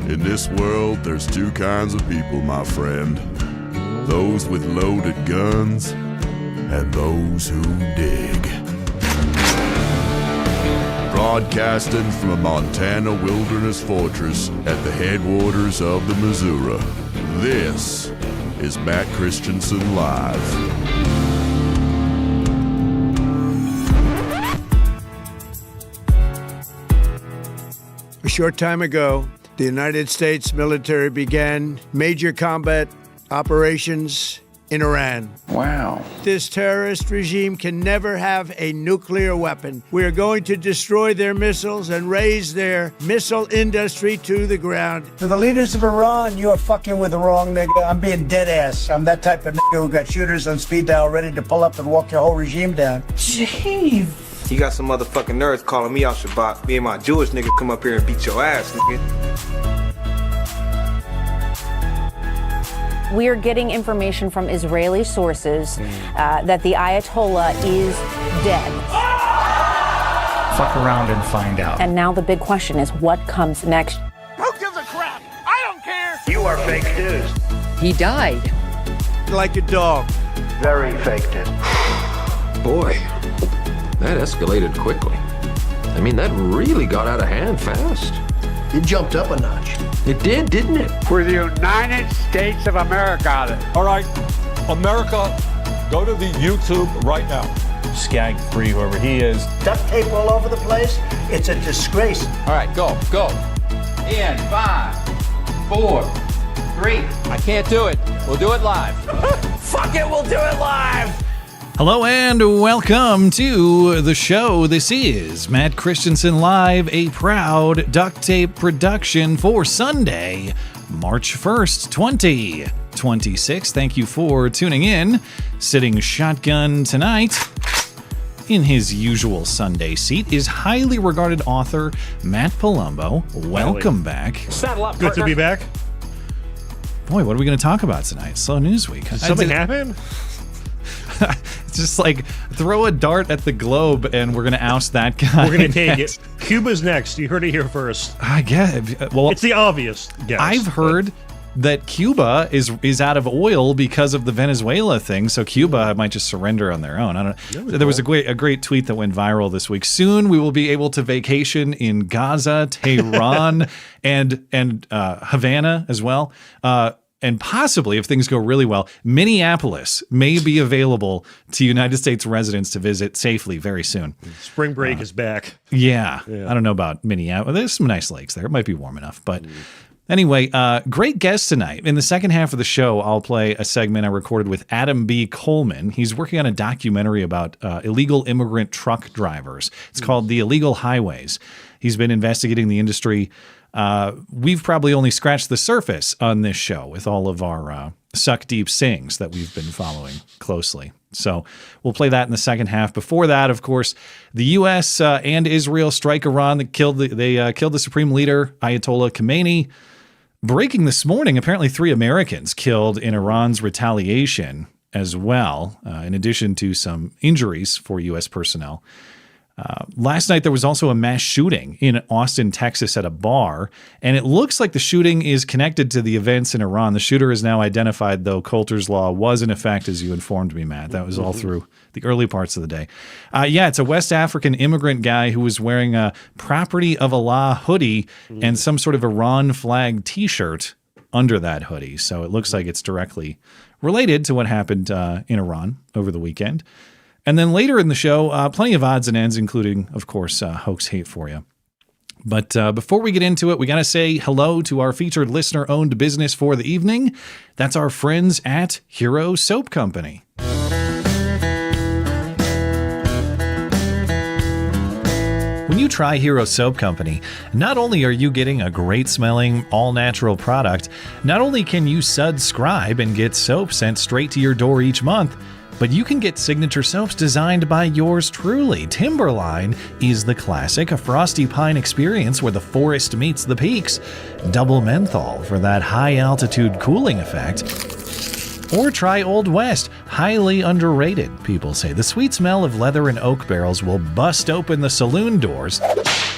In this world, there's two kinds of people, my friend. Those with loaded guns and those who dig. Broadcasting from a Montana wilderness fortress at the headwaters of the Missouri, this is Matt Christiansen Live. A short time ago, the United States military began major combat operations in Iran. Wow. This terrorist regime can never have a nuclear weapon. We are going to destroy their missiles and raise their missile industry to the ground. To the leaders of Iran, you are fucking with the wrong nigga. I'm being dead ass. I'm that type of nigga who got shooters on speed dial ready to pull up and walk your whole regime down. Jeez. You got some motherfucking nerds calling me out Shabbat. Me and my Jewish nigga come up here and beat your ass, nigga. We are getting information from Israeli sources that the Ayatollah is dead. Fuck around and find out. And now the big question is, what comes next? Who gives a crap? I don't care. You are fake news. He died. Like a dog. Very fake news. Boy, that escalated quickly. I mean, that really got out of hand fast. It jumped up a notch. It did, didn't it? For the United States of America. All right, America, go to the YouTube right now. Skag free, whoever he is. Duct tape all over the place. It's a disgrace. All right, go. In 5, 4, 3. I can't do it. We'll do it live. Fuck it, we'll do it live. Hello and welcome to the show. This is Matt Christiansen Live, a proud duct tape production for Sunday, March 1st, 2026. Thank you for tuning in. Sitting shotgun tonight in his usual Sunday seat is highly regarded author Matt Palumbo. Welcome back. Saddle up, partner. Good to be back. Boy, what are we going to talk about tonight? Slow news week. Did something happen? It's just like throw a dart at the globe and we're going to oust that guy. We're going to take it. Cuba's next. You heard it here first. I get. Well, it's the obvious guess. I've heard that Cuba is out of oil because of the Venezuela thing, so Cuba might just surrender on their own. I don't know. There was a great tweet that went viral this week. Soon we will be able to vacation in Gaza, Tehran, and Havana as well. And possibly, if things go really well, Minneapolis may be available to United States residents to visit safely very soon. Spring break is back. Yeah. I don't know about Minneapolis. There's some nice lakes there. It might be warm enough. But anyway, great guest tonight. In the second half of the show, I'll play a segment I recorded with Adam B. Coleman. He's working on a documentary about illegal immigrant truck drivers. It's called The Illegal Highways. He's been investigating the industry. We've probably only scratched the surface on this show with all of our suck deep sings that we've been following closely. So we'll play that in the second half. Before that, of course, the U.S. And Israel strike Iran. They killed the supreme leader, Ayatollah Khamenei. Breaking this morning, apparently 3 Americans killed in Iran's retaliation as well, in addition to some injuries for U.S. personnel. Last night, there was also a mass shooting in Austin, Texas at a bar, and it looks like the shooting is connected to the events in Iran. The shooter is now identified, though Coulter's Law was in effect, as you informed me, Matt. That was all through the early parts of the day. It's a West African immigrant guy who was wearing a Property of Allah hoodie and some sort of Iran flag T-shirt under that hoodie. So it looks like it's directly related to what happened in Iran over the weekend. And then later in the show, plenty of odds and ends, including, of course, Hoax hate for you. But before we get into it, we got to say hello to our featured listener-owned business for the evening. That's our friends at Hero Soap Company. When you try Hero Soap Company, not only are you getting a great-smelling, all-natural product, not only can you subscribe and get soap sent straight to your door each month, but you can get signature soaps designed by yours truly. Timberline is the classic, a frosty pine experience where the forest meets the peaks. Double menthol for that high-altitude cooling effect. Or try Old West, highly underrated, people say. The sweet smell of leather and oak barrels will bust open the saloon doors.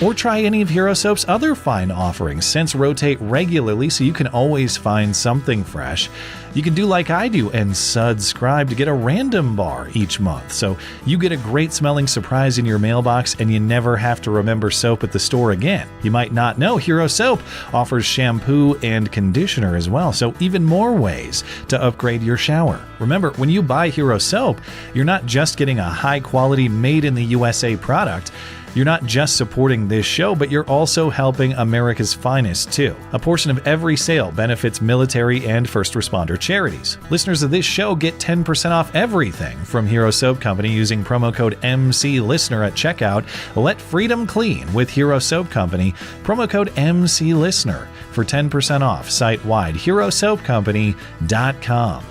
Or try any of Hero Soap's other fine offerings. Scents rotate regularly, so you can always find something fresh. You can do like I do and subscribe to get a random bar each month. So you get a great smelling surprise in your mailbox and you never have to remember soap at the store again. You might not know Hero Soap offers shampoo and conditioner as well. So even more ways to upgrade your shower. Remember, when you buy Hero Soap, you're not just getting a high quality made in the USA product. You're not just supporting this show, but you're also helping America's finest, too. A portion of every sale benefits military and first responder charities. Listeners of this show get 10% off everything from Hero Soap Company using promo code MCLISTENER at checkout. Let freedom clean with Hero Soap Company. Promo code MCLISTENER for 10% off site-wide. HeroSoapCompany.com.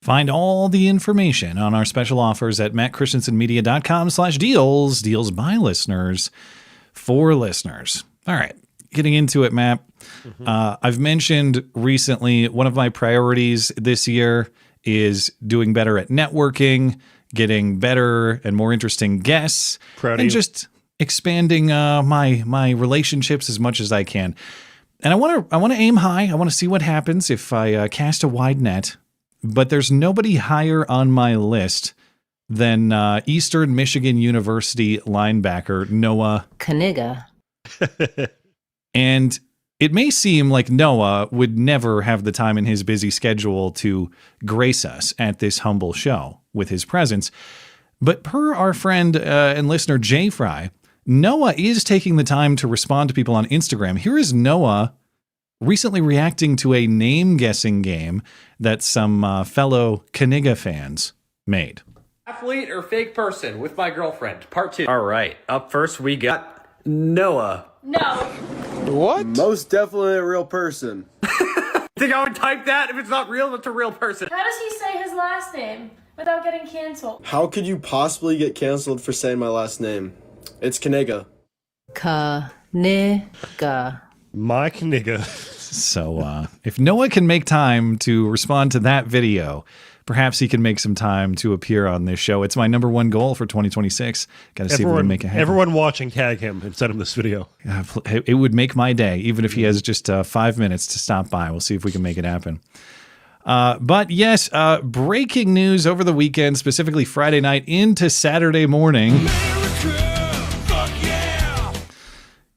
Find all the information on our special offers at mattchristiansenmedia.com/deals. Deals by listeners for listeners. All right, getting into it, Matt. I've mentioned recently one of my priorities this year is doing better at networking, getting better and more interesting guests, and just expanding my relationships as much as I can. And I want to aim high. I want to see what happens if I cast a wide net. But there's nobody higher on my list than Eastern Michigan University linebacker Noah Knigga. And it may seem like Noah would never have the time in his busy schedule to grace us at this humble show with his presence. But per our friend and listener Jay Fry, Noah is taking the time to respond to people on Instagram. Here is Noah recently reacting to a name-guessing game that some fellow Knigga fans made. Athlete or fake person with my girlfriend, part 2. All right, up first we got Noah. No. What? Most definitely a real person. Think I would type that? If it's not real, it's a real person. How does he say his last name without getting canceled? How could you possibly get canceled for saying my last name? It's Knigga. Knigga. My Knigga. So if Noah can make time to respond to that video, perhaps he can make some time to appear on this show. It's my number one goal for 2026. Got to see if we can make it happen. Everyone watching, tag him and send him this video. It would make my day, even if he has just 5 minutes to stop by. We'll see if we can make it happen. But yes, breaking news over the weekend, specifically Friday night into Saturday morning.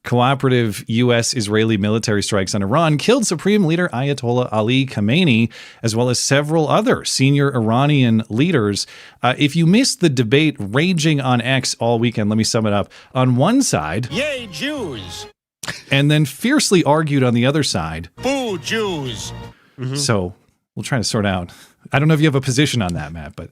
Cooperative U.S.-Israeli military strikes on Iran killed Supreme Leader Ayatollah Ali Khamenei, as well as several other senior Iranian leaders. If you missed the debate raging on X all weekend, let me sum it up. On one side, Yay, Jews! And then fiercely argued on the other side. Boo, Jews! So we'll try to sort out. I don't know if you have a position on that, Matt, but...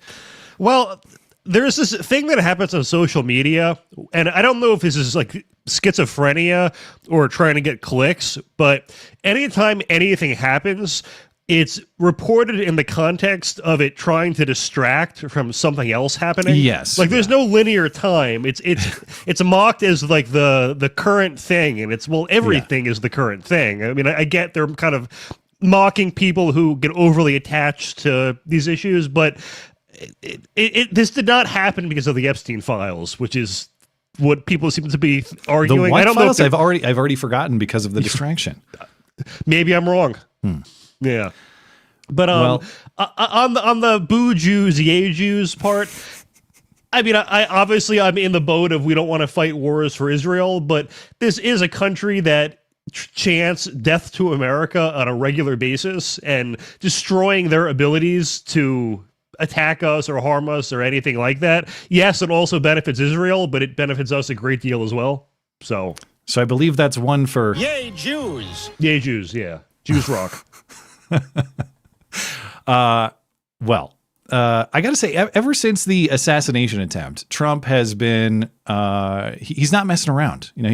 Well, there's this thing that happens on social media, and I don't know if this is like schizophrenia or trying to get clicks, but anytime anything happens, it's reported in the context of it trying to distract from something else happening. Yes. Like there's no linear time. It's mocked as like the current thing, and it's, well, everything is the current thing. I mean, I get they're kind of mocking people who get overly attached to these issues, but this did not happen because of the Epstein files, which is what people seem to be arguing. The what I don't files? know. I've already forgotten because of the distraction. Maybe I'm wrong. Yeah, but on the boo Jews, yay Jews part, I mean, I obviously I'm in the boat of we don't want to fight wars for Israel, but this is a country that chants death to America on a regular basis, and destroying their abilities to attack us or harm us or anything like that. Yes, it also benefits Israel, but it benefits us a great deal as well. So I believe that's one for... Yay, Jews! Yay, Jews, yeah. Jews rock. I got to say, ever since the assassination attempt, Trump has been, he's not messing around. You know,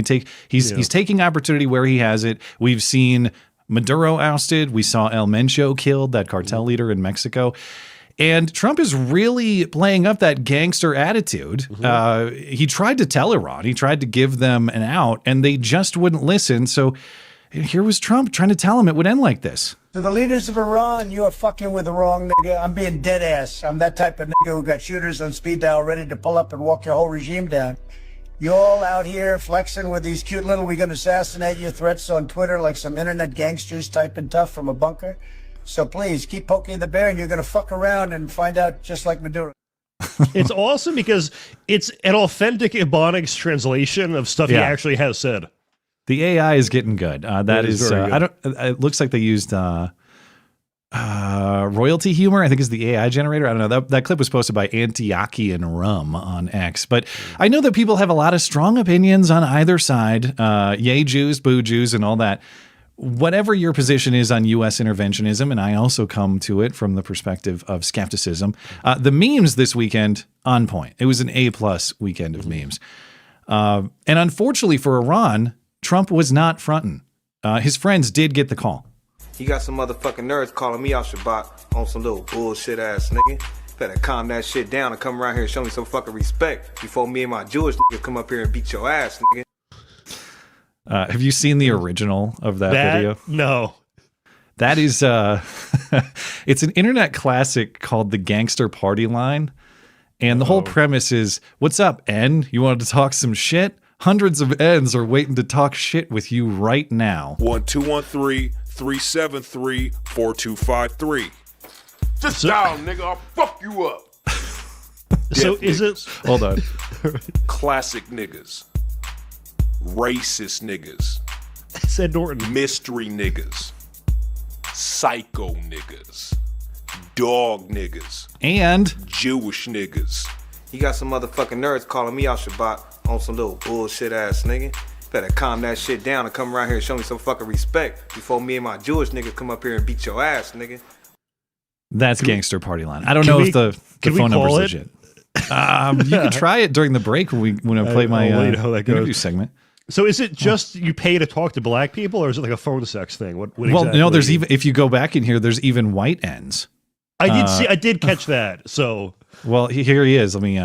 he's taking opportunity where he has it. We've seen Maduro ousted. We saw El Mencho killed, that cartel leader in Mexico. And Trump is really playing up that gangster attitude. He tried to tell Iran, he tried to give them an out, and they just wouldn't listen. So here was Trump trying to tell him it would end like this. To the leaders of Iran, you are fucking with the wrong nigga. I'm being dead ass. I'm that type of nigga who got shooters on speed dial ready to pull up and walk your whole regime down. You all out here flexing with these cute little "we gonna assassinate you" threats on Twitter like some internet gangsters typing tough from a bunker. So please keep poking the bear and you're gonna fuck around and find out just like Maduro. It's awesome because it's an authentic Ebonics translation of stuff he actually has said. The AI is getting good. That is very good. I don't. It looks like they used royalty humor, I think, is the AI generator. I don't know. That clip was posted by Antiochian Rum on X. But I know that people have a lot of strong opinions on either side. Yay Jews, boo Jews, and all that. Whatever your position is on U.S. interventionism, and I also come to it from the perspective of skepticism. The memes this weekend, on point. It was an A+ weekend of memes. And unfortunately for Iran, Trump was not fronting. His friends did get the call. You got some motherfucking nerds calling me out Shabbat on some little bullshit ass nigga. Better calm that shit down and come around here and show me some fucking respect before me and my Jewish nigga come up here and beat your ass, nigga. Have you seen the original of that video? No. That is, it's an internet classic called The Gangster Party Line. And the whole premise is, what's up, N? You wanted to talk some shit? Hundreds of N's are waiting to talk shit with you right now. 1-213-373-4253. Just dial, nigga. I'll fuck you up. So is it? Hold on. Classic niggas. Racist niggas. Said Norton. Mystery niggas. Psycho niggas. Dog niggas. And Jewish niggas. You got some motherfucking nerds calling me out Shabbat on some little bullshit ass nigga. Better calm that shit down and come around here and show me some fucking respect before me and my Jewish nigga come up here and beat your ass, nigga. That's Gangster Party Line. I don't know if the phone number's legit. You can try it during the break when I play my interview segment. So is it just you pay to talk to black people, or is it like a phone sex thing? What well, exactly? No, there's even, if you go back in here, there's even white ends. I did catch that. So well, here he is. Let me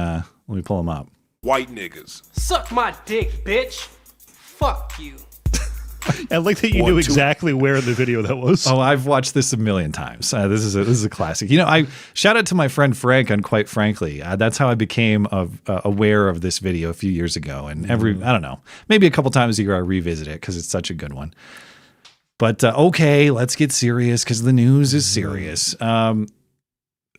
pull him up. White niggas. Suck my dick, bitch. Fuck you. I like that you knew exactly where in the video that was. Oh, I've watched this a million times. This is a classic. You know, I shout out to my friend Frank on Quite Frankly. That's how I became aware of this video a few years ago. And I don't know, maybe a couple times a year I revisit it because it's such a good one. But okay, let's get serious because the news is serious.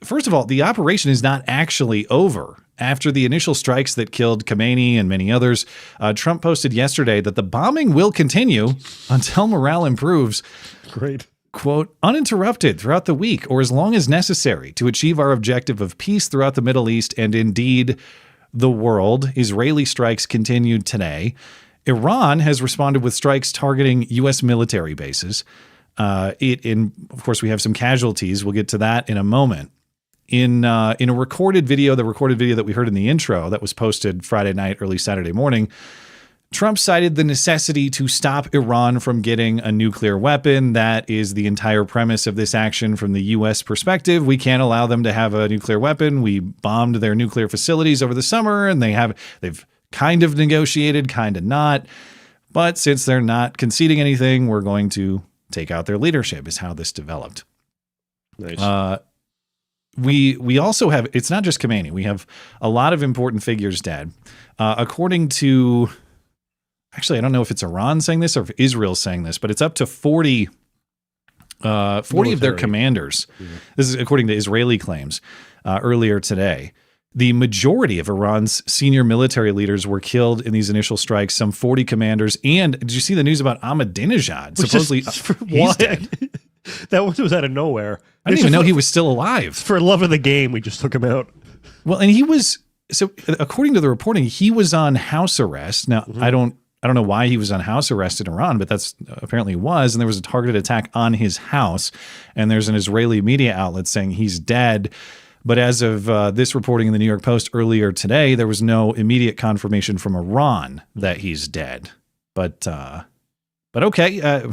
First of all, the operation is not actually over. After the initial strikes that killed Khamenei and many others, Trump posted yesterday that the bombing will continue until morale improves. Great. Quote, uninterrupted throughout the week or as long as necessary to achieve our objective of peace throughout the Middle East and indeed the world. Israeli strikes continued today. Iran has responded with strikes targeting U.S. military bases. Of course, we have some casualties. We'll get to that in a moment. In a recorded video, the recorded video that we heard in the intro that was posted Friday night, early Saturday morning, Trump cited the necessity to stop Iran from getting a nuclear weapon. That is the entire premise of this action from the U.S. perspective. We can't allow them to have a nuclear weapon. We bombed their nuclear facilities over the summer, and they've kind of negotiated, kind of not. But since they're not conceding anything, we're going to take out their leadership, is how this developed. Nice. We also have, it's not just Khamenei. We have a lot of important figures dead. According to, actually, I don't know if it's Iran saying this or if Israel's saying this, but it's up to 40 of their commanders. Yeah. This is according to Israeli claims earlier today. The majority of Iran's senior military leaders were killed in these initial strikes, some 40 commanders. And did you see the news about Ahmadinejad? Supposedly, he's dead. That was out of nowhere. I didn't even know he was still alive. For love of the game, we just took him out. Well, and he was, so according to the reporting, he was on house arrest. Now, I don't know why he was on house arrest in Iran, but that's apparently was. And there was a targeted attack on his house. And there's an Israeli media outlet saying he's dead. But as of this reporting in the New York Post earlier today, there was no immediate confirmation from Iran that he's dead. But okay.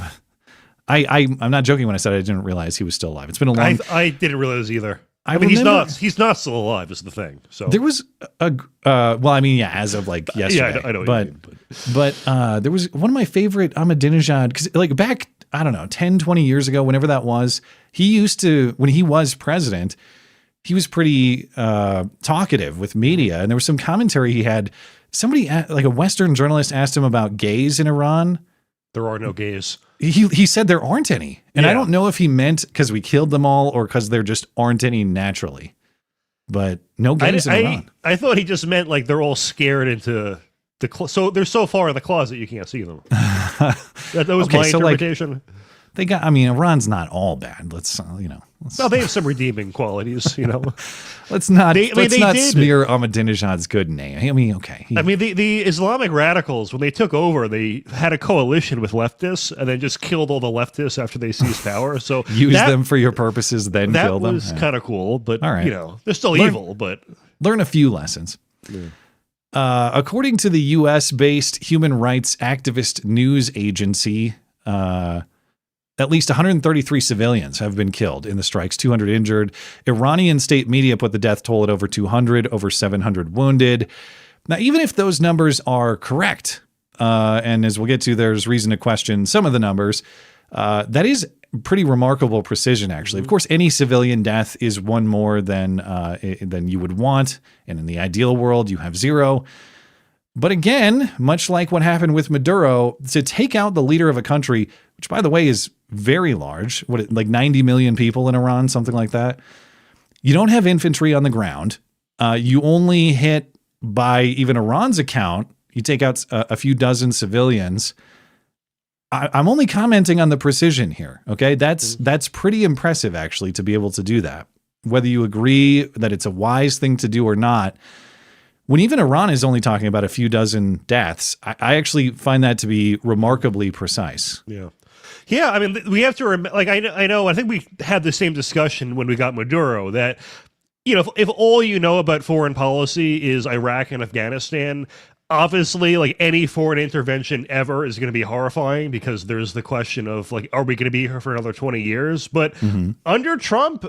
I'm not joking when I said I didn't realize he was still alive. It's been a long. I didn't realize either. I mean, he's not still alive is the thing. So there was as of like yesterday. Yeah, I know. But there was one of my favorite Ahmadinejad, because like back I don't know, 10, 20 years ago, whenever that was, he used to, when he was president, he was pretty talkative with media. And there was some commentary he had. Somebody, like a Western journalist, asked him about gays in Iran. There are no gays. He said there aren't any. And I don't know if he meant because we killed them all or because there just aren't any naturally. But no gays in Iran. I thought he just meant like they're all scared into the so they're so far in the closet you can't see them. that was my interpretation. Like, they got. I mean, Iran's not all bad. Let's well, they have some redeeming qualities. let's not smear Ahmadinejad's good name. I mean, okay. I mean, the Islamic radicals, when they took over, they had a coalition with leftists and then just killed all the leftists after they seized power. So use them for your purposes, then kill them. That was kind of cool, but all right. They're still evil. But learn a few lessons. Yeah. According to the U.S.-based human rights activist news agency, at least 133 civilians have been killed in the strikes, 200 injured. Iranian state media put the death toll at over 200, over 700 wounded. Now, even if those numbers are correct, and as we'll get to, there's reason to question some of the numbers, that is pretty remarkable precision, actually. Of course, any civilian death is one more than you would want, and in the ideal world, you have zero. But again, much like what happened with Maduro, to take out the leader of a country, which, by the way, is very large, like 90 million people in Iran, something like that. You don't have infantry on the ground. You only hit, by even Iran's account, you take out a few dozen civilians. I'm only commenting on the precision here, okay? That's pretty impressive, actually, to be able to do that. Whether you agree that it's a wise thing to do or not, when even Iran is only talking about a few dozen deaths, I actually find that to be remarkably precise. Yeah. Yeah, I mean, we have to remember, like, I think we had the same discussion when we got Maduro, that, if all you know about foreign policy is Iraq and Afghanistan, obviously, like, any foreign intervention ever is going to be horrifying because there's the question of, like, are we going to be here for another 20 years? But under Trump,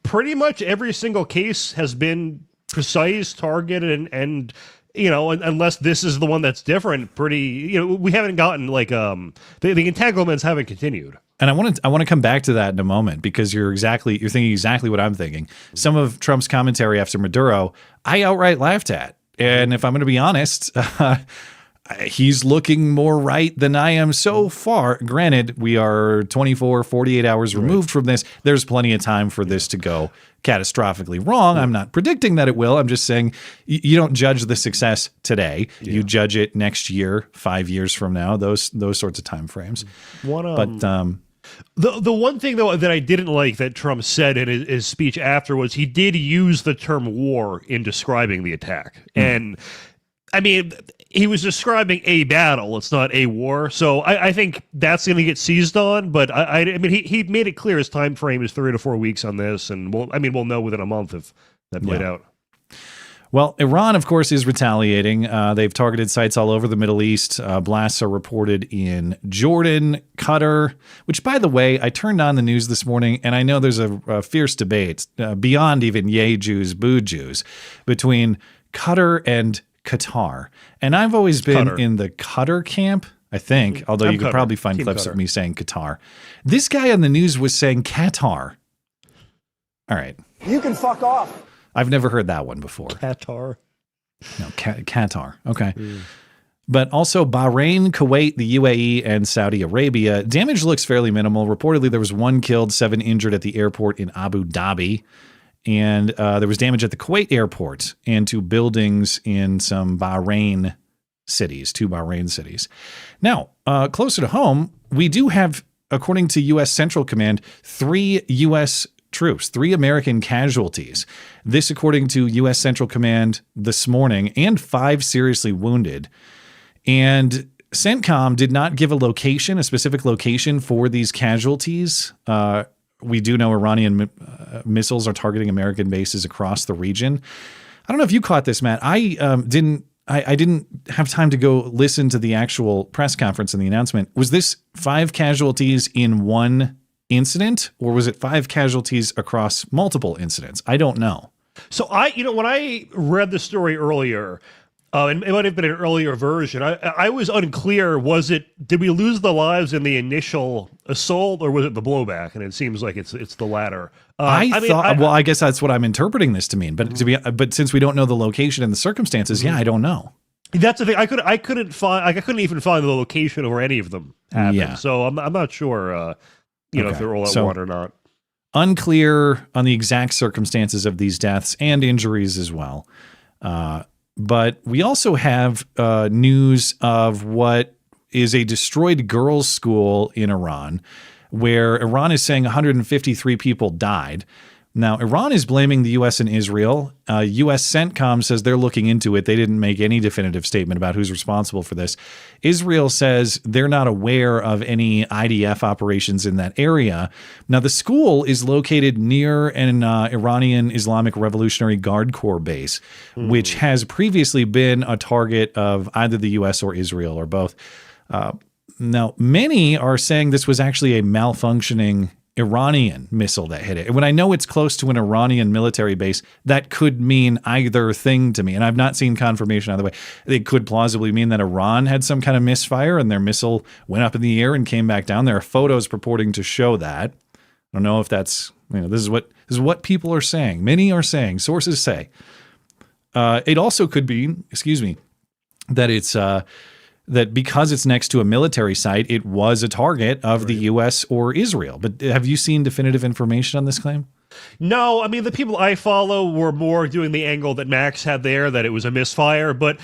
pretty much every single case has been precise, targeted, and unless this is the one that's different, we haven't gotten like the entanglements haven't continued. And I want to come back to that in a moment because you're thinking exactly what I'm thinking. Some of Trump's commentary after Maduro, I outright laughed at, and if I'm going to be honest, he's looking more right than I am so far. Granted, we are 24, 48 hours removed from this. There's plenty of time for this to go catastrophically wrong. I'm not predicting that it will. I'm just saying you don't judge the success today. Yeah. You judge it next year, 5 years from now, those sorts of time frames. The one thing, though, that I didn't like that Trump said in his speech after was he did use the term war in describing the attack. And I mean, he was describing a battle. It's not a war. So I think that's going to get seized on. But I mean, he made it clear his time frame is 3 to 4 weeks on this. And we'll know within a month if that played out. Well, Iran, of course, is retaliating. They've targeted sites all over the Middle East. Blasts are reported in Jordan, Qatar, which, by the way, I turned on the news this morning, and I know there's a fierce debate beyond even yay Jews, boo Jews, between Qatar and Qatar. And I've always been in the Qatar camp, I think, although you could probably find clips of me saying Qatar. This guy on the news was saying Qatar. All right. You can fuck off. I've never heard that one before. Qatar. No, Qatar. Okay. But also Bahrain, Kuwait, the UAE, and Saudi Arabia. Damage looks fairly minimal. Reportedly, there was 1 killed, 7 injured at the airport in Abu Dhabi. And there was damage at the Kuwait airport and 2 buildings in some Bahrain cities, 2 Bahrain cities. Now, closer to home, we do have, according to U.S. Central Command, 3 U.S. troops, 3 American casualties. This, according to U.S. Central Command this morning, and 5 seriously wounded. And CENTCOM did not give a specific location for these casualties. We do know Iranian missiles are targeting American bases across the region. I don't know if you caught this, Matt. I didn't have time to go listen to the actual press conference and the announcement. Was this 5 casualties in one incident, or was it 5 casualties across multiple incidents? I don't know. So when I read the story earlier, Oh, and it might have been an earlier version. I was unclear. Did we lose the lives in the initial assault, or was it the blowback? And it seems like it's the latter. I guess that's what I'm interpreting this to mean. But since we don't know the location and the circumstances, I don't know. That's the thing. I couldn't even find the location where any of them happened. Yeah. So I'm not sure. If they're all at one or not. Unclear on the exact circumstances of these deaths and injuries as well. But we also have news of what is a destroyed girls' school in Iran, where Iran is saying 153 people died. Now, Iran is blaming the U.S. and Israel. U.S. CENTCOM says they're looking into it. They didn't make any definitive statement about who's responsible for this. Israel says they're not aware of any IDF operations in that area. Now, the school is located near an Iranian Islamic Revolutionary Guard Corps base, which has previously been a target of either the U.S. or Israel or both. Now, many are saying this was actually a malfunctioning Iranian missile that hit it. And when I know it's close to an Iranian military base, that could mean either thing to me. And I've not seen confirmation either way. It could plausibly mean that Iran had some kind of misfire and their missile went up in the air and came back down. There are photos purporting to show that. I don't know if that's, this is what people are saying. Many are saying, sources say. It also could be, that it's that because it's next to a military site, it was a target of the U.S. or Israel. But have you seen definitive information on this claim? No, I mean, the people I follow were more doing the angle that Max had there, that it was a misfire. But,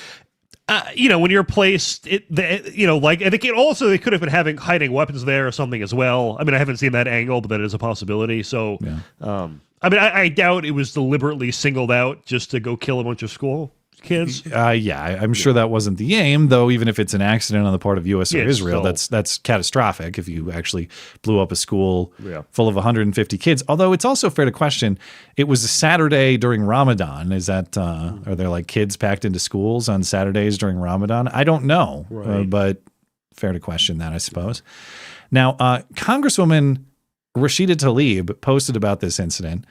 when you're placed, I think they could have been hiding weapons there or something as well. I mean, I haven't seen that angle, but that is a possibility. So, I doubt it was deliberately singled out just to go kill a bunch of school kids. I'm sure that wasn't the aim, though. Even if it's an accident on the part of U.S. or Israel, that's catastrophic if you actually blew up a school full of 150 kids. Although it's also fair to question, it was a Saturday during Ramadan. Is that are there like kids packed into schools on Saturdays during Ramadan? I don't know, but fair to question that, I suppose. Now, Congresswoman Rashida Tlaib posted about this incident.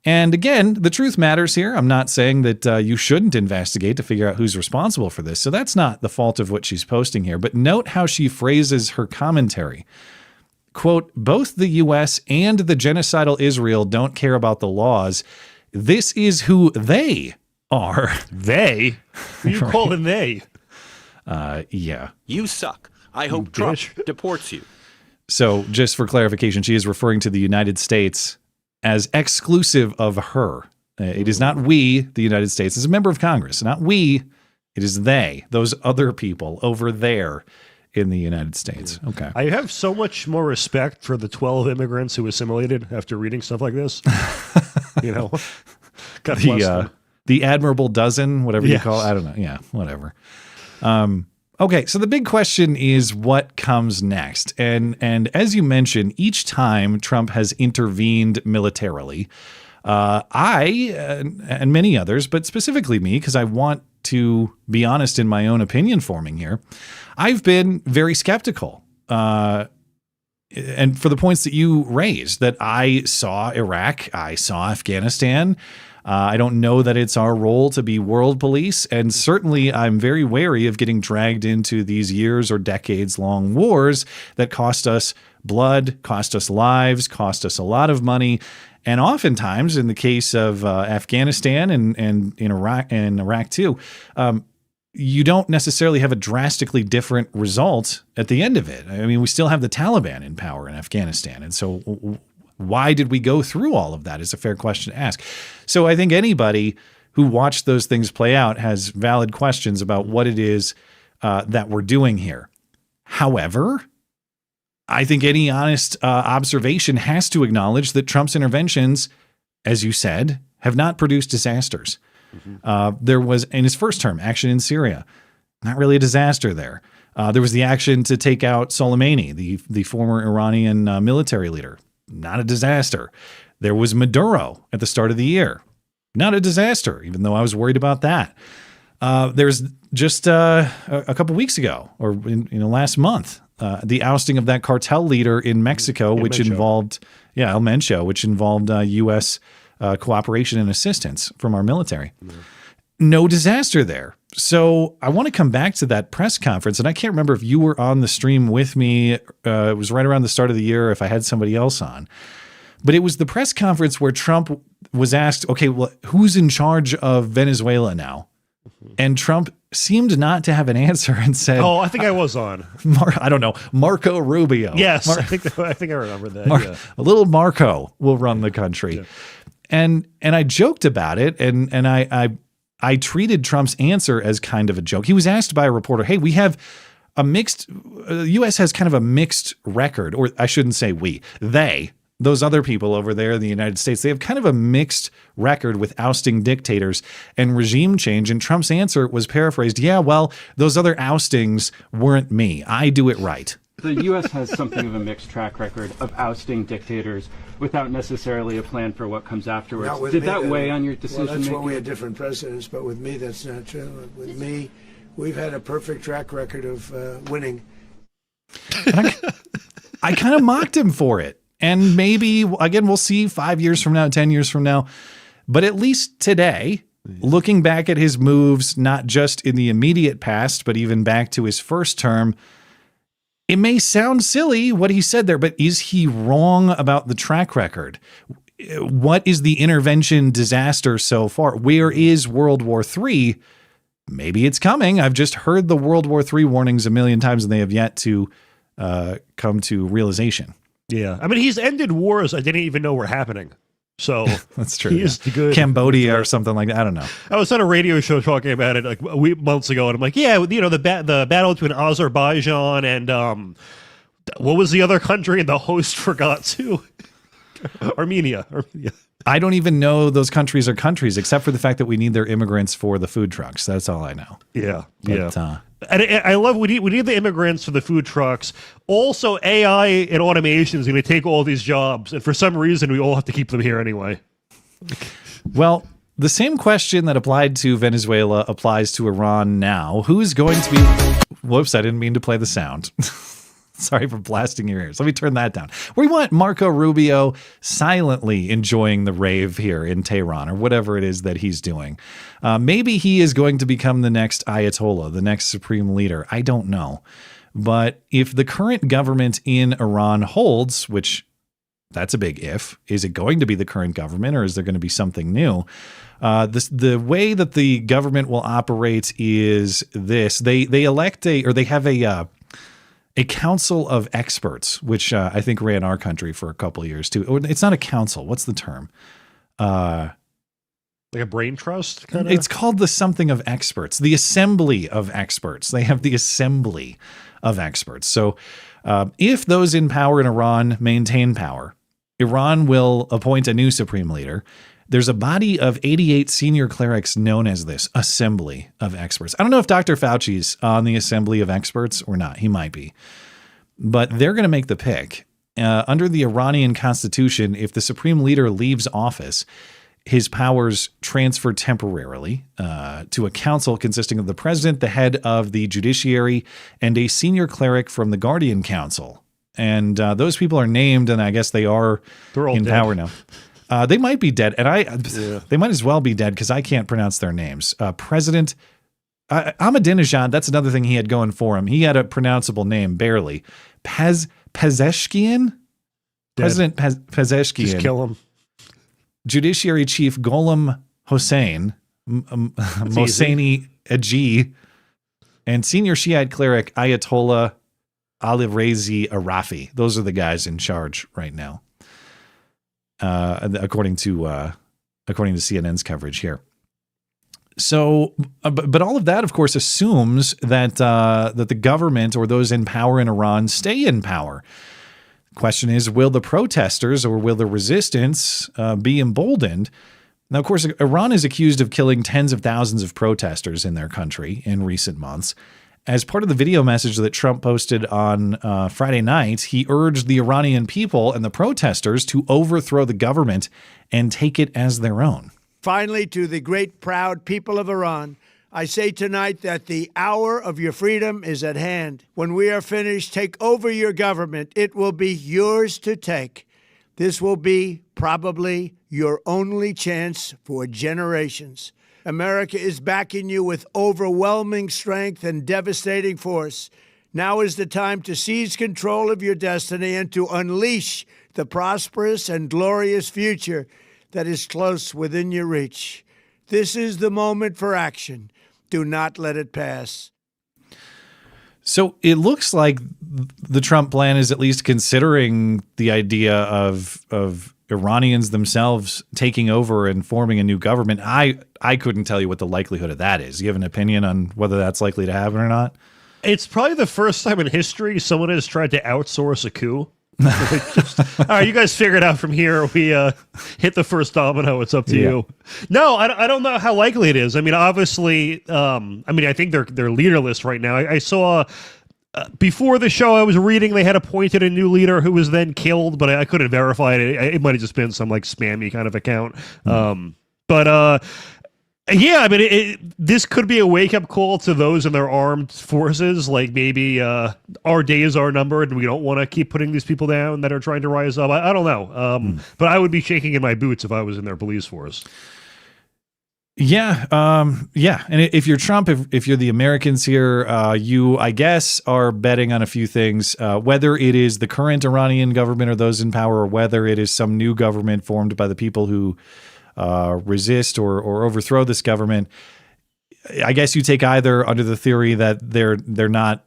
And again, the truth matters here. I'm not saying that you shouldn't investigate to figure out who's responsible for this. So that's not the fault of what she's posting here. But note how she phrases her commentary. Quote, both the U.S. and the genocidal Israel don't care about the laws. This is who they are. They? Who you calling they? Yeah. You suck. I hope Trump deports you. So just for clarification, she is referring to the United States as exclusive of her. It is not we, the United States, as a member of Congress. Not we, it is they, those other people over there in the United States. Okay. I have so much more respect for the 12 immigrants who assimilated after reading stuff like this. God bless them. The admirable dozen, whatever you call it. I don't know. Yeah, whatever. Okay, so the big question is what comes next? And as you mentioned, each time Trump has intervened militarily, I and many others, but specifically me, because I want to be honest in my own opinion forming here, I've been very skeptical. And for the points that you raised, that I saw Iraq, I saw Afghanistan. I don't know that it's our role to be world police, and certainly I'm very wary of getting dragged into these years or decades long wars that cost us blood, cost us lives, cost us a lot of money. And oftentimes, in the case of Afghanistan and in Iraq too, you don't necessarily have a drastically different result at the end of it. I mean, we still have the Taliban in power in Afghanistan, and so why did we go through all of that is a fair question to ask. So I think anybody who watched those things play out has valid questions about what it is that we're doing here. However, I think any honest observation has to acknowledge that Trump's interventions, as you said, have not produced disasters. There was, in his first term, action in Syria. Not really a disaster there. There was the action to take out Soleimani, the former Iranian military leader. Not a disaster. There was Maduro at the start of the year. Not a disaster, even though I was worried about that. There's just a couple weeks ago, or last month, the ousting of that cartel leader in Mexico, which involved El Mencho, which involved U.S. cooperation and assistance from our military. No disaster there. So I want to come back to that press conference, and I can't remember if you were on the stream with me. It was right around the start of the year, if I had somebody else on. But it was the press conference where Trump was asked, okay, well, who's in charge of Venezuela now? And Trump seemed not to have an answer and said, "Oh, I think I was on. I don't know, Marco Rubio." Yes, I think I remember that. A little Marco will run the country, and I joked about it, and I treated Trump's answer as kind of a joke. He was asked by a reporter, "Hey, we have a mixed. The U.S. has kind of a mixed record, or I shouldn't say we. Those other people over there in the United States, they have kind of a mixed record with ousting dictators and regime change." And Trump's answer was paraphrased, "Yeah, well, those other oustings weren't me. I do it right." The U.S. has something of a mixed track record of ousting dictators without necessarily a plan for what comes afterwards. Did that weigh on your decision Well, that's making? why we had different presidents, but with me, that's not true. With me, we've had a perfect track record of winning. I kind of mocked him for it. And maybe, again, we'll see 5 years from now, 10 years from now. But at least today, looking back at his moves, not just in the immediate past, but even back to his first term, it may sound silly what he said there, but is he wrong about the track record? What is the intervention disaster so far? Where is World War III? Maybe it's coming. I've just heard the World War III warnings a million times, and they have yet to come to realization. Yeah, I mean, he's ended wars I didn't even know were happening. So that's true. He is good. Cambodia or something like that. I don't know. I was on a radio show talking about it like months ago, and I'm like, yeah, you know, the battle between Azerbaijan and what was the other country? And the host forgot too. Armenia. I don't even know those countries are countries, except for the fact that we need their immigrants for the food trucks. That's all I know. Yeah, but, And I love we need the immigrants for the food trucks. Also, AI and automation is going to take all these jobs, and for some reason, we all have to keep them here anyway. Well, the same question that applied to Venezuela applies to Iran now. Who's going to be? Whoops! I didn't mean to play the sound. Sorry for blasting your ears. Let me turn that down. We want Marco Rubio silently enjoying the rave here in Tehran or whatever it is that he's doing. Maybe he is going to become the next Ayatollah, the next supreme leader. I don't know. But if the current government in Iran holds, which that's a big if, is it going to be the current government or is there going to be something new? The way that the government will operate is this. They elect they have a council of experts, which I think ran our country for a couple of years too. It's not a council. What's the term? Like a brain trust? Kinda? It's called the something of experts, the assembly of experts. They have the assembly of experts. So if those in power in Iran maintain power, Iran will appoint a new supreme leader. There's a body of 88 senior clerics known as this assembly of experts. I don't know if Dr. Fauci's on the assembly of experts or not. He might be. But they're going to make the pick. Under the Iranian constitution, if the supreme leader leaves office, his powers transfer temporarily to a council consisting of the president, the head of the judiciary, and a senior cleric from the Guardian Council. And those people are named, and I guess they're all in power now. They might be dead, and they might as well be dead because I can't pronounce their names. President Ahmadinejad, that's another thing he had going for him. He had a pronounceable name, barely. Pezeshkian? President Pezeshkian. Just kill him. Judiciary Chief Gholam Hossein, Mohseni Aji, and Senior Shiite Cleric Ayatollah Ali-Rezi Arafi. Those are the guys in charge right now, according to CNN's coverage here. So, but all of that, of course, assumes that that the government or those in power in Iran stay in power. Question is, will the protesters or will the resistance be emboldened? Now, of course, Iran is accused of killing tens of thousands of protesters in their country in recent months. As part of the video message that Trump posted on Friday night, he urged the Iranian people and the protesters to overthrow the government and take it as their own. Finally, to the great, proud people of Iran, I say tonight that the hour of your freedom is at hand. When we are finished, take over your government. It will be yours to take. This will be probably your only chance for generations. America is backing you with overwhelming strength and devastating force. Now is the time to seize control of your destiny and to unleash the prosperous and glorious future that is close within your reach. This is the moment for action. Do not let it pass. So it looks like the Trump plan is at least considering the idea of Iranians themselves taking over and forming a new government. I couldn't tell you what the likelihood of that is. You have an opinion on whether that's likely to happen or not? It's probably the first time in history someone has tried to outsource a coup. All right, you guys figure it out from here. We hit the first domino. It's up to you. No, I don't know how likely it is. I mean, obviously, I think they're leaderless right now. I saw before the show I was reading they had appointed a new leader who was then killed, but I couldn't verify it. It might have just been some like spammy kind of account. Yeah, I mean, this could be a wake-up call to those in their armed forces. Like maybe our days are numbered and we don't want to keep putting these people down that are trying to rise up. I don't know. But I would be shaking in my boots if I was in their police force. Yeah. And if you're Trump, if you're the Americans here, you, I guess, are betting on a few things, whether it is the current Iranian government or those in power, or whether it is some new government formed by the people who resist or overthrow this government. I guess you take either under the theory that they're not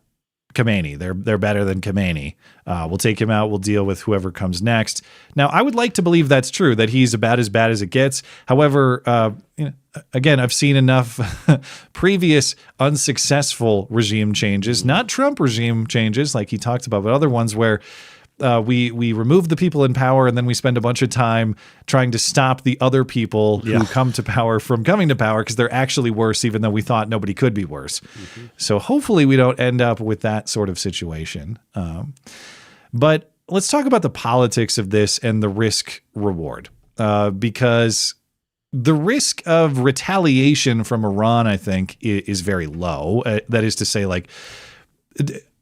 Khamenei. They're better than Khamenei. We'll take him out. We'll deal with whoever comes next. Now, I would like to believe that's true, that he's about as bad as it gets. However, again, I've seen enough previous unsuccessful regime changes, not Trump regime changes like he talked about, but other ones where we remove the people in power and then we spend a bunch of time trying to stop the other people who come to power from coming to power because they're actually worse, even though we thought nobody could be worse. So hopefully we don't end up with that sort of situation. But let's talk about the politics of this and the risk reward, because the risk of retaliation from Iran, I think, is very low. That is to say, like,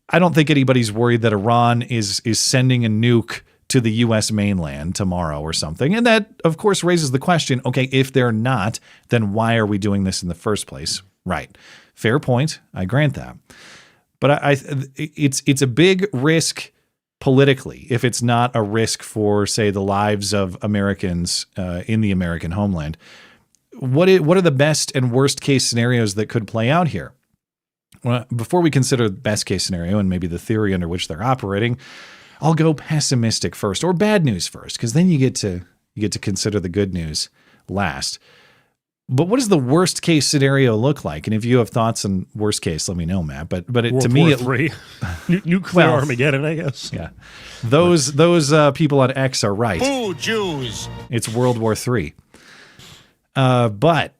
I don't think anybody's worried that Iran is sending a nuke to the U.S. mainland tomorrow or something. And that, of course, raises the question, okay, if they're not, then why are we doing this in the first place? Right. Fair point. I grant that. But it's a big risk politically if it's not a risk for, say, the lives of Americans in the American homeland. What are the best and worst case scenarios that could play out here? Well, before we consider the best case scenario and maybe the theory under which they're operating, I'll go pessimistic first, or bad news first, because then you get to consider the good news last. But what does the worst case scenario look like? And if you have thoughts on worst case, let me know, Matt. But to me, War III. Nuclear Armageddon, I guess. Yeah, those people on X are right. Boo, Jews! It's World War III. But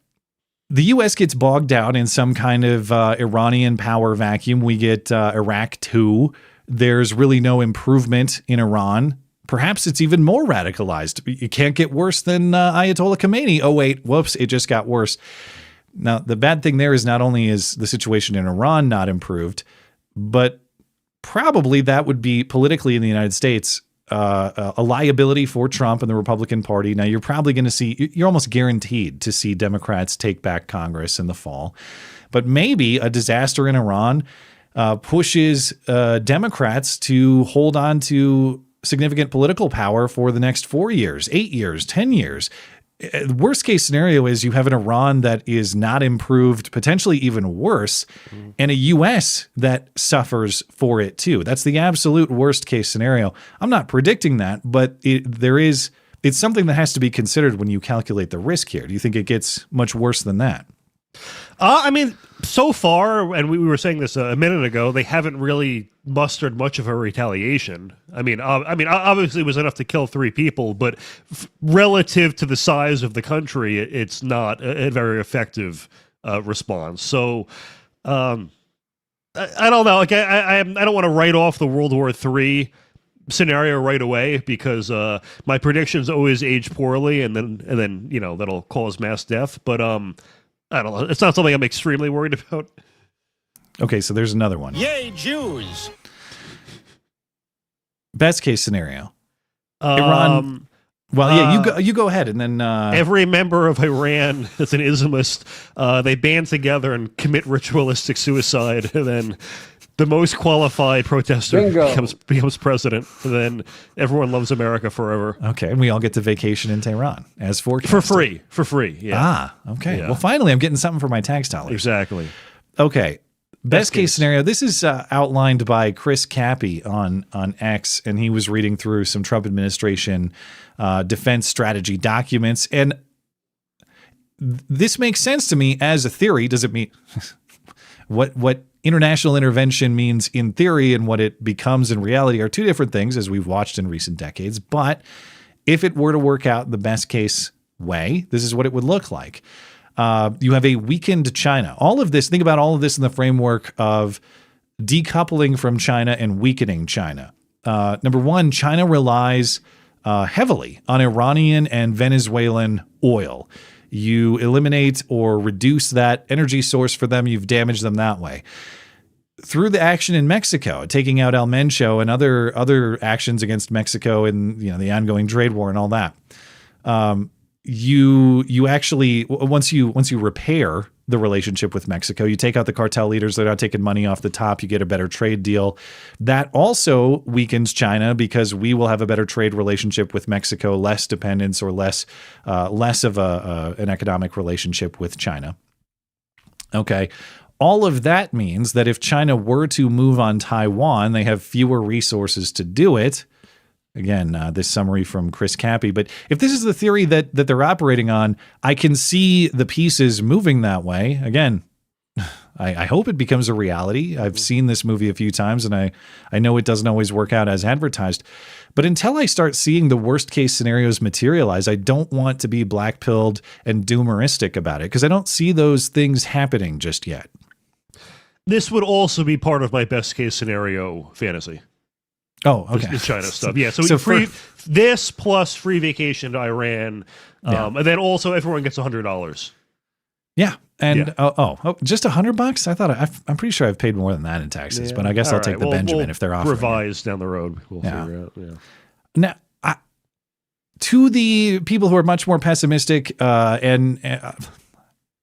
the U.S. gets bogged down in some kind of Iranian power vacuum. We get Iraq 2. There's really no improvement in Iran. Perhaps it's even more radicalized. It can't get worse than Ayatollah Khamenei. Oh, wait, whoops, it just got worse. Now, the bad thing there is not only is the situation in Iran not improved, but probably that would be politically in the United States a liability for Trump and the Republican Party. Now, you're probably going to see, you're almost guaranteed to see Democrats take back Congress in the fall. But maybe a disaster in Iran pushes Democrats to hold on to significant political power for the next 4 years, 8 years, 10 years. The worst case scenario is you have an Iran that is not improved, potentially even worse, and a U.S. that suffers for it too. That's the absolute worst case scenario. I'm not predicting that, but it's something that has to be considered when you calculate the risk here. Do you think it gets much worse than that? I mean, so far, and we were saying this a minute ago, they haven't really mustered much of a retaliation. I mean, obviously it was enough to kill 3 people, but relative to the size of the country, it's not a very effective response. So, I don't know. Like, I don't want to write off the World War III scenario right away because my predictions always age poorly, and then that'll cause mass death. But I don't know. It's not something I'm extremely worried about. Okay, so there's another one. Yay, Jews! Best case scenario. Iran. Well, yeah, you go ahead, and then every member of Iran that's an Islamist, they band together and commit ritualistic suicide, and then the most qualified protester becomes president, and then everyone loves America forever. Okay, and we all get to vacation in Tehran as forecasted. For free. Yeah. Ah, okay. Yeah. Well, finally, I'm getting something for my tax dollars. Exactly. Okay. Best case scenario. This is outlined by Chris Cappy on X, and he was reading through some Trump administration defense strategy documents, and this makes sense to me as a theory. Does it mean what international intervention means in theory and what it becomes in reality are two different things, as we've watched in recent decades. But if it were to work out the best case way, this is what it would look like. You have a weakened China. All of this, think about all of this in the framework of decoupling from China and weakening China. Number one, China relies heavily on Iranian and Venezuelan oil. You eliminate or reduce that energy source for them, you've damaged them that way. Through the action in Mexico, taking out El Mencho and other actions against Mexico and the ongoing trade war and all that, you actually once you repair the relationship with Mexico, you take out the cartel leaders, they're not taking money off the top, you get a better trade deal. That also weakens China because we will have a better trade relationship with Mexico, less dependence or less of an economic relationship with China. Okay. All of that means that if China were to move on Taiwan, they have fewer resources to do it. Again, this summary from Chris Cappy. But if this is the theory that they're operating on, I can see the pieces moving that way. Again, I hope it becomes a reality. I've seen this movie a few times, and I know it doesn't always work out as advertised. But until I start seeing the worst case scenarios materialize, I don't want to be black-pilled and doomeristic about it because I don't see those things happening just yet. This would also be part of my best case scenario fantasy. Oh, okay. The China stuff. Yeah. So this plus free vacation to Iran. And then also everyone gets $100. Yeah. And just $100? I thought I'm pretty sure I've paid more than that in taxes, but I guess I'll take the Benjamin if they're offering. Revise down the road. We'll figure out. Yeah. Now, to the people who are much more pessimistic, and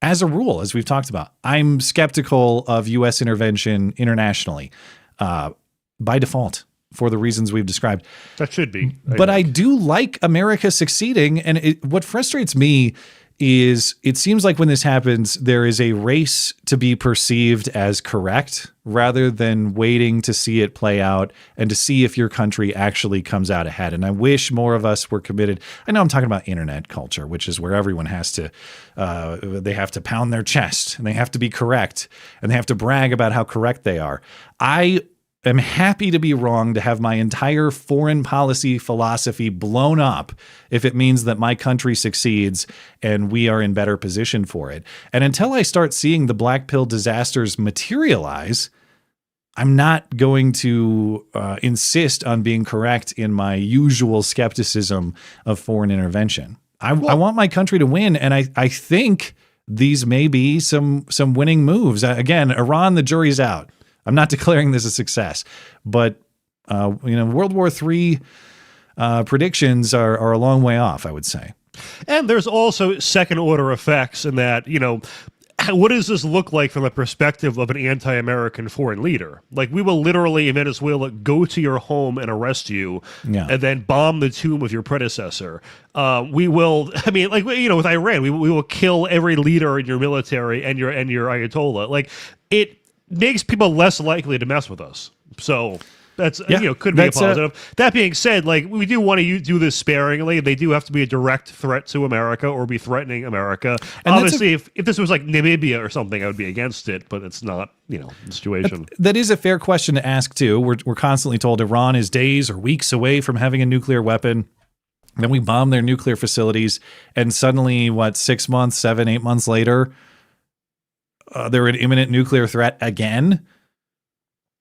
as a rule, as we've talked about, I'm skeptical of U.S. intervention internationally by default. For the reasons we've described. That should be. But I do like America succeeding. And what frustrates me is it seems like when this happens, there is a race to be perceived as correct rather than waiting to see it play out and to see if your country actually comes out ahead. And I wish more of us were committed. I know I'm talking about internet culture, which is where everyone has to, they have to pound their chest and they have to be correct and they have to brag about how correct they are. I'm happy to be wrong, to have my entire foreign policy philosophy blown up if it means that my country succeeds and we are in better position for it. And until I start seeing the black pill disasters materialize, I'm not going to insist on being correct in my usual skepticism of foreign intervention. I want my country to win, and I think these may be some winning moves. Again, Iran, the jury's out. I'm not declaring this a success, but World War III predictions are a long way off, I would say. And there's also second order effects in that, what does this look like from the perspective of an anti-American foreign leader? Like, we will literally in Venezuela go to your home and arrest you and then bomb the tomb of your predecessor. We will, with Iran, we will kill every leader in your military and your Ayatollah. Like, it makes people less likely to mess with us. So that's could be a positive. That being said, we do want to do this sparingly. They do have to be a direct threat to America or be threatening America. And obviously, if this was like Namibia or something, I would be against it. But it's not, the situation. That is a fair question to ask too. We're constantly told Iran is days or weeks away from having a nuclear weapon. Then we bomb their nuclear facilities, and suddenly, 6 months, 7, 8 months later, they're an imminent nuclear threat again.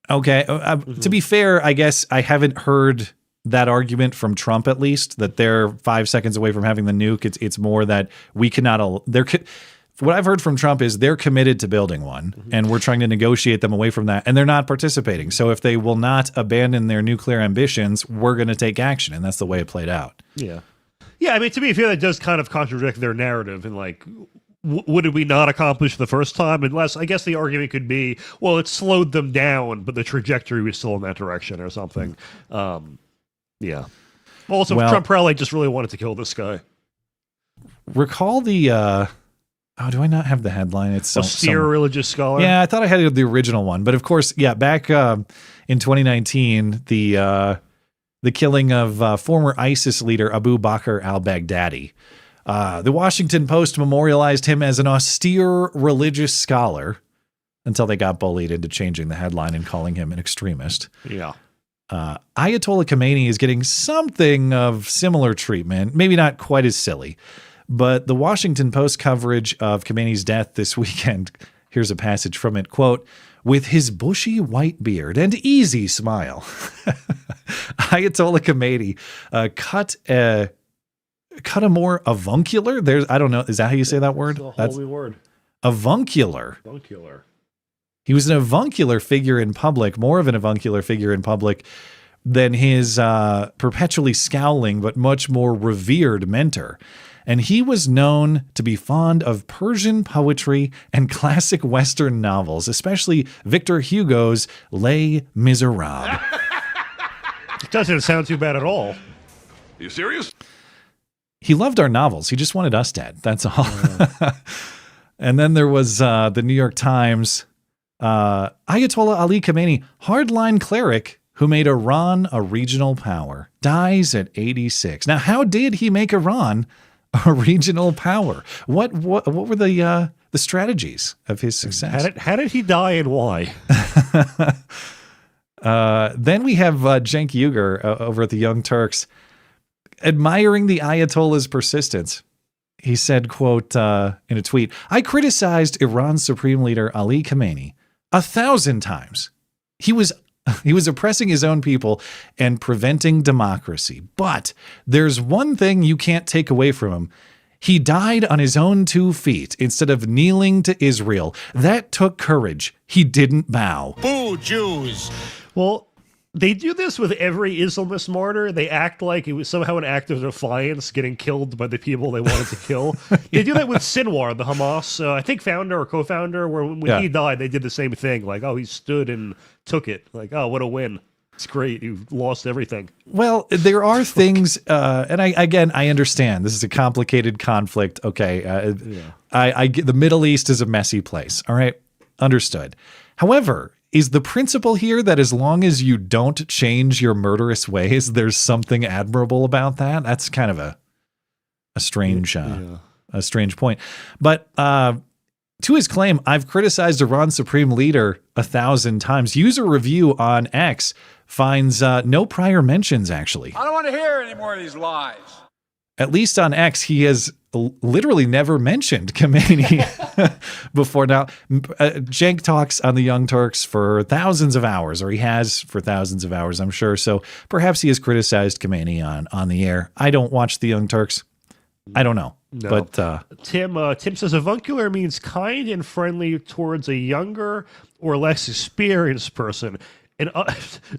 Okay. To be fair, I guess I haven't heard that argument from Trump, at least, that they're 5 seconds away from having the nuke. It's more that we cannot. What I've heard from Trump is they're committed to building one, and we're trying to negotiate them away from that, and they're not participating. So if they will not abandon their nuclear ambitions, we're going to take action, and that's the way it played out. Yeah. Yeah, I mean, to be fair, that does kind of contradict their narrative. And like, what did we not accomplish the first time? Unless, I guess the argument could be, well, it slowed them down, but the trajectory was still in that direction or something. Yeah. Also, Trump probably just really wanted to kill this guy. Recall the... oh, do I not have the headline? It's austere religious scholar. Yeah, I thought I had the original one. But of course, yeah, back in 2019, the killing of former ISIS leader Abu Bakr al-Baghdadi. The Washington Post memorialized him as an austere religious scholar until they got bullied into changing the headline and calling him an extremist. Yeah. Ayatollah Khamenei is getting something of similar treatment, maybe not quite as silly, but the Washington Post coverage of Khamenei's death this weekend, here's a passage from it, quote, "With his bushy white beard and easy smile, Ayatollah Khamenei cut a more avuncular. I don't know. Is that how you say that word? That's a holy word. Avuncular. Avuncular. He was an avuncular figure in public, more of an avuncular figure in public than his perpetually scowling but much more revered mentor. And he was known to be fond of Persian poetry and classic Western novels, especially Victor Hugo's Les Miserables." It doesn't sound too bad at all. Are you serious? He loved our novels. He just wanted us dead. That's all. And then there was the New York Times. Ayatollah Ali Khamenei, hardline cleric who made Iran a regional power, dies at 86. Now, how did he make Iran a regional power? What were the strategies of his success? How did he die and why? Then we have Cenk Uygur over at the Young Turks admiring the Ayatollah's persistence. He said, quote, in a tweet, "I criticized Iran's supreme leader Ali Khamenei 1,000 times. He was oppressing his own people and preventing democracy. But there's one thing you can't take away from him. He died on his own 2 feet instead of kneeling to Israel. That took courage. He didn't bow." Boo, Jews. Well, they do this with every Islamist martyr. They act like it was somehow an act of defiance, getting killed by the people they wanted to kill. They do that with Sinwar, the Hamas, I think founder or co-founder, where when he died, they did the same thing. Like, oh, he stood and took it. Like, oh, what a win. It's great. You lost everything. Well, there are things, and I understand this is a complicated conflict. Okay, I get the Middle East is a messy place. All right, understood. However, is the principle here that as long as you don't change your murderous ways, there's something admirable about that? That's kind of a strange point. But to his claim, "I've criticized Iran's supreme leader 1,000 times." User review on X finds no prior mentions, actually. I don't want to hear any more of these lies. At least on X, he has literally never mentioned Khamenei before now. Cenk talks on the Young Turks for thousands of hours, or he has for thousands of hours, I'm sure. So perhaps he has criticized Khamenei on the air. I don't watch the Young Turks. I don't know. No. But Tim says avuncular means kind and friendly towards a younger or less experienced person. And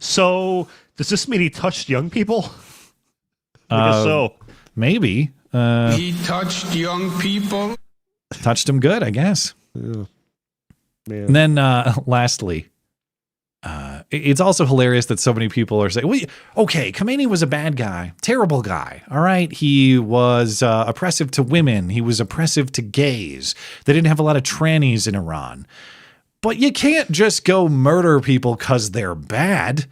so does this mean he touched young people? I guess so. Maybe. He touched young people. Touched him good, I guess. Yeah. Man. And then lastly, it's also hilarious that so many people are saying, well, okay, Khamenei was a bad guy, terrible guy. All right. He was oppressive to women. He was oppressive to gays. They didn't have a lot of trannies in Iran. But you can't just go murder people because they're bad.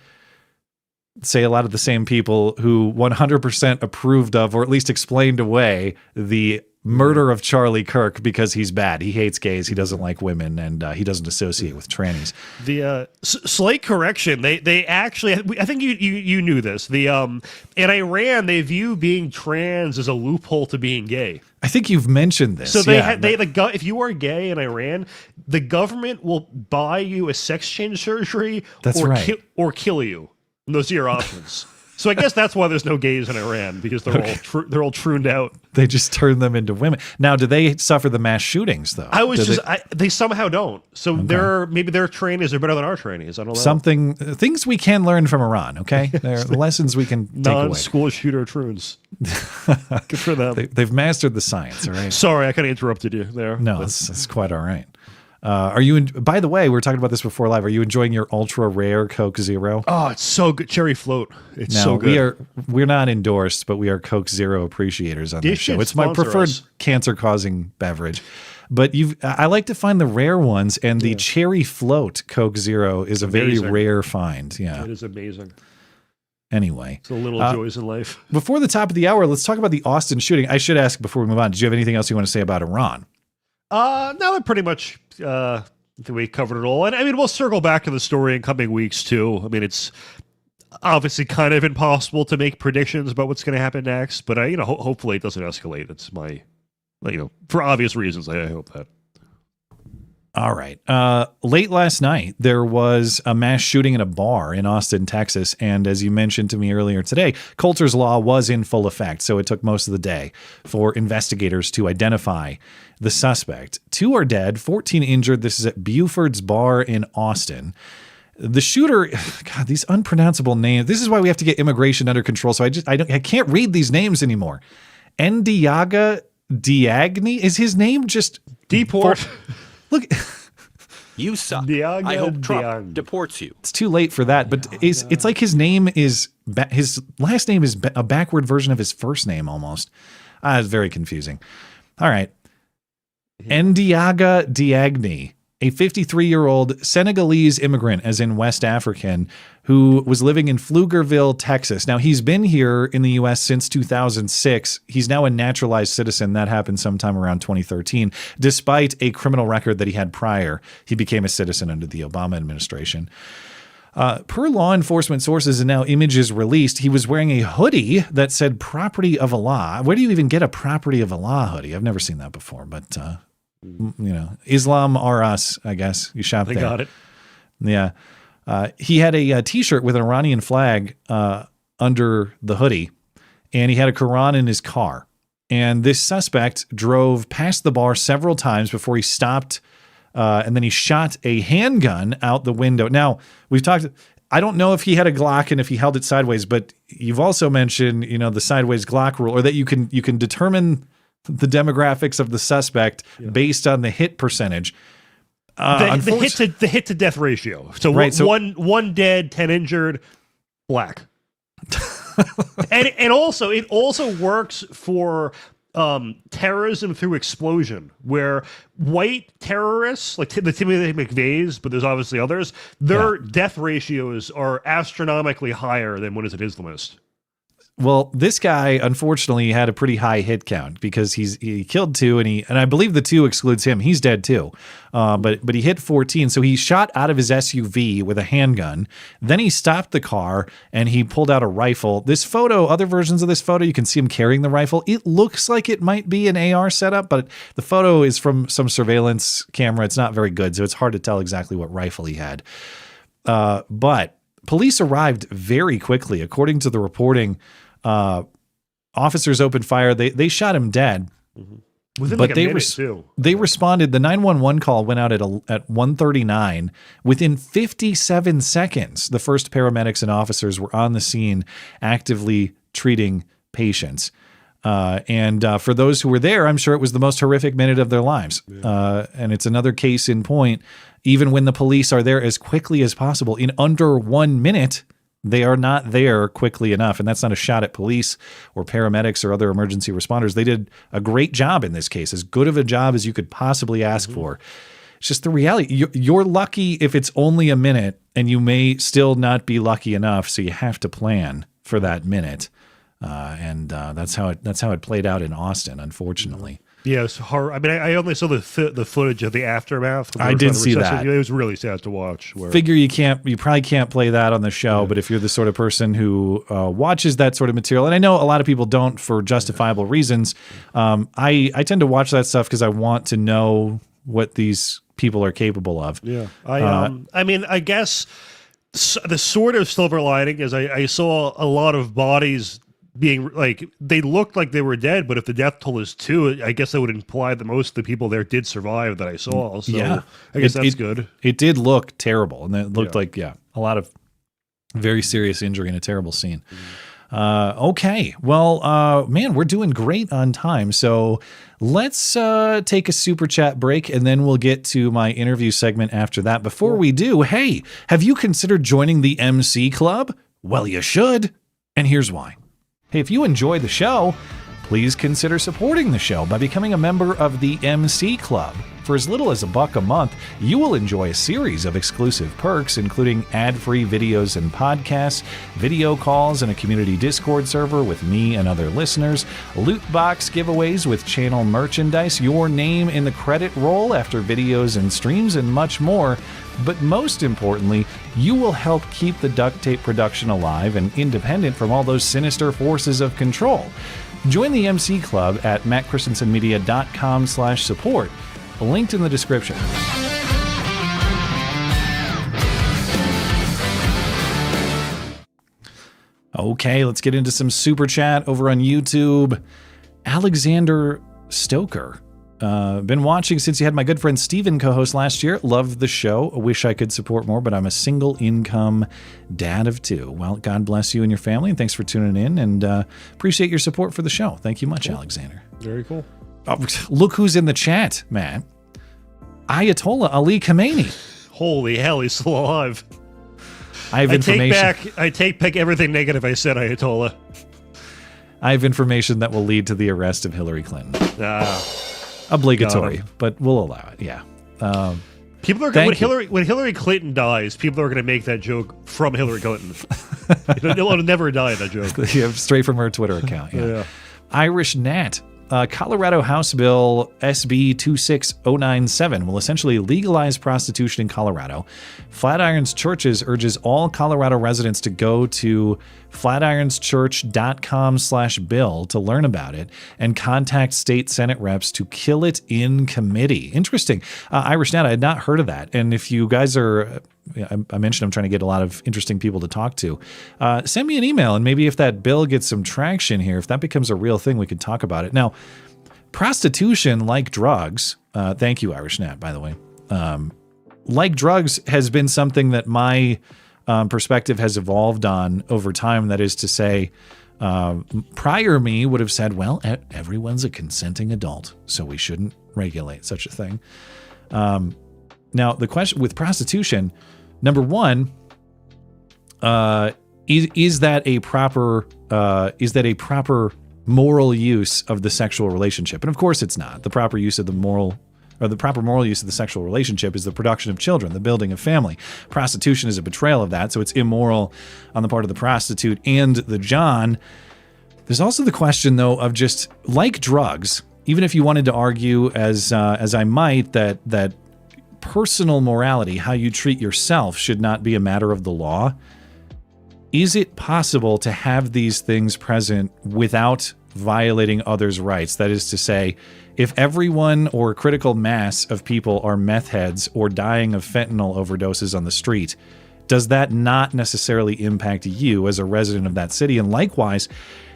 Say a lot of the same people who 100% approved of, or at least explained away, the murder of Charlie Kirk because he's bad. He hates gays. He doesn't like women, and he doesn't associate with trannies. The slight correction. They actually, I think you knew this. The in Iran, they view being trans as a loophole to being gay. I think you've mentioned this. So if you are gay in Iran, the government will buy you a sex change surgery. That's right. Or kill you. And those are your options. So I guess that's why there's no gays in Iran, because they're all trooned out. They just turn them into women. Now, do they suffer the mass shootings though? They somehow don't. So maybe their trainees are better than our trainees. I don't know. Things we can learn from Iran. Okay, there are lessons we can take away. Non-school shooter troons. Good for them. They've mastered the science. All right. Sorry, I kind of interrupted you there. No, that's quite all right. Are you? By the way, we were talking about this before live. Are you enjoying your ultra rare Coke Zero? Oh, it's so good. Cherry float. It's so good. We're not endorsed, but we are Coke Zero appreciators on this show. It's my preferred cancer-causing beverage. But I like to find the rare ones, and the cherry float Coke Zero is a very rare find. Yeah, it is amazing. Anyway, it's the little joys in life. Before the top of the hour, let's talk about the Austin shooting. I should ask before we move on. Did you have anything else you want to say about Iran? No, pretty much. I think we covered it all. And I mean, we'll circle back to the story in coming weeks too. I mean, it's obviously kind of impossible to make predictions about what's going to happen next, but hopefully it doesn't escalate. That's my, for obvious reasons. I hope that. All right. Late last night, there was a mass shooting in a bar in Austin, Texas. And as you mentioned to me earlier today, Coulter's Law was in full effect. So it took most of the day for investigators to identify the suspect. 2 are dead, 14 injured. This is at Buford's Bar in Austin. The shooter, God, these unpronounceable names. This is why we have to get immigration under control. So I can't read these names anymore. Ndiaga Diagne, is his name just deport? Look, you suck. I hope Trump deports you. It's too late for that, but it's like his name is his last name is a backward version of his first name almost. It's very confusing. All right. Ndiaga Diagne, a 53-year-old Senegalese immigrant, as in West African, who was living in Pflugerville, Texas. Now, he's been here in the U.S. since 2006. He's now a naturalized citizen. That happened sometime around 2013. Despite a criminal record that he had prior, he became a citizen under the Obama administration. Per law enforcement sources and now images released, he was wearing a hoodie that said "Property of Allah." Where do you even get a "Property of Allah" hoodie? I've never seen that before, but Islam or us, I guess. You shop there. They got it. Yeah. He had a T-shirt with an Iranian flag under the hoodie, and he had a Quran in his car. And this suspect drove past the bar several times before he stopped, and then he shot a handgun out the window. Now, we've talked – I don't know if he had a Glock and if he held it sideways, but you've also mentioned, the sideways Glock rule, or that you can determine – the demographics of the suspect based on the hit percentage. The hit to death ratio. So, one dead, 10 injured, black. and also it also works for terrorism through explosion, where white terrorists like the Timothy McVeigh's, but there's obviously others, their death ratios are astronomically higher than what is an Islamist. Well, this guy, unfortunately, had a pretty high hit count because he killed 2, and I believe the 2 excludes him. He's dead too, but he hit 14. So he shot out of his SUV with a handgun. Then he stopped the car and he pulled out a rifle. This photo, other versions of this photo, you can see him carrying the rifle. It looks like it might be an AR setup, but the photo is from some surveillance camera. It's not very good, so it's hard to tell exactly what rifle he had. But police arrived very quickly, according to the reporting. Officers opened fire. They shot him dead. Within like a minute too. They responded. The 911 call went out at 1:39. Within 57 seconds, the first paramedics and officers were on the scene, actively treating patients. And for those who were there, I'm sure it was the most horrific minute of their lives. And it's another case in point. Even when the police are there as quickly as possible, in under 1 minute, they are not there quickly enough. And that's not a shot at police or paramedics or other emergency responders. They did a great job in this case, as good of a job as you could possibly ask for. It's just the reality. You're lucky if it's only a minute, and you may still not be lucky enough. So you have to plan for that minute. And that's how it played out in Austin, unfortunately. Yeah, it's horror. I mean, I only saw the footage of the aftermath. I did see that. It was really sad to watch. Figure you probably can't play that on the show, but if you're the sort of person who watches that sort of material, and I know a lot of people don't for justifiable reasons, I tend to watch that stuff because I want to know what these people are capable of. Yeah, I mean, I guess the sort of silver lining is I saw a lot of bodies being like, they looked like they were dead, but if the death toll is 2, I guess that would imply that most of the people there did survive that I saw. So yeah, I guess that's good. It did look terrible, and it looked like a lot of very serious injury and a terrible scene. Okay, well, man, we're doing great on time, so let's take a super chat break, and then we'll get to my interview segment after that. Before we do, hey, have you considered joining the MC Club? Well, you should, and here's why. Hey, if you enjoy the show, please consider supporting the show by becoming a member of the MC Club. For as little as $1 a month, you will enjoy a series of exclusive perks, including ad-free videos and podcasts, video calls, and a community Discord server with me and other listeners, loot box giveaways with channel merchandise, your name in the credit roll after videos and streams, and much more. But most importantly, you will help keep the duct tape production alive and independent from all those sinister forces of control. Join the MC Club at mattchristiansenmedia.com/support. Linked in the description. Okay, let's get into some super chat over on YouTube. Alexander Stoker. Been watching since you had my good friend Steven co-host last year. Loved the show. Wish I could support more, but I'm a single income dad of 2. Well, God bless you and your family, and thanks for tuning in, and appreciate your support for the show. Thank you much, Alexander. Very cool. Oh, look who's in the chat, Matt. Ayatollah Ali Khamenei. Holy hell, he's still alive. I have information. I take back everything negative I said, Ayatollah. I have information that will lead to the arrest of Hillary Clinton. Obligatory, but we'll allow it. Yeah. People are when Hillary Clinton dies, people are going to make that joke from Hillary Clinton. It'll never die, that joke. Yeah, straight from her Twitter account. Yeah. Irish Nat. Colorado House Bill SB 26097 will essentially legalize prostitution in Colorado. Flatirons Churches urges all Colorado residents to go to flatirons.church.com/bill to learn about it and contact state Senate reps to kill it in committee. Interesting. Irish Nat, I had not heard of that. And if you guys are, I mentioned I'm trying to get a lot of interesting people to talk to. Send me an email, and maybe if that bill gets some traction here, if that becomes a real thing, we could talk about it. Now, prostitution, like drugs, thank you, Irish Nat, by the way, like drugs has been something that my perspective has evolved on over time. That is to say, prior me would have said, well, everyone's a consenting adult, so we shouldn't regulate such a thing. Now, the question with prostitution, number one, is that a proper moral use of the sexual relationship? And of course, it's not. The proper moral use of the sexual relationship is the production of children, the building of family. Prostitution is a betrayal of that, so it's immoral on the part of the prostitute and the John. There's also the question, though, of just like drugs. Even if you wanted to argue, as I might, that personal morality, how you treat yourself, should not be a matter of the law. Is it possible to have these things present without violating others' rights? That is to say, if everyone or a critical mass of people are meth heads or dying of fentanyl overdoses on the street, does that not necessarily impact you as a resident of that city? And likewise,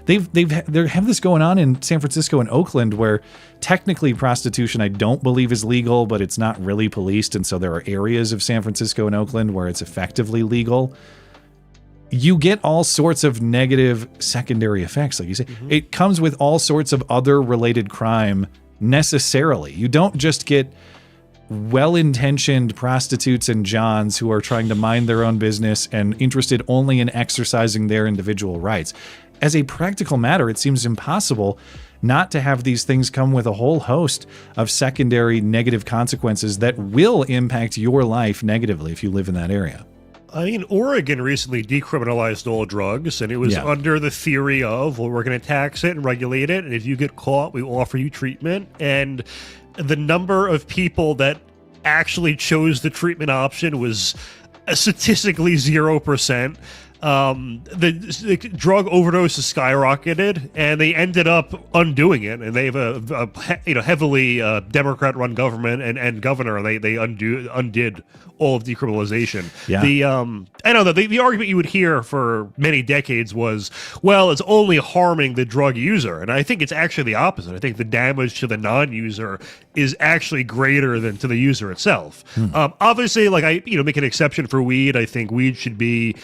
they have this going on in San Francisco and Oakland, where technically prostitution, I don't believe, is legal, but it's not really policed, and so there are areas of San Francisco and Oakland where it's effectively legal. You get all sorts of negative secondary effects, like you say. Mm-hmm. It comes with all sorts of other related crime necessarily. You don't just get well-intentioned prostitutes and Johns who are trying to mind their own business and interested only in exercising their individual rights. As a practical matter, it seems impossible not to have these things come with a whole host of secondary negative consequences that will impact your life negatively if you live in that area. I mean, Oregon recently decriminalized all drugs, and it was under the theory of, well, we're going to tax it and regulate it, and if you get caught, we offer you treatment. And the number of people that actually chose the treatment option was statistically 0%. the drug overdoses skyrocketed, and they ended up undoing it. And they have a heavily Democrat-run government and governor. They undid all of decriminalization. Yeah. I know that the argument you would hear for many decades was, well, it's only harming the drug user, and I think it's actually the opposite. I think the damage to the non-user is actually greater than to the user itself. Obviously, like I make an exception for weed. I think weed should be.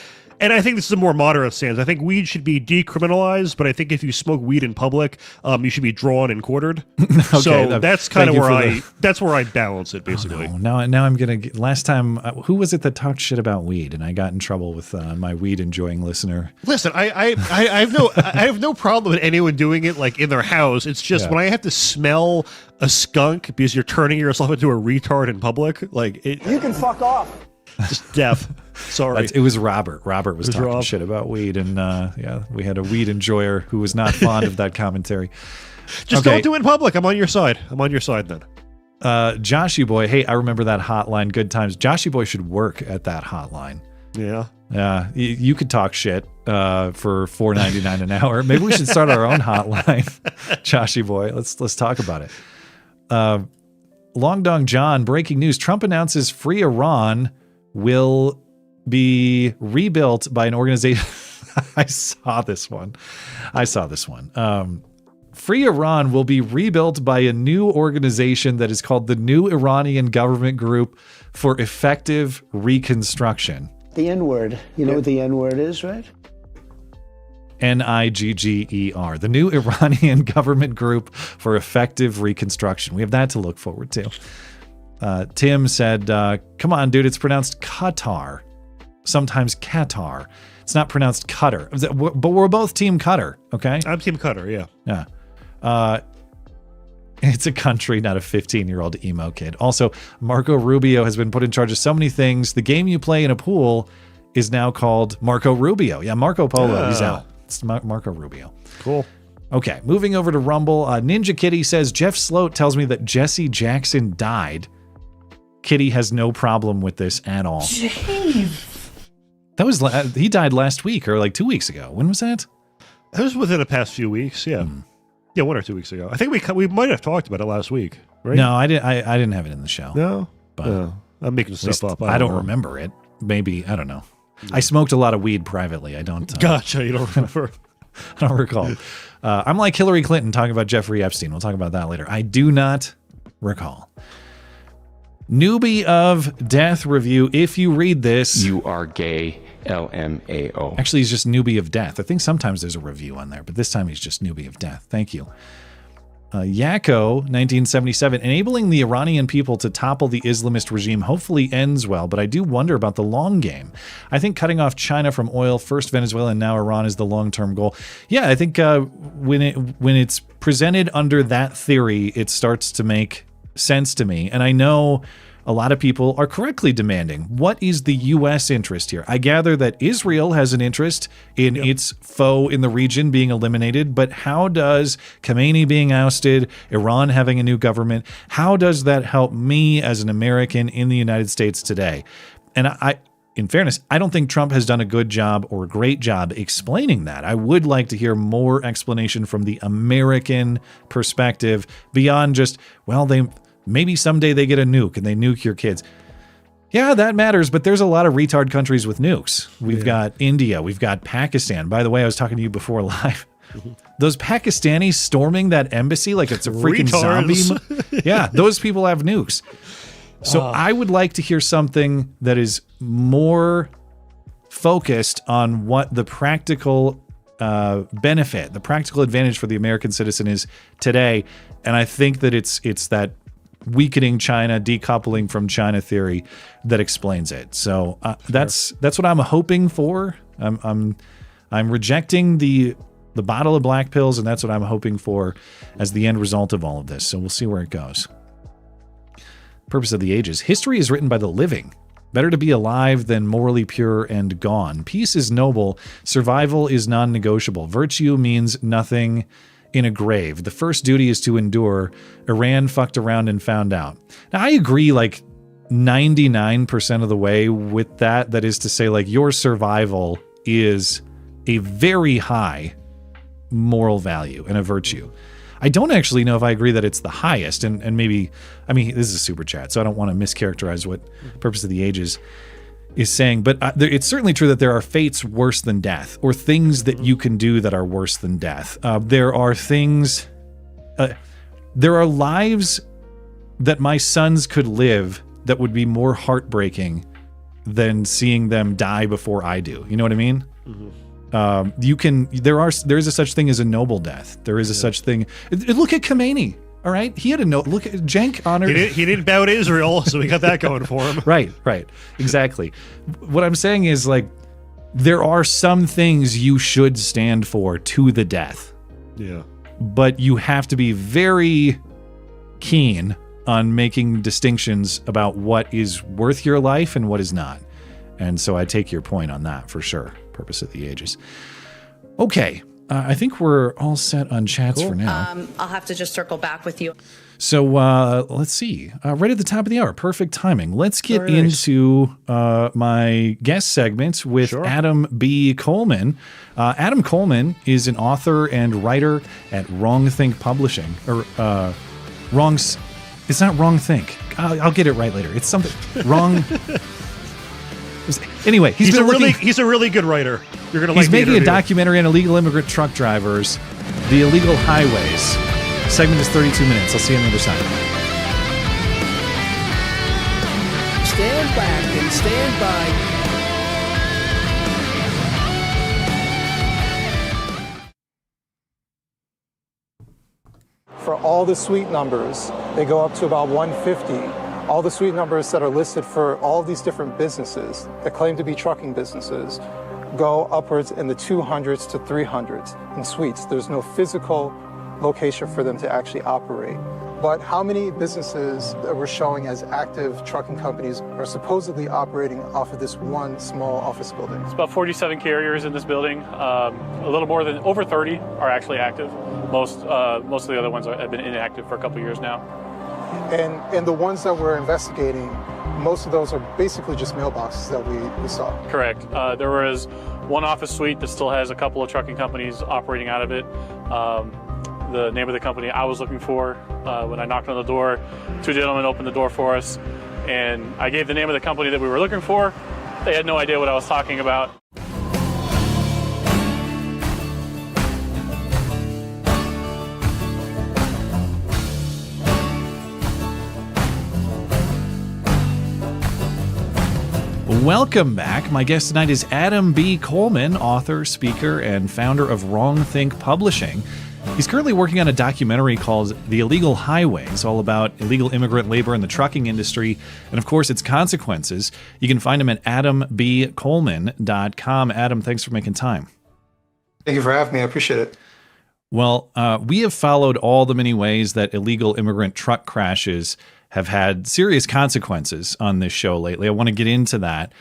And I think this is a more moderate stance. I think weed should be decriminalized, but I think if you smoke weed in public, you should be drawn and quartered. Okay, so that's kind of where that's where I balance it, basically. Oh, no. Now I'm gonna. Last time, who was it that talked shit about weed, and I got in trouble with my weed enjoying listener? Listen, I have no problem with anyone doing it like in their house. It's just when I have to smell a skunk because you're turning yourself into a retard in public, like you can fuck off. Just deaf. Sorry. It was Robert. Robert was talking shit about weed, and we had a weed enjoyer who was not fond of that commentary. Just don't do it in public. I'm on your side. I'm on your side then. Joshy Boy, hey, I remember that hotline. Good times. Joshy Boy should work at that hotline. Yeah. You could talk shit for $4.99 an hour. Maybe we should start our own hotline. Joshy Boy, let's talk about it. Long Dong John, breaking news. Trump announces free Iran will be rebuilt by an organization. I saw this one. Free Iran will be rebuilt by a new organization that is called the New Iranian Government Group for Effective Reconstruction. The N-word. You know what the N-word is, right? Nigger, the New Iranian Government Group for Effective Reconstruction. We have that to look forward to. Tim said, come on, dude, it's pronounced Qatar. Sometimes Qatar. It's not pronounced Qatar. But we're both Team Qatar, okay? I'm Team Qatar, yeah. Yeah. It's a country, not a 15-year-old emo kid. Also, Marco Rubio has been put in charge of so many things. The game you play in a pool is now called Marco Rubio. Yeah, Marco Polo, he's out. It's Marco Rubio. Cool. Okay, moving over to Rumble. Ninja Kitty says, Jeff Sloat tells me that Jesse Jackson died. Kitty has no problem with this at all. Jeez. That was he died last week or like 2 weeks ago. When was that? It was within the past few weeks. Yeah, 1 or 2 weeks ago. I think we might have talked about it last week. Right? No, I didn't have it in the show. No, but no. I'm making stuff up. I don't remember it. Maybe I don't know. I smoked a lot of weed privately. I don't. Gotcha. You don't remember? I don't recall. I'm like Hillary Clinton talking about Jeffrey Epstein. We'll talk about that later. I do not recall. Newbie of Death review. If you read this, you are gay. LMAO. Actually, he's just Newbie of Death. I think sometimes there's a review on there, but this time he's just Newbie of Death. Thank you. Yakko, 1977, enabling the Iranian people to topple the Islamist regime hopefully ends well, but I do wonder about the long game. I think cutting off China from oil, first Venezuela and now Iran, is the long-term goal. Yeah, I think when it's presented under that theory, it starts to make sense to me. And I know a lot of people are correctly demanding, what is the U.S. interest here? I gather that Israel has an interest in its foe in the region being eliminated, but how does Khamenei being ousted, Iran having a new government, how does that help me as an American in the United States today? And in fairness, I don't think Trump has done a good job or a great job explaining that. I would like to hear more explanation from the American perspective beyond just, well, maybe someday they get a nuke and they nuke your kids. Yeah, that matters, but there's a lot of retard countries with nukes. We've got India, we've got Pakistan. By the way, I was talking to you before live. Those Pakistanis storming that embassy like it's a freaking zombie. Yeah, those people have nukes. So I would like to hear something that is more focused on what the practical benefit, the practical advantage for the American citizen is today. And I think that it's that weakening China, decoupling from China theory that explains it. So that's what I'm hoping for. I'm rejecting the bottle of black pills, and that's what I'm hoping for as the end result of all of this. So we'll see where it goes. Purpose of the ages. History is written by the living. Better to be alive than morally pure and gone. Peace is noble. Survival is non-negotiable. Virtue means nothing in a grave. The first duty is to endure. Iran fucked around and found out. Now, I agree like 99% of the way with that. That is to say, like, your survival is a very high moral value and a virtue. I don't actually know if I agree that it's the highest, and maybe, I mean, this is a super chat, so I don't want to mischaracterize what Purpose of the Ages is saying, but it's certainly true that there are fates worse than death, or things that you can do that are worse than death. There are things, there are lives that my sons could live that would be more heartbreaking than seeing them die before I do. You know what I mean? There is a such thing as a noble death. There is a such thing. Look at Khamenei. All right, he had a note. Look at Cenk honored. He didn't bow to Israel, so we got that going for him. Right, exactly. What I'm saying is, like, there are some things you should stand for to the death. Yeah, but you have to be very keen on making distinctions about what is worth your life and what is not. And so I take your point on that for sure. Purpose of the Ages. Okay, I think we're all set on chats for now. I'll have to just circle back with you. So let's see. Right at the top of the hour, perfect timing. Let's get into my guest segment with Adam B. Coleman. Adam Coleman is an author and writer at Wrongthink Publishing. It's not Wrongthink. I'll get it right later. It's something wrong. Anyway, he's a really good writer. You're gonna like. He's making a documentary on illegal immigrant truck drivers, the illegal highways. Segment is 32 minutes. I'll see you on the other side. Stand back and stand by. For all the suite numbers, they go up to about 150. All the suite numbers that are listed for all these different businesses that claim to be trucking businesses go upwards in the 200s to 300s in suites. There's no physical location for them to actually operate. But how many businesses that we're showing as active trucking companies are supposedly operating off of this one small office building? It's about 47 carriers in this building. A little more than over 30 are actually active. Most of the other ones have been inactive for a couple years now. And the ones that we're investigating, most of those are basically just mailboxes that we saw. Correct. There was one office suite that still has a couple of trucking companies operating out of it. The name of the company I was looking for, when I knocked on the door, two gentlemen opened the door for us, and I gave the name of the company that we were looking for. They had no idea what I was talking about. Welcome back. My guest tonight is Adam B. Coleman, author, speaker, and founder of Wrongthink Publishing. He's currently working on a documentary called The Illegal Highways, all about illegal immigrant labor in the trucking industry, and of course its consequences. You can find him at adambcoleman.com. Adam, thanks for making time. Thank you for having me. I appreciate it. Well, we have followed all the many ways that illegal immigrant truck crashes have had serious consequences on this show lately. I want to get into that.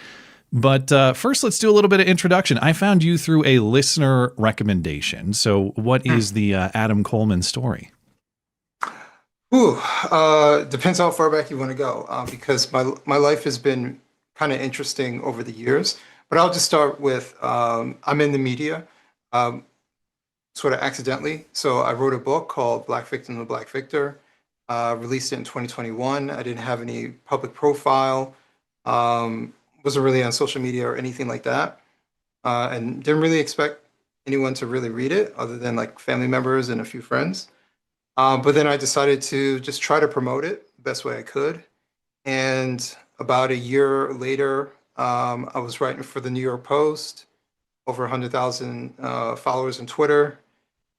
But first, let's do a little bit of introduction. I found you through a listener recommendation. So what is the Adam Coleman story? Depends how far back you want to go, because my life has been kind of interesting over the years. But I'll just start with, I'm in the media, sort of accidentally. So I wrote a book called Black Victim to Black Victor. Released it in 2021. I didn't have any public profile, wasn't really on social media or anything like that, and didn't really expect anyone to really read it other than like family members and a few friends. But then I decided to just try to promote it the best way I could. And about a year later, I was writing for the New York Post, over 100,000 followers on Twitter,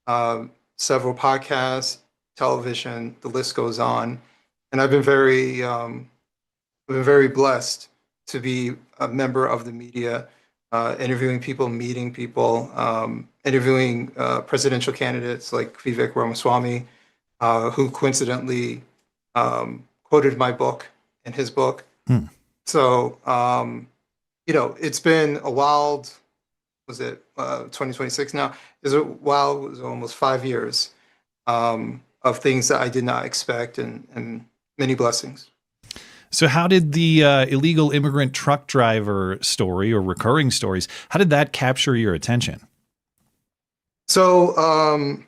several podcasts, television, the list goes on. And I've been very blessed to be a member of the media, interviewing people, meeting people, interviewing presidential candidates like Vivek Ramaswamy, who coincidentally quoted my book in his book. So, it's been a wild, 2026 now? It was almost 5 years. Of things that I did not expect, and many blessings. So how did the illegal immigrant truck driver story, or recurring stories, how did that capture your attention? So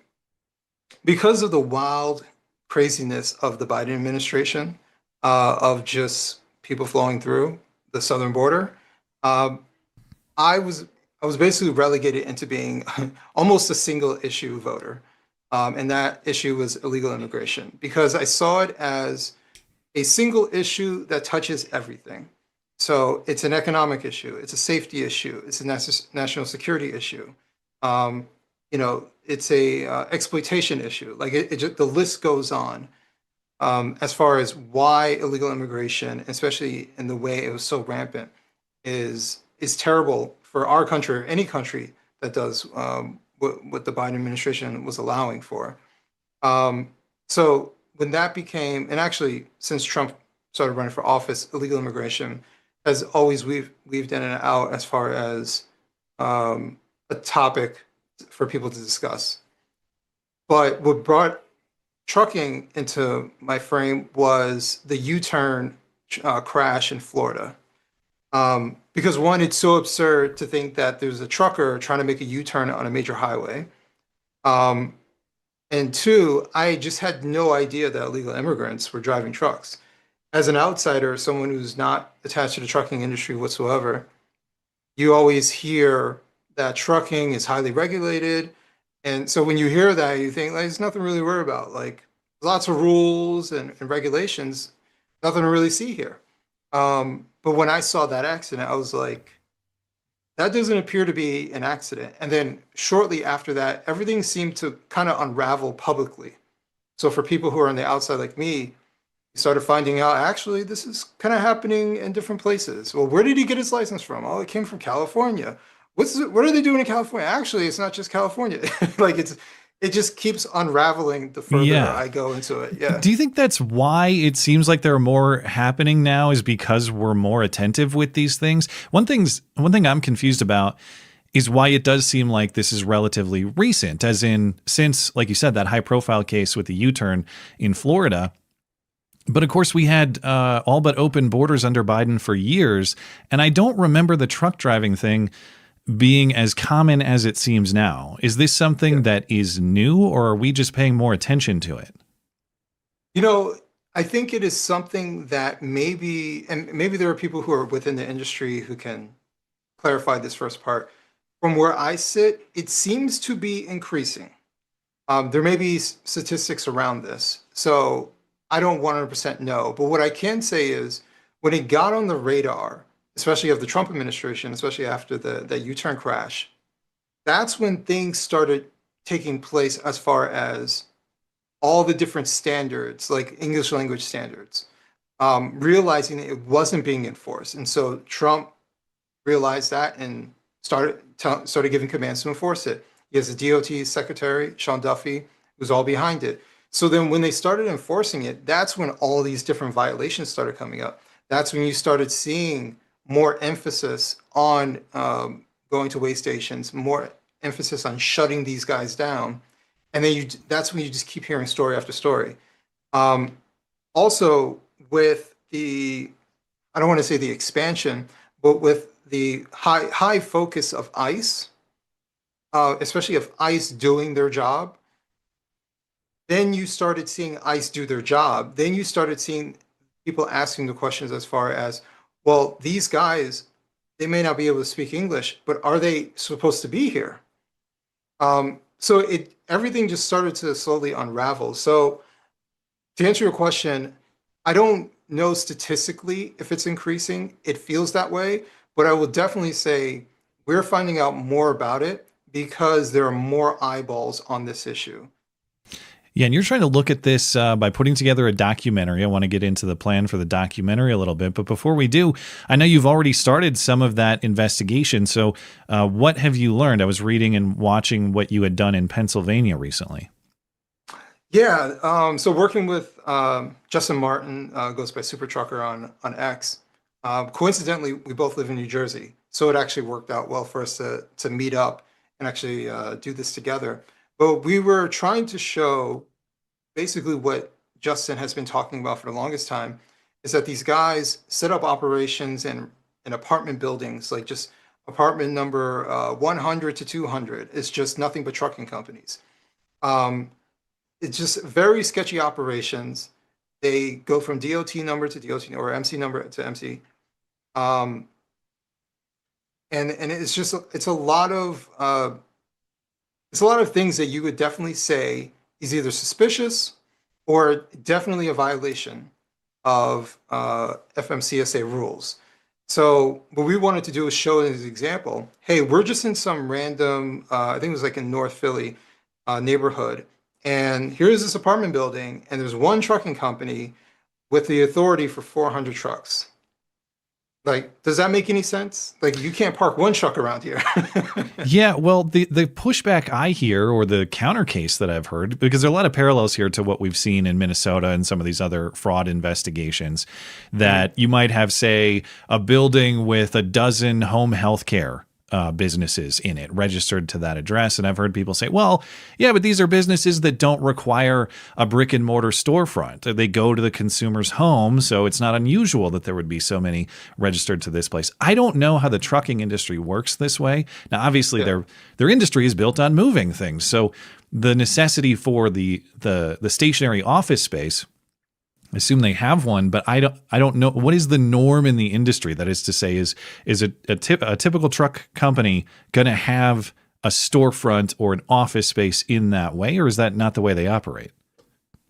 because of the wild craziness of the Biden administration, of just people flowing through the southern border, I was basically relegated into being almost a single issue voter. And that issue was illegal immigration, because I saw it as a single issue that touches everything. So it's an economic issue, it's a safety issue, it's a national security issue. It's a exploitation issue. Like the list goes on, as far as why illegal immigration, especially in the way it was so rampant, is terrible for our country, or any country that does what the Biden administration was allowing for. So when that became, and actually since Trump started running for office, illegal immigration has always weaved in and out as far as a topic for people to discuss. But what brought trucking into my frame was the U-turn crash in Florida. Because one, it's so absurd to think that there's a trucker trying to make a U-turn on a major highway. And two, I just had no idea that illegal immigrants were driving trucks. As an outsider, someone who's not attached to the trucking industry whatsoever, you always hear that trucking is highly regulated. And so when you hear that, you think, like, there's nothing really to worry about. Like, lots of rules and regulations, nothing to really see here. But when I saw that accident, I was like, that doesn't appear to be an accident. And then shortly after that, everything seemed to kind of unravel publicly. So for people who are on the outside like me, you started finding out, actually, this is kind of happening in different places. Well, where did he get his license from? Oh, it came from California. What are they doing in California? Actually, it's not just California. Like it just keeps unraveling the further I go into it. Yeah. Do you think that's why it seems like there are more happening now, is because we're more attentive with these things? One thing I'm confused about is why it does seem like this is relatively recent, as in, since, like you said, that high profile case with the U-turn in Florida. But of course, we had all but open borders under Biden for years. And I don't remember the truck driving thing being as common as it seems now. Is this something that is new, or are we just paying more attention to it? I think it is something that maybe there are people who are within the industry who can clarify this first part. From where I sit, it seems to be increasing. There may be statistics around this, so I don't 100% know. But what I can say is, when it got on the radar, especially of the Trump administration, especially after the U-turn crash, that's when things started taking place as far as all the different standards, like English language standards, realizing it wasn't being enforced. And so Trump realized that and started giving commands to enforce it. He has the DOT secretary, Sean Duffy, who's all behind it. So then when they started enforcing it, that's when all these different violations started coming up. That's when you started seeing more emphasis on going to weigh stations, more emphasis on shutting these guys down. And then that's when you just keep hearing story after story. Also, with I don't want to say the expansion, but with the high focus of ICE, especially of ICE doing their job, then you started seeing ICE do their job. Then you started seeing people asking the questions as far as, well, these guys, they may not be able to speak English, but are they supposed to be here? So everything just started to slowly unravel. So to answer your question, I don't know statistically if it's increasing. It feels that way, but I will definitely say we're finding out more about it because there are more eyeballs on this issue. Yeah, and you're trying to look at this by putting together a documentary. I want to get into the plan for the documentary a little bit. But before we do, I know you've already started some of that investigation. So what have you learned? I was reading and watching what you had done in Pennsylvania recently. Yeah, so working with Justin Martin, goes by Super Trucker on X. Coincidentally, we both live in New Jersey. So it actually worked out well for us to meet up and actually do this together. But we were trying to show basically what Justin has been talking about for the longest time, is that these guys set up operations in apartment buildings, like just apartment number 100 to 200. It's just nothing but trucking companies. It's just very sketchy operations. They go from DOT number to DOT or MC number to MC. And it's just it's a lot of things that you would definitely say is either suspicious or definitely a violation of FMCSA rules. So what we wanted to do is show as an example, hey, we're just in some random, I think it was like in North Philly neighborhood, and here's this apartment building, and there's one trucking company with the authority for 400 trucks. Like, does that make any sense? Like, you can't park one truck around here. Yeah, well, the pushback I hear, or the counter case that I've heard, because there are a lot of parallels here to what we've seen in Minnesota and some of these other fraud investigations, that you might have, say, a building with a dozen home health care businesses in it registered to that address. And I've heard people say, well, yeah, but these are businesses that don't require a brick and mortar storefront. They go to the consumer's home. So it's not unusual that there would be so many registered to this place. I don't know how the trucking industry works this way. Now, obviously their industry is built on moving things. So the necessity for the stationary office space, I assume they have one, but I don't know what is the norm in the industry. That is to say, is a typical truck company going to have a storefront or an office space in that way, or is that not the way they operate?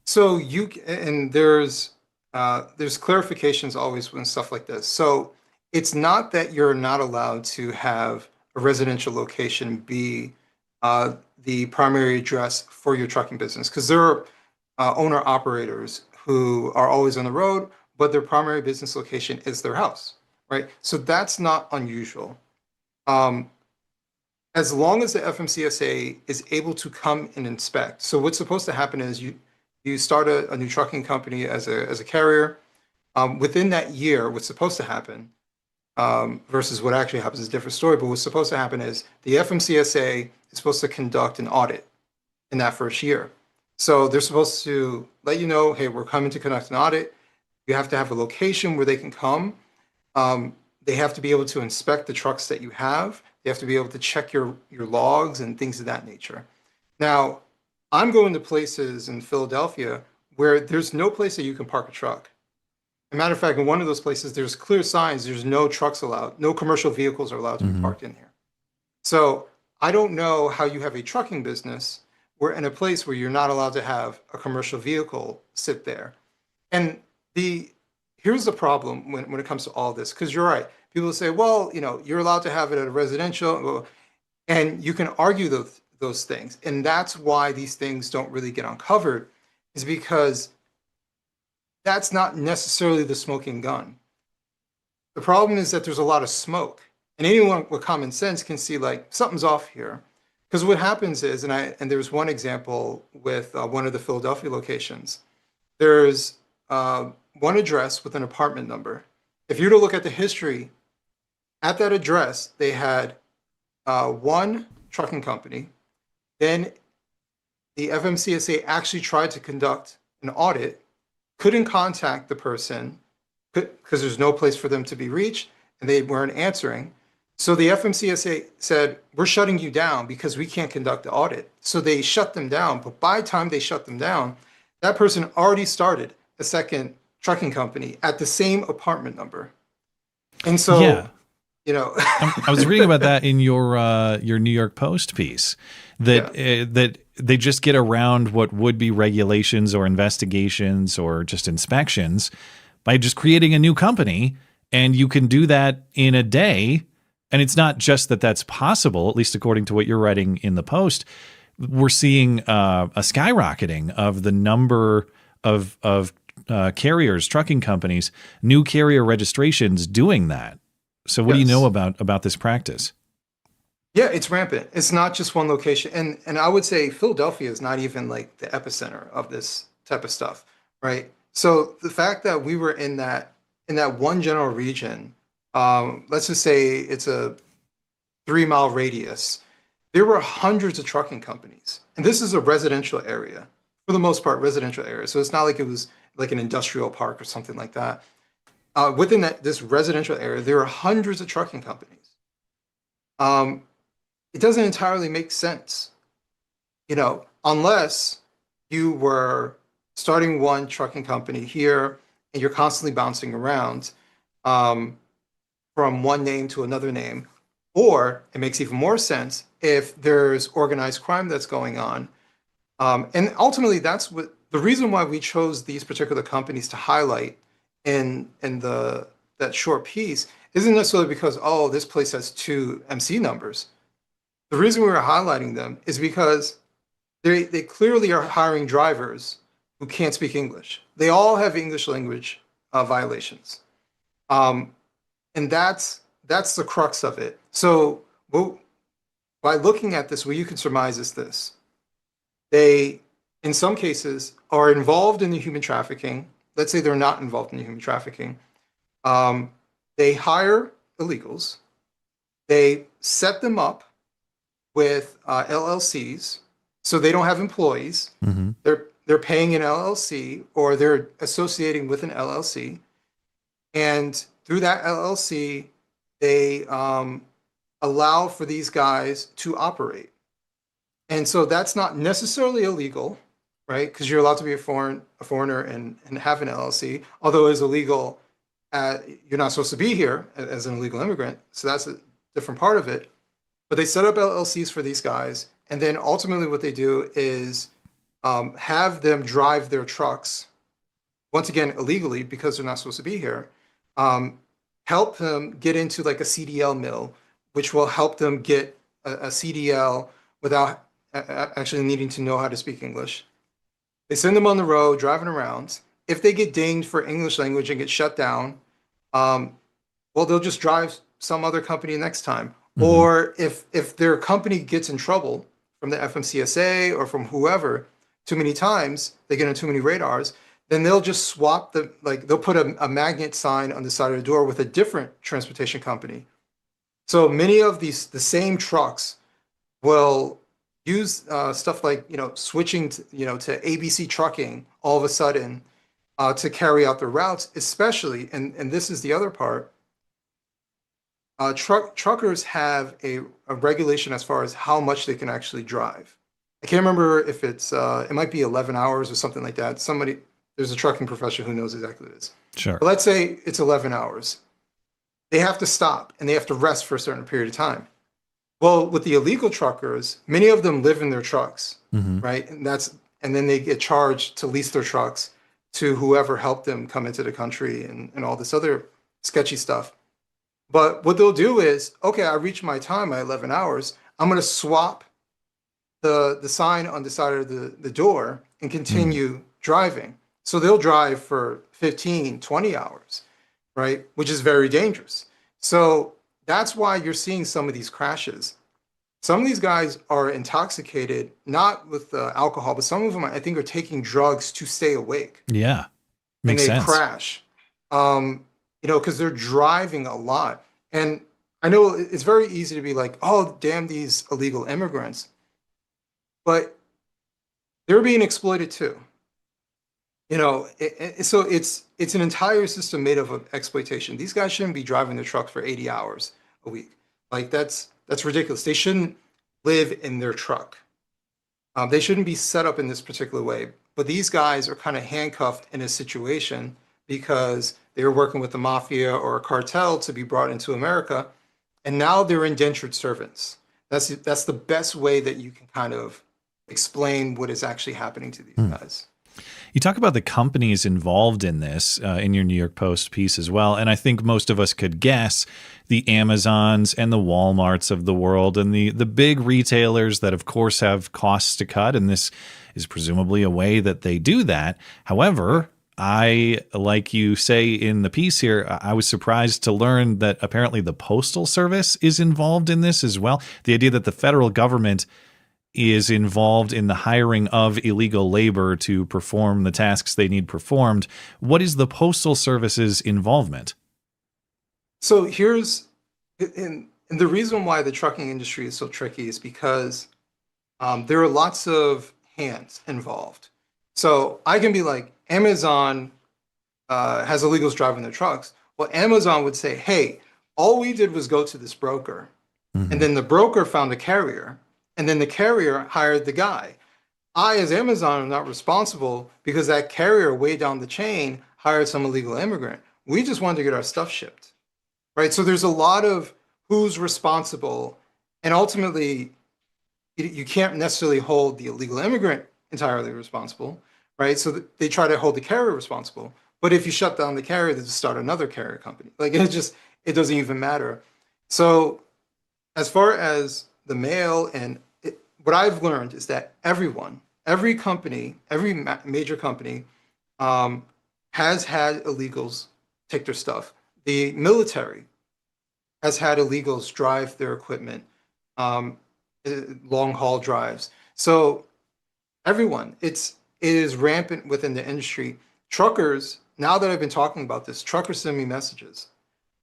So there's clarifications always when stuff like this. So it's not that you're not allowed to have a residential location be the primary address for your trucking business, because there are owner operators who are always on the road, but their primary business location is their house, right? So that's not unusual. As long as the FMCSA is able to come and inspect. So what's supposed to happen is you start a new trucking company as a carrier. Within that year, what's supposed to happen versus what actually happens is a different story, but what's supposed to happen is the FMCSA is supposed to conduct an audit in that first year. So they're supposed to let you know, hey, we're coming to conduct an audit. You have to have a location where they can come. They have to be able to inspect the trucks that you have. They have to be able to check your logs and things of that nature. Now, I'm going to places in Philadelphia where there's no place that you can park a truck. As a matter of fact, in one of those places, there's clear signs, there's no trucks allowed, no commercial vehicles are allowed to be parked in here. So I don't know how you have a trucking business we're in a place where you're not allowed to have a commercial vehicle sit there. And here's the problem when it comes to all this, because you're right. People say, well, you're allowed to have it at a residential, and you can argue those things. And that's why these things don't really get uncovered, is because that's not necessarily the smoking gun. The problem is that there's a lot of smoke, and anyone with common sense can see like something's off here. Because what happens is, and there's one example with one of the Philadelphia locations. There's one address with an apartment number. If you were to look at the history, at that address, they had one trucking company. Then the FMCSA actually tried to conduct an audit, couldn't contact the person because there's no place for them to be reached, and they weren't answering. So the FMCSA said, we're shutting you down because we can't conduct the audit. So they shut them down. But by the time they shut them down, that person already started a second trucking company at the same apartment number. And so, I was reading about that in your New York Post piece, that that they just get around what would be regulations or investigations or just inspections by just creating a new company. And you can do that in a day. And it's not just that that's possible, at least according to what you're writing in the Post. We're seeing a skyrocketing of the number of carriers, trucking companies, new carrier registrations doing that. So what do you know about this practice? Yeah, it's rampant. It's not just one location. And I would say Philadelphia is not even like the epicenter of this type of stuff, right? So the fact that we were in that one general region, let's just say it's a 3-mile radius, there were hundreds of trucking companies. And this is a residential area, for the most part, residential area. So it's not like it was like an industrial park or something like that. within this residential area, there are hundreds of trucking companies. It doesn't entirely make sense, unless you were starting one trucking company here and you're constantly bouncing around from one name to another name. Or it makes even more sense if there's organized crime that's going on. And ultimately, that's what the reason why we chose these particular companies to highlight in that short piece isn't necessarily because, oh, this place has 2 MC numbers. The reason we were highlighting them is because they clearly are hiring drivers who can't speak English. They all have English language violations. And that's the crux of it. So by looking at this, what you can surmise is this. They, in some cases, are involved in the human trafficking. Let's say they're not involved in the human trafficking. They hire illegals. They set them up with LLCs, so they don't have employees. Mm-hmm. They're paying an LLC, or they're associating with an LLC. And through that LLC, they allow for these guys to operate. And so that's not necessarily illegal, right? Because you're allowed to be a foreigner and have an LLC, although it's illegal. You're not supposed to be here as an illegal immigrant. So that's a different part of it. But they set up LLCs for these guys. And then ultimately what they do is have them drive their trucks, once again, illegally because they're not supposed to be here, help them get into like a CDL mill, which will help them get a CDL without actually needing to know how to speak English. They send them on the road, driving around. If they get dinged for English language and get shut down, well, they'll just drive some other company next time. Mm-hmm. Or if their company gets in trouble from the FMCSA or from whoever too many times, they get on too many radars, then they'll just swap they'll put a magnet sign on the side of the door with a different transportation company. So many of the same trucks will use stuff like, switching to ABC trucking all of a sudden to carry out their routes, especially, and this is the other part, truckers have a regulation as far as how much they can actually drive. I can't remember if it might be 11 hours or something like that. There's a trucking professional who knows exactly what it is. Sure. But let's say it's 11 hours. They have to stop and they have to rest for a certain period of time. Well, with the illegal truckers, many of them live in their trucks, mm-hmm. right? And then they get charged to lease their trucks to whoever helped them come into the country and all this other sketchy stuff. But what they'll do is, okay, I reached my time, my 11 hours. I'm going to swap the sign on the side of the door and continue driving. So they'll drive for 15, 20 hours, right? Which is very dangerous. So that's why you're seeing some of these crashes. Some of these guys are intoxicated, not with alcohol, but some of them, I think, are taking drugs to stay awake. Yeah, makes sense. And they crash, because they're driving a lot. And I know it's very easy to be like, oh, damn these illegal immigrants. But they're being exploited too. So it's an entire system made up of exploitation. These guys shouldn't be driving their truck for 80 hours a week. Like that's ridiculous. They shouldn't live in their truck. They shouldn't be set up in this particular way. But these guys are kind of handcuffed in a situation because they were working with the mafia or a cartel to be brought into America, and now they're indentured servants. That's the best way that you can kind of explain what is actually happening to these guys. You talk about the companies involved in this in your New York Post piece as well, and I think most of us could guess the Amazons and the Walmarts of the world and the big retailers that, of course, have costs to cut, and this is presumably a way that they do that. However, like you say in the piece here, I was surprised to learn that apparently the Postal Service is involved in this as well. The idea that the federal government is involved in the hiring of illegal labor to perform the tasks they need performed. What is the Postal Service's involvement? So and the reason why the trucking industry is so tricky is because there are lots of hands involved. So I can be like, Amazon has illegals driving their trucks. Well, Amazon would say, hey, all we did was go to this broker, and then the broker found a carrier, and then the carrier hired the guy. I, as Amazon, am not responsible because that carrier way down the chain hired some illegal immigrant. We just wanted to get our stuff shipped, right? So there's a lot of who's responsible, and ultimately, you can't necessarily hold the illegal immigrant entirely responsible, right? So they try to hold the carrier responsible. But if you shut down the carrier, they just start another carrier company. Like it doesn't even matter. So as far as the mail what I've learned is that every company, every major company has had illegals take their stuff. The military has had illegals drive their equipment, long haul drives. So everyone, it is rampant within the industry. Truckers, now that I've been talking about this, truckers send me messages.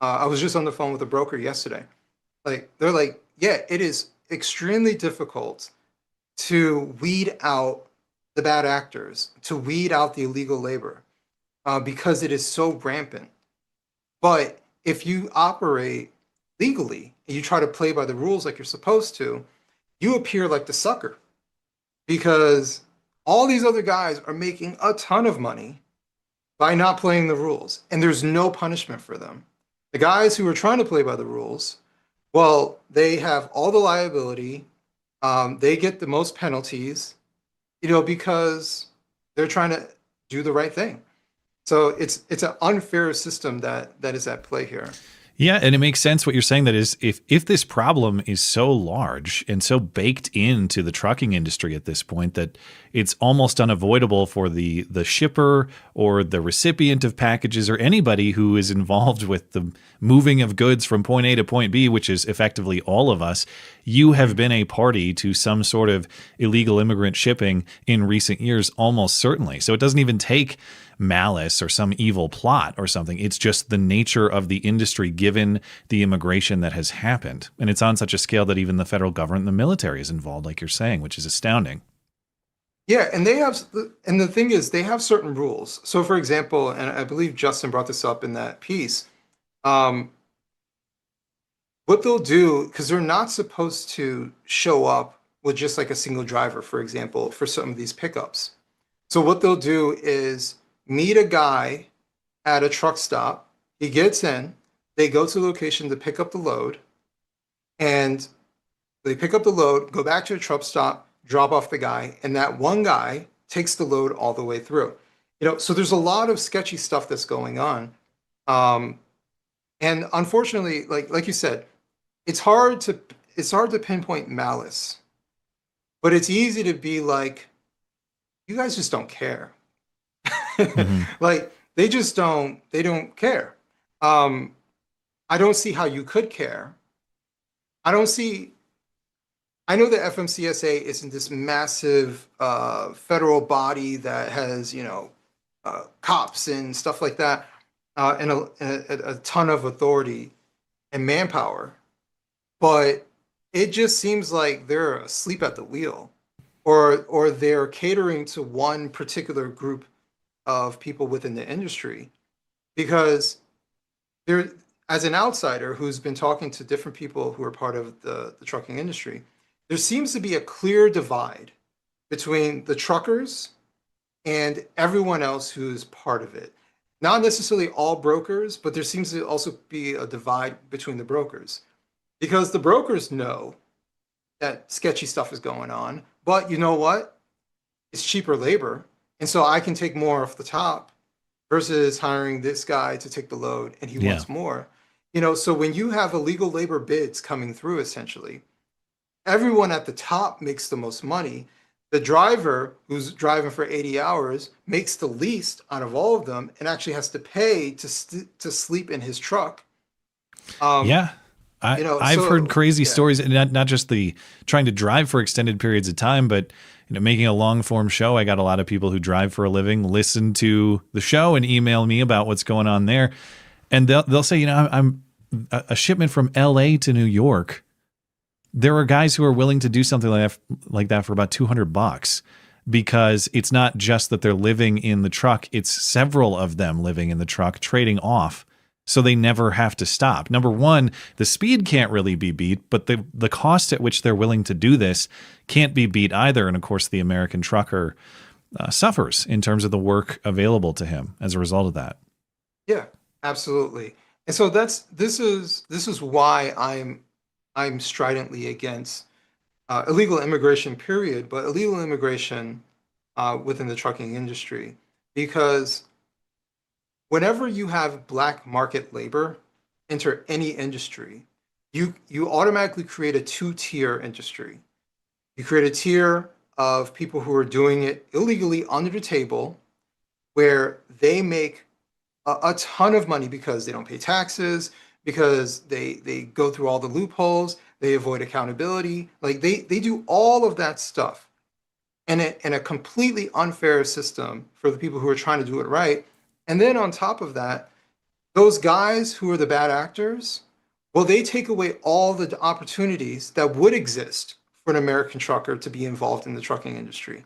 I was just on the phone with a broker yesterday. They're like, yeah, it is extremely difficult to weed out the bad actors, to weed out the illegal labor, because it is so rampant. But if you operate legally and you try to play by the rules like you're supposed to, you appear like the sucker, because all these other guys are making a ton of money by not playing the rules, and there's no punishment for them. The guys who are trying to play by the rules, well, they have all the liability. They get the most penalties, because they're trying to do the right thing. So it's an unfair system that is at play here. Yeah, and it makes sense what you're saying. That is, if this problem is so large and so baked into the trucking industry at this point that it's almost unavoidable for the shipper or the recipient of packages or anybody who is involved with the moving of goods from point A to point B, which is effectively all of us, you have been a party to some sort of illegal immigrant shipping in recent years, almost certainly. So it doesn't even take malice or some evil plot or something. It's just the nature of the industry given the immigration that has happened. And it's on such a scale that even the federal government and the military is involved, like you're saying, which is astounding. Yeah, and the thing is, they have certain rules. So for example, and I believe Justin brought this up in that piece, what they'll do, because they're not supposed to show up with just like a single driver, for example, for some of these pickups. So what they'll do is meet a guy at a truck stop. He gets in, they go to the location to pick up the load, and they pick up the load, go back to the truck stop, drop off the guy, and that one guy takes the load all the way through. So there's a lot of sketchy stuff that's going on. And unfortunately, like you said, it's hard to pinpoint malice, but it's easy to be like, you guys just don't care. Like they don't care. I don't see how you could care. I know that FMCSA isn't this massive federal body that has, cops and stuff like that, and a ton of authority and manpower, but it just seems like they're asleep at the wheel, or they're catering to one particular group of people within the industry, because they're, as an outsider who's been talking to different people who are part of the trucking industry, there seems to be a clear divide between the truckers and everyone else who's part of it. Not necessarily all brokers, but there seems to also be a divide between the brokers, because the brokers know that sketchy stuff is going on, but you know what? It's cheaper labor. And so I can take more off the top versus hiring this guy to take the load, and he wants more. So when you have illegal labor bids coming through, essentially, everyone at the top makes the most money. The driver who's driving for 80 hours makes the least out of all of them and actually has to pay to sleep in his truck. I've heard crazy stories, and not just the trying to drive for extended periods of time, but making a long form show. I got a lot of people who drive for a living, listen to the show and email me about what's going on there. And they'll say, I'm a shipment from LA to New York. There are guys who are willing to do something like that for about $200, because it's not just that they're living in the truck. It's several of them living in the truck, trading off so they never have to stop. Number one, the speed can't really be beat, but the cost at which they're willing to do this can't be beat either. And of course, the American trucker suffers in terms of the work available to him as a result of that. Yeah, absolutely. And so this is why I'm stridently against illegal immigration, period, but illegal immigration within the trucking industry, because whenever you have black market labor enter any industry, you automatically create a two-tier industry. You create a tier of people who are doing it illegally under the table, where they make a ton of money because they don't pay taxes, because they go through all the loopholes, they avoid accountability. Like they do all of that stuff in a completely unfair system for the people who are trying to do it right. And then on top of that, those guys who are the bad actors, well, they take away all the opportunities that would exist for an American trucker to be involved in the trucking industry.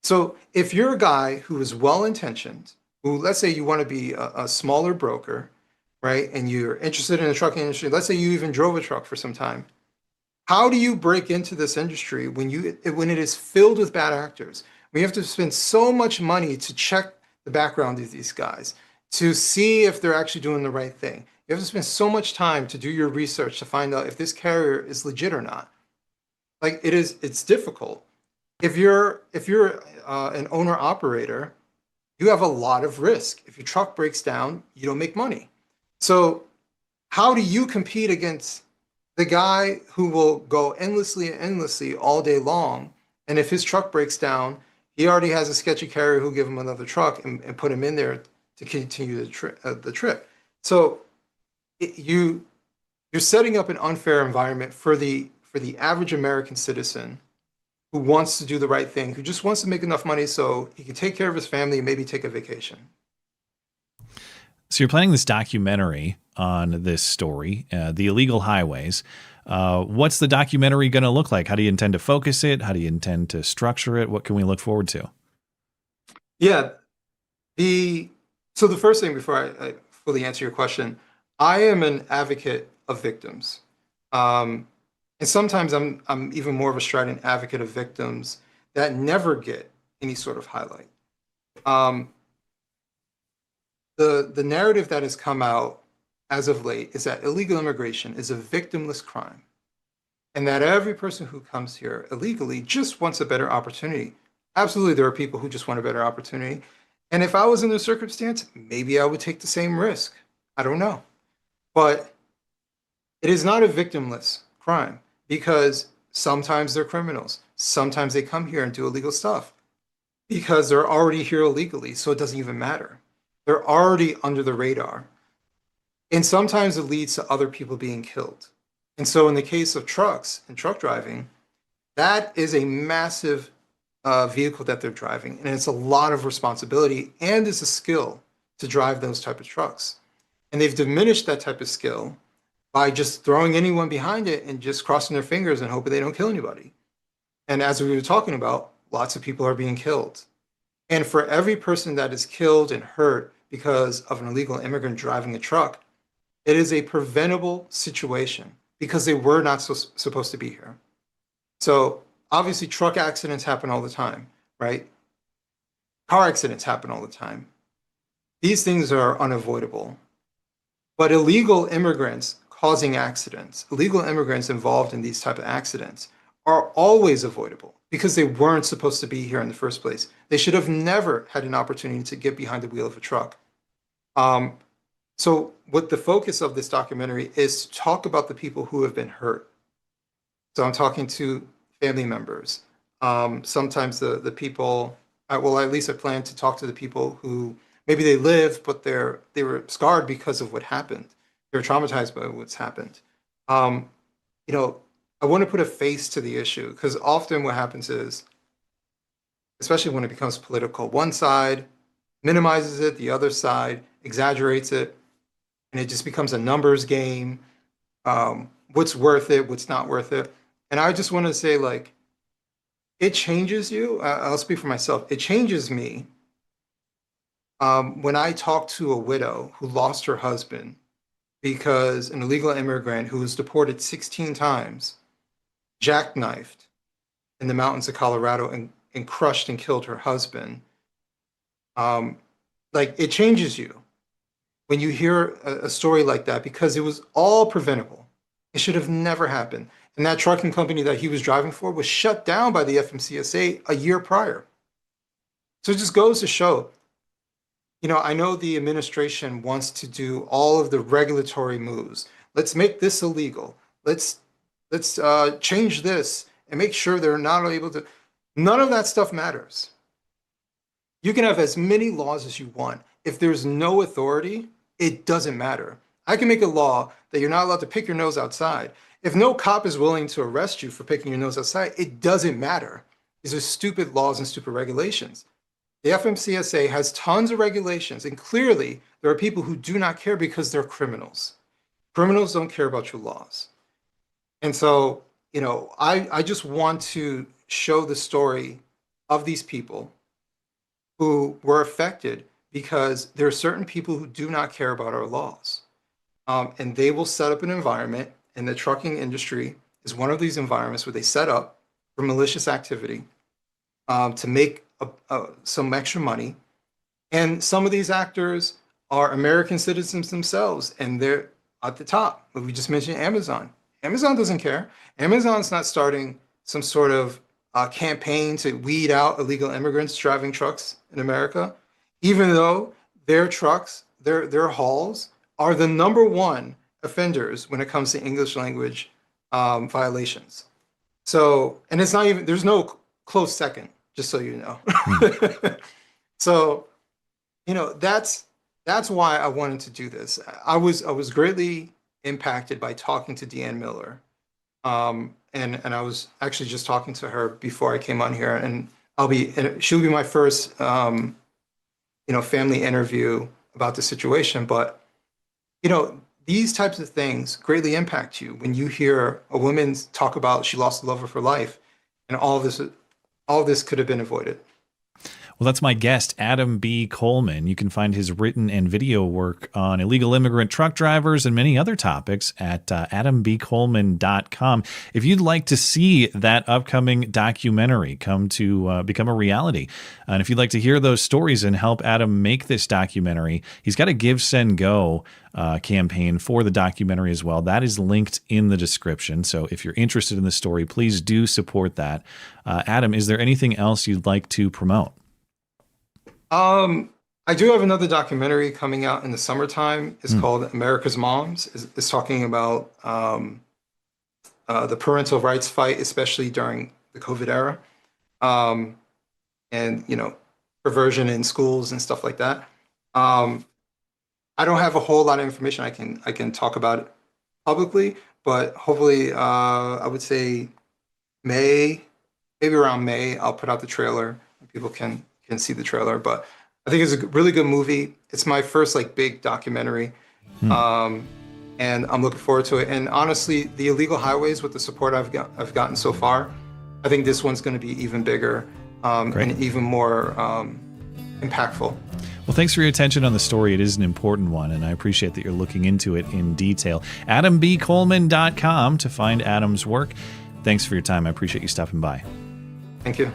So if you're a guy who is well-intentioned, who, let's say you want to be a smaller broker, right, and you're interested in the trucking industry, let's say you even drove a truck for some time, how do you break into this industry when it is filled with bad actors? We have to spend so much money to check the background of these guys, to see if they're actually doing the right thing. You have to spend so much time to do your research to find out if this carrier is legit or not. Like it's difficult. If you're an owner operator, you have a lot of risk. If your truck breaks down, you don't make money. So how do you compete against the guy who will go endlessly and endlessly all day long? And if his truck breaks down, he already has a sketchy carrier who'll give him another truck and put him in there to continue the trip. So you're setting up an unfair environment for the average American citizen who wants to do the right thing, who just wants to make enough money so he can take care of his family and maybe take a vacation. So you're planning this documentary on this story, the illegal highways. What's the documentary going to look like? How do you intend to focus it? How do you intend to structure it? What can we look forward to? Yeah. So the first thing, before I fully answer your question, I am an advocate of victims. And sometimes I'm even more of a strident advocate of victims that never get any sort of highlight. The narrative that has come out as of late is that illegal immigration is a victimless crime, and that every person who comes here illegally just wants a better opportunity. Absolutely, there are people who just want a better opportunity. And if I was in their circumstance, maybe I would take the same risk. I don't know. But it is not a victimless crime, because sometimes they're criminals. Sometimes they come here and do illegal stuff because they're already here illegally, so it doesn't even matter. They're already under the radar. And sometimes it leads to other people being killed. And so in the case of trucks and truck driving, that is a massive vehicle that they're driving. And it's a lot of responsibility, and it's a skill to drive those type of trucks. And they've diminished that type of skill by just throwing anyone behind it and just crossing their fingers and hoping they don't kill anybody. And as we were talking about, lots of people are being killed. And for every person that is killed and hurt because of an illegal immigrant driving a truck, it is a preventable situation because they were not supposed to be here. So obviously truck accidents happen all the time, right? Car accidents happen all the time. These things are unavoidable. But illegal immigrants causing accidents, illegal immigrants involved in these type of accidents are always avoidable because they weren't supposed to be here in the first place. They should have never had an opportunity to get behind the wheel of a truck. So what the focus of this documentary is to talk about the people who have been hurt. So I'm talking to family members. Sometimes the people, well, at least I plan to talk to the people who maybe they lived, but they were scarred because of what happened. They were traumatized by what's happened. I want to put a face to the issue, because often what happens is, especially when it becomes political, one side minimizes it, the other side exaggerates it, and it just becomes a numbers game. What's worth it, what's not worth it. And I just want to say, like, it changes you. I'll speak for myself. It changes me when I talk to a widow who lost her husband because an illegal immigrant who was deported 16 times, jackknifed in the mountains of Colorado and crushed and killed her husband. Like, it changes you when you hear a story like that, because it was all preventable. It should have never happened. And that trucking company that he was driving for was shut down by the FMCSA a year prior. So it just goes to show, I know the administration wants to do all of the regulatory moves. Let's make this illegal. Let's change this and make sure they're not able to. None of that stuff matters. You can have as many laws as you want. If there's no authority, it doesn't matter. I can make a law that you're not allowed to pick your nose outside. If no cop is willing to arrest you for picking your nose outside, it doesn't matter. These are stupid laws and stupid regulations. The FMCSA has tons of regulations, and clearly there are people who do not care because they're criminals. Criminals don't care about your laws. And so, I just want to show the story of these people who were affected because there are certain people who do not care about our laws. And they will set up an environment, and the trucking industry is one of these environments where they set up for malicious activity to make some extra money. And some of these actors are American citizens themselves, and they're at the top. We just mentioned Amazon. Amazon doesn't care. Amazon's not starting some sort of campaign to weed out illegal immigrants driving trucks in America, even though their trucks, their hauls are the #1 offenders when it comes to English language violations. So, and it's not even, there's no close second, just so you know. So, that's why I wanted to do this. I was greatly impacted by talking to Deanne Miller. And I was actually just talking to her before I came on here, and she'll be my first, family interview about the situation. But, these types of things greatly impact you when you hear a woman talk about she lost the love of her life, and all this could have been avoided. Well, that's my guest, Adam B. Coleman. You can find his written and video work on illegal immigrant truck drivers and many other topics at adambcoleman.com. If you'd like to see that upcoming documentary come to become a reality, and if you'd like to hear those stories and help Adam make this documentary, he's got a Give, Send, Go campaign for the documentary as well. That is linked in the description. So if you're interested in the story, please do support that. Adam, is there anything else you'd like to promote? I do have another documentary coming out in the summertime. It's called America's Moms. It's talking about the parental rights fight, especially during the COVID era, and perversion in schools and stuff like that. I don't have a whole lot of information I can talk about it publicly, but hopefully, I would say maybe around May, I'll put out the trailer. People can see the trailer, but I think it's a really good movie. It's my first big documentary, and I'm looking forward to it. And honestly, the illegal highways, with the support I've gotten so far, I think this one's going to be even bigger and even more impactful. Well, thanks for your attention on the story. It is an important one, and I appreciate that you're looking into it in detail. AdamBColeman.com to find Adam's work. Thanks for your time. I appreciate you stopping by. Thank you.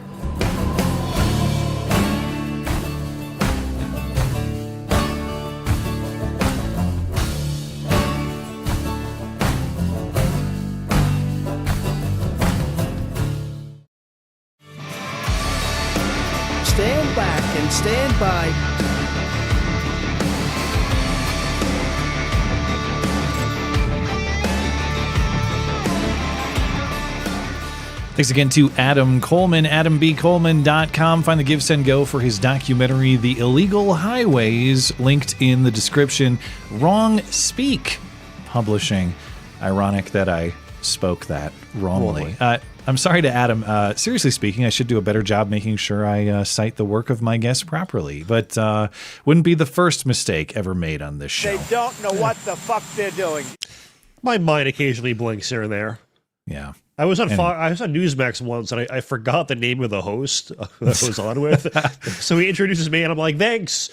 Stand back and stand by. Thanks again to Adam Coleman, AdamBColeman.com. Find the Give, Send, Go for his documentary, The Illegal Highways, linked in the description. Wrong Speak Publishing. Ironic that I spoke that wrongly. I'm sorry to Adam. Seriously speaking, I should do a better job making sure I cite the work of my guests properly, but wouldn't be the first mistake ever made on this show. They don't know what the fuck they're doing. My mind occasionally blinks here and there. Yeah. I was on Newsmax once, and I forgot the name of the host that I was on with. So he introduces me, and I'm like, thanks.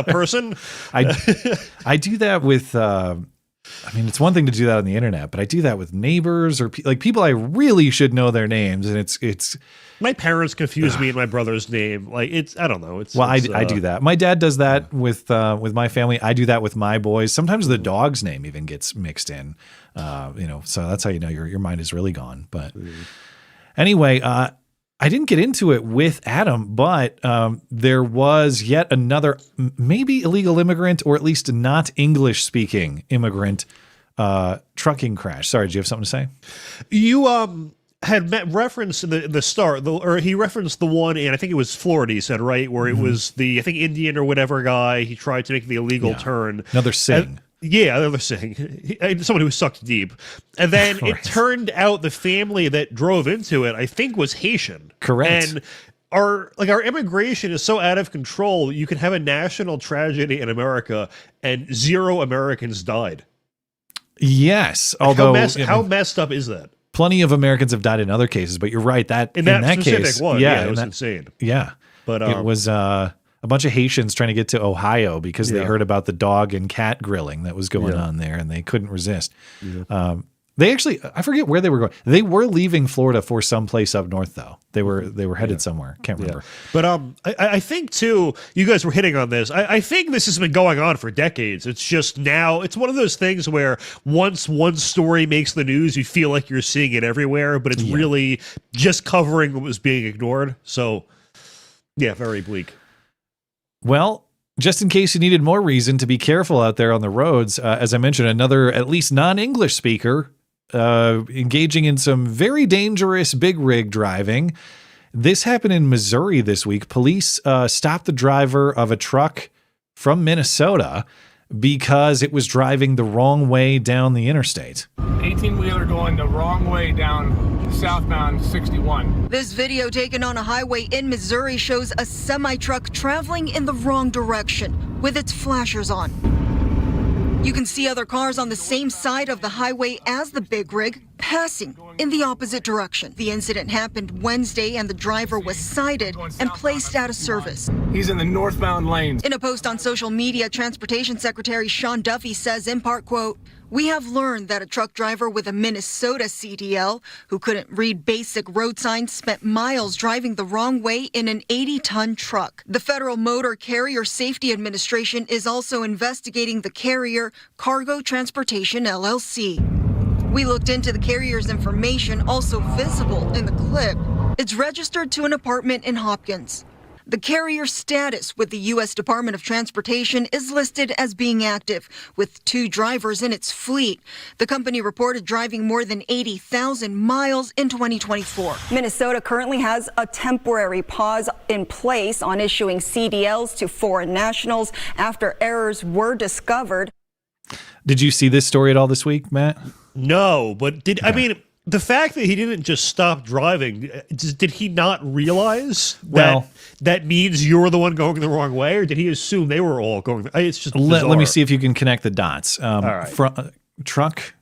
Person. I do that with. I mean, it's one thing to do that on the internet, but I do that with neighbors or people I really should know their names, and it's. My parents confuse me and my brother's name. Like I don't know. I do that. My dad does that with my family. I do that with my boys. Sometimes the dog's name even gets mixed in. So that's how you know your mind is really gone. But anyway, I didn't get into it with Adam, but there was yet another maybe illegal immigrant or at least not English speaking immigrant trucking crash. Sorry, do you have something to say? You had referenced in the start, or he referenced the one in, I think it was Florida, he said, right? Where it was I think Indian or whatever guy, he tried to make the illegal turn. Another Singh. Another Singh. Someone who sucked deep. And then it turned out the family that drove into it, I think, was Haitian. Correct. And our immigration is so out of control, you can have a national tragedy in America and 0 Americans died. Yes. Like although how messed up is that? Plenty of Americans have died in other cases, but you're right. In that specific case, one, it was insane. Yeah. But it was a bunch of Haitians trying to get to Ohio because they heard about the dog and cat grilling that was going on there, and they couldn't resist. Yeah. They actually, I forget where they were going. They were leaving Florida for some place up north, though. They were headed somewhere. Can't remember. But I think too, you guys were hitting on this. I think this has been going on for decades. It's just now, it's one of those things where once one story makes the news, you feel like you're seeing it everywhere, but it's really just covering what was being ignored. So, yeah, very bleak. Well, just in case you needed more reason to be careful out there on the roads, as I mentioned, another at least non-English speaker engaging in some very dangerous big rig driving. This happened in Missouri this week. Police stopped the driver of a truck from Minnesota because it was driving the wrong way down the interstate. 18-wheeler going the wrong way down southbound 61. This video taken on a highway in Missouri shows a semi-truck traveling in the wrong direction with its flashers on. You can see other cars on the same side of the highway as the big rig passing in the opposite direction. The incident happened Wednesday and the driver was cited and placed out of service. He's in the northbound lane. In a post on social media, Transportation Secretary Sean Duffy says in part, quote, "We have learned that a truck driver with a Minnesota CDL who couldn't read basic road signs spent miles driving the wrong way in an 80-ton truck. The Federal Motor Carrier Safety Administration is also investigating the carrier, Cargo Transportation LLC. We looked into the carrier's information, also visible in the clip. It's registered to an apartment in Hopkins. The carrier's status with the U.S. Department of Transportation is listed as being active, with 2 drivers in its fleet. The company reported driving more than 80,000 miles in 2024. Minnesota currently has a temporary pause in place on issuing CDLs to foreign nationals after errors were discovered. Did you see this story at all this week, Matt? No, but I mean, the fact that he didn't just stop driving, did he not realize that means you're the one going the wrong way, or did he assume they were all going? It's just let me see if you can connect the dots. All right. Truck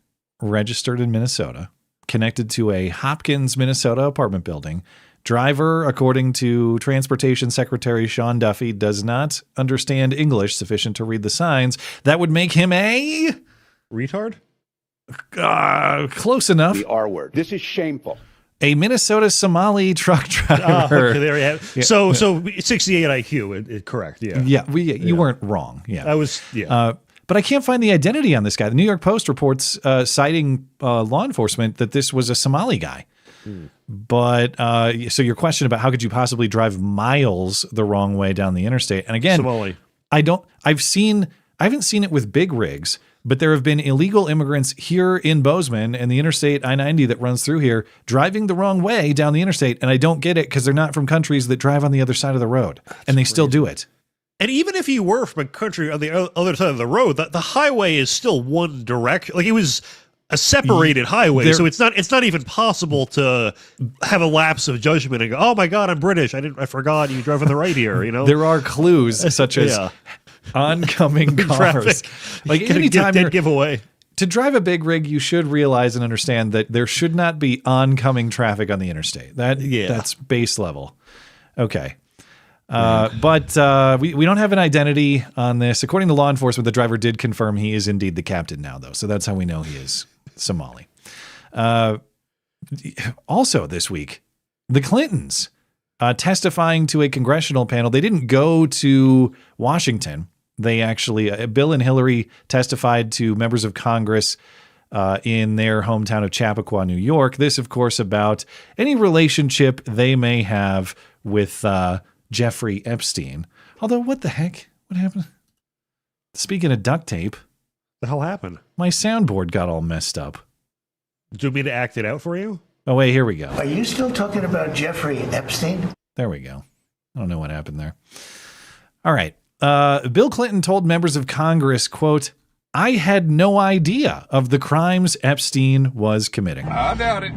registered in Minnesota, connected to a Hopkins, Minnesota apartment building. Driver, according to Transportation Secretary Sean Duffy, does not understand English sufficient to read the signs. That would make him a retard? Close enough. The R word. This is shameful. A Minnesota Somali truck driver. Okay, there you have it. Yeah. So 68 IQ, correct? Yeah. You weren't wrong. Yeah, I was. Yeah. But I can't find the identity on this guy. The New York Post reports, citing law enforcement, that this was a Somali guy. But so your question about how could you possibly drive miles the wrong way down the interstate? And again, Somali. I haven't seen it with big rigs, but there have been illegal immigrants here in Bozeman and the interstate I-90 that runs through here driving the wrong way down the interstate. And I don't get it because they're not from countries that drive on the other side of the road. And they still do it. And even if you were from a country on the other side of the road, the highway is still one direction. Like it was a separated highway, so it's not even possible to have a lapse of judgment and go, "Oh my God, I'm British. I forgot you drove on the right here." You know, there are clues such as oncoming cars. Like anytime dead giveaway. To drive a big rig, you should realize and understand that there should not be oncoming traffic on the interstate. That's base level. Okay. But we don't have an identity on this. According to law enforcement, the driver did confirm he is indeed the captain now, though. So that's how we know he is Somali. Also this week, the Clintons testifying to a congressional panel. They didn't go to Washington. They actually, Bill and Hillary testified to members of Congress in their hometown of Chappaqua, New York. This, of course, about any relationship they may have with Jeffrey Epstein. Although, what the heck? What happened? Speaking of duct tape. The hell happened? My soundboard got all messed up. Do you want me to act it out for you? Oh, wait, here we go. Are you still talking about Jeffrey Epstein? There we go. I don't know what happened there. All right. Bill Clinton told members of Congress, quote, "I had no idea of the crimes Epstein was committing. I doubt it.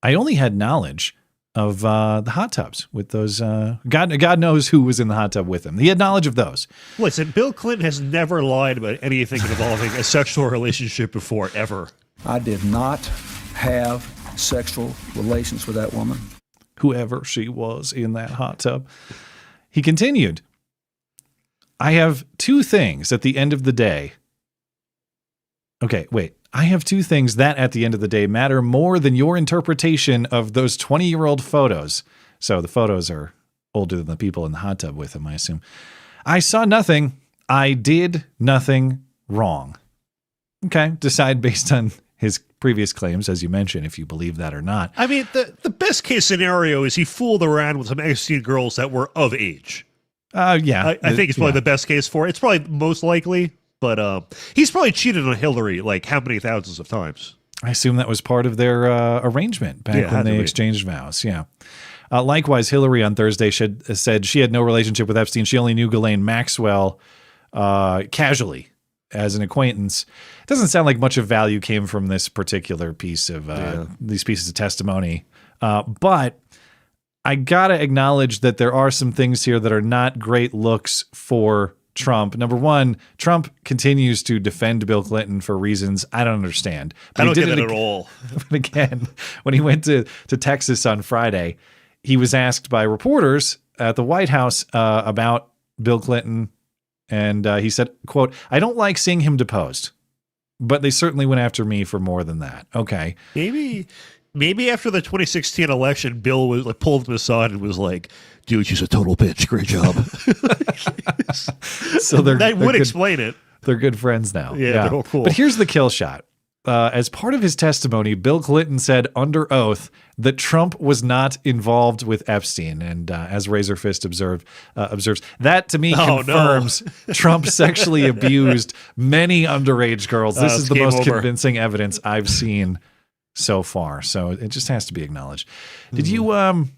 I only had knowledge of the hot tubs with those. God knows who was in the hot tub with him. He had knowledge of those." Listen, Bill Clinton has never lied about anything involving a sexual relationship before, ever. I did not have sexual relations with that woman. Whoever she was in that hot tub. He continued, "I have two things at the end of the day." Okay, wait. "I have two things that at the end of the day matter more than your interpretation of those 20-year-old photos." So the photos are older than the people in the hot tub with him, I assume. "I saw nothing. I did nothing wrong." Okay, decide based on his previous claims, as you mentioned, if you believe that or not. I mean, the best case scenario is he fooled around with some Epstein girls that were of age. Yeah. I think it's probably the best case for it. It's probably most likely, but he's probably cheated on Hillary like how many thousands of times? I assume that was part of their arrangement back when they exchanged vows. Yeah. Likewise, Hillary on Thursday said she had no relationship with Epstein. She only knew Ghislaine Maxwell casually as an acquaintance. It doesn't sound like much of value came from this particular piece of these pieces of testimony. But I got to acknowledge that there are some things here that are not great looks for Trump. Number one, Trump continues to defend Bill Clinton for reasons I don't understand. But I don't get it at all. Again, when he went to Texas on Friday, he was asked by reporters at the White House about Bill Clinton. And he said, quote, "I don't like seeing him deposed, but they certainly went after me for more than that." Okay. Maybe after the 2016 election, Bill was like pulled him aside and was like, "Dude, she's a total bitch. Great job." So that would explain it. They're good friends now. Yeah, they're all cool. But here's the kill shot. As part of his testimony, Bill Clinton said under oath that Trump was not involved with Epstein. And as Razorfist observes, that to me confirms Trump sexually abused many underage girls. This is the most convincing evidence I've seen so far. So it just has to be acknowledged. Did you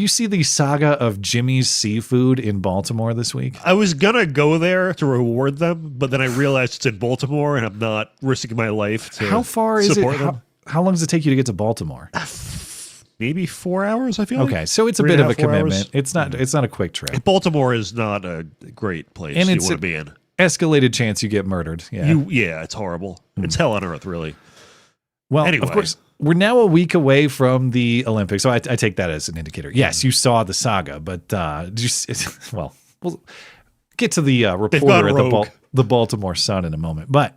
see the saga of Jimmy's Seafood in Baltimore this week? I was going to go there to reward them, but then I realized it's in Baltimore and I'm not risking my life to How far is it? How long does it take you to get to Baltimore? Maybe 4 hours, I feel like. Okay, so it's a bit of a commitment. It's not a quick trip. Baltimore is not a great place you want to be in. Escalated chance you get murdered. Yeah, it's horrible. It's hell on earth, really. Well, anyway. Of course, we're now a week away from the Olympics, so I take that as an indicator. Yes, you saw the saga, but we'll get to the reporter at the Baltimore Sun in a moment. But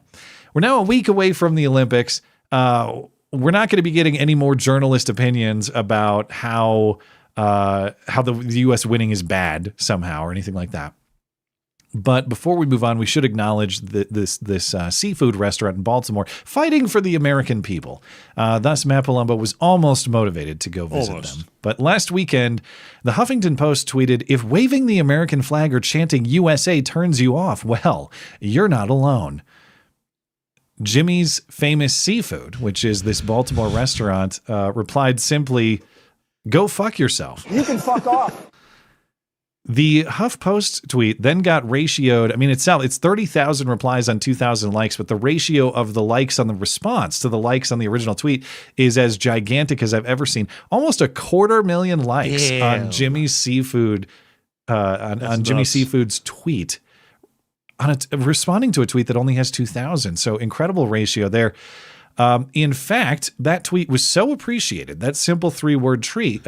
we're now a week away from the Olympics. We're not going to be getting any more journalist opinions about how the U.S. winning is bad somehow or anything like that. But before we move on, we should acknowledge this seafood restaurant in Baltimore fighting for the American people. Thus, Matt Palumbo was almost motivated to go visit them. But last weekend, the Huffington Post tweeted, "If waving the American flag or chanting USA turns you off, well, you're not alone." Jimmy's Famous Seafood, which is this Baltimore restaurant, replied simply, "Go fuck yourself." You can fuck off. The HuffPost tweet then got ratioed. I mean, it's 30,000 replies on 2,000 likes, but the ratio of the likes on the response to the likes on the original tweet is as gigantic as I've ever seen. Almost 250,000 likes on Jimmy's Seafood, on Jimmy Seafood's tweet, responding to a tweet that only has 2,000. So incredible ratio there. In fact, that tweet was so appreciated, that simple 3-word tweet,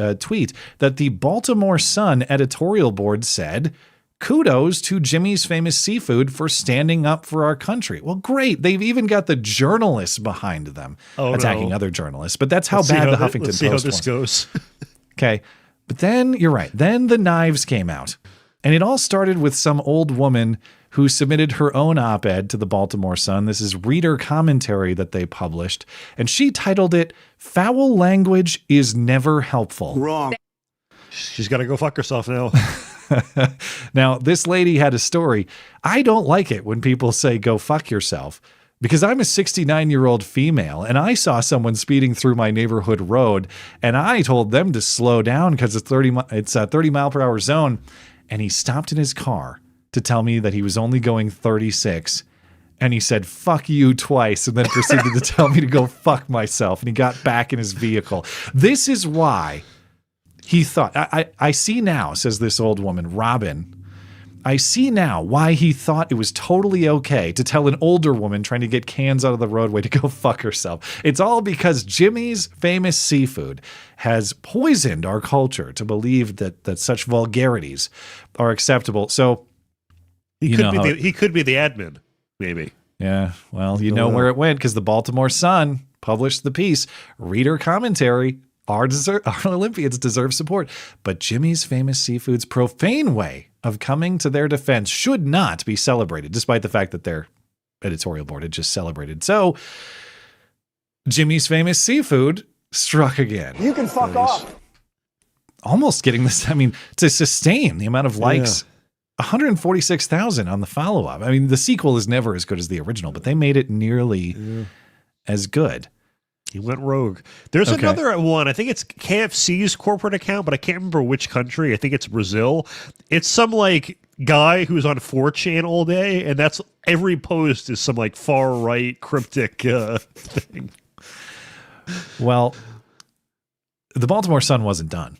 that the Baltimore Sun editorial board said, "Kudos to Jimmy's Famous Seafood for standing up for our country." Well, great. They've even got the journalists behind them attacking other journalists. But that's how bad the Huffington Post was. Let's see how this goes. Okay. But then, you're right. Then the knives came out. And it all started with some old woman who submitted her own op-ed to the Baltimore Sun. This is reader commentary that they published. And she titled it, "Foul Language is Never Helpful." Wrong. She's got to go fuck herself now. Now, this lady had a story. I don't like it when people say go fuck yourself, because I'm a 69-year-old female and I saw someone speeding through my neighborhood road and I told them to slow down because it's a 30 mile per hour zone. And he stopped in his car to tell me that he was only going 36. And he said, "Fuck you" twice, and then proceeded to tell me to go fuck myself. And he got back in his vehicle. This is why he thought, I see now, says this old woman, Robin, I see now why he thought it was totally okay to tell an older woman trying to get cans out of the roadway to go fuck herself. It's all because Jimmy's Famous Seafood has poisoned our culture to believe that such vulgarities are acceptable. So he could be the admin, maybe. Yeah, well, you know where it went, because the Baltimore Sun published the piece, reader commentary, our Olympians deserve support. But Jimmy's Famous Seafood's profane way of coming to their defense should not be celebrated, despite the fact that their editorial board had just celebrated. So Jimmy's Famous Seafood struck again. You can fuck off. Almost getting this, to sustain the amount of likes, 146,000 on the follow-up. I mean, the sequel is never as good as the original, but they made it nearly as good. He went rogue. There's another one. I think it's KFC's corporate account, but I can't remember which country. I think it's Brazil. It's some guy who's on 4chan all day, and that's every post is some far right cryptic thing. Well, the Baltimore Sun wasn't done.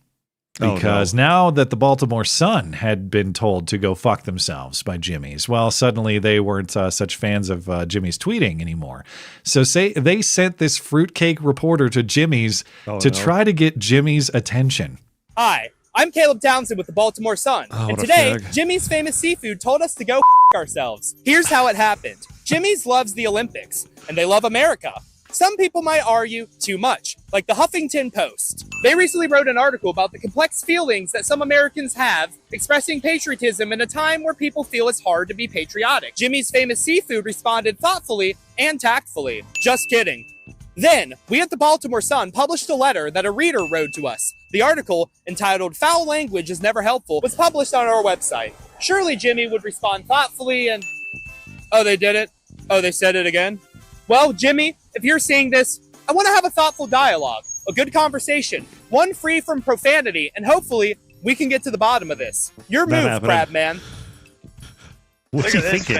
Because now that the Baltimore Sun had been told to go fuck themselves by Jimmy's, well, suddenly they weren't such fans of Jimmy's tweeting anymore. So they sent this fruitcake reporter to Jimmy's to try to get Jimmy's attention. Hi, I'm Caleb Townsend with the Baltimore Sun. And today, Jimmy's Famous Seafood told us to go ourselves. Here's how it happened. Jimmy's loves the Olympics, and they love America. Some people might argue too much, like the Huffington Post. They recently wrote an article about the complex feelings that some Americans have expressing patriotism in a time where people feel it's hard to be patriotic. Jimmy's Famous Seafood responded thoughtfully and tactfully. Just kidding. Then, we at the Baltimore Sun published a letter that a reader wrote to us. The article, entitled "Foul Language is Never Helpful," was published on our website. Surely Jimmy would respond thoughtfully and... Oh, they did it? Oh, they said it again? Well, Jimmy, if you're seeing this, I want to have a thoughtful dialogue, a good conversation, one free from profanity, and hopefully we can get to the bottom of this. Your move, Crab Man. What's he thinking?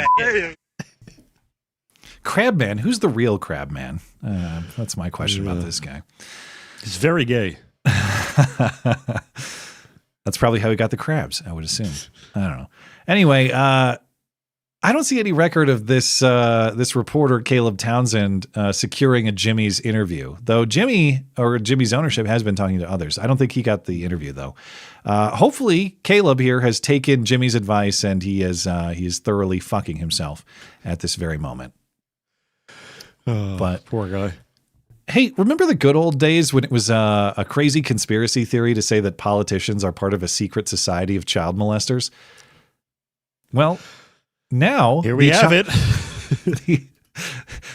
Crab Man? Who's the real Crab Man? That's my question about this guy. He's very gay. That's probably how he got the crabs, I would assume. I don't know. Anyway, I don't see any record of this reporter, Caleb Townsend, securing a Jimmy's interview, though Jimmy's ownership has been talking to others. I don't think he got the interview, though. Hopefully, Caleb here has taken Jimmy's advice and he is thoroughly fucking himself at this very moment. But poor guy. Hey, remember the good old days when it was a crazy conspiracy theory to say that politicians are part of a secret society of child molesters? Well, now here we have it.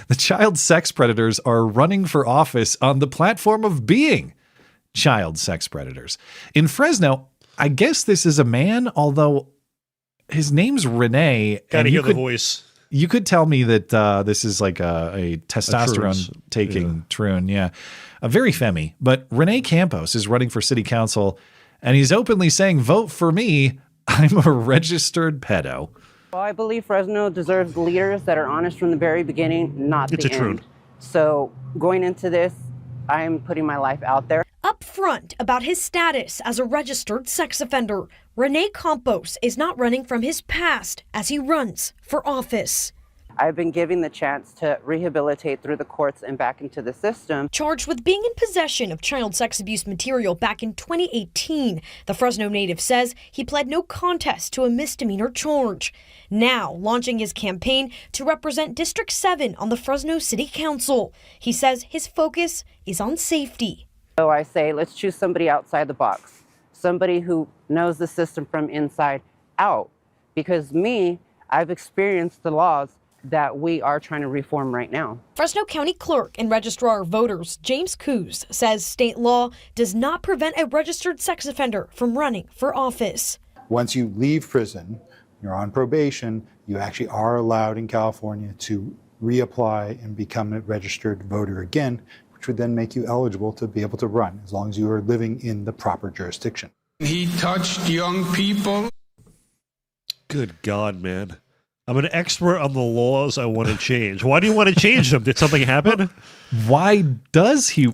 The child sex predators are running for office on the platform of being child sex predators. In Fresno, I guess this is a man, although his name's Renee. Gotta hear the voice. You could tell me that this is like a testosterone-taking troon. Yeah. Very femmy. But Renee Campos is running for city council, and he's openly saying, vote for me. I'm a registered pedo. Well, I believe Fresno deserves leaders that are honest from the very beginning, not the end. So going into this, I am putting my life out there. Upfront about his status as a registered sex offender, Renee Campos is not running from his past as he runs for office. I've been given the chance to rehabilitate through the courts and back into the system. Charged with being in possession of child sex abuse material back in 2018, the Fresno native says he pled no contest to a misdemeanor charge. Now launching his campaign to represent District 7 on the Fresno City Council. He says his focus is on safety. So I say, let's choose somebody outside the box, somebody who knows the system from inside out. Because I've experienced the laws that we are trying to reform right now. Fresno County Clerk and Registrar of Voters James Coos says state law does not prevent a registered sex offender from running for office. Once you leave prison, you're on probation, you actually are allowed in California to reapply and become a registered voter again, which would then make you eligible to be able to run as long as you are living in the proper jurisdiction. He touched young people. Good God, man. I'm an expert on the laws I want to change. Why do you want to change them? Did something happen? Why does he?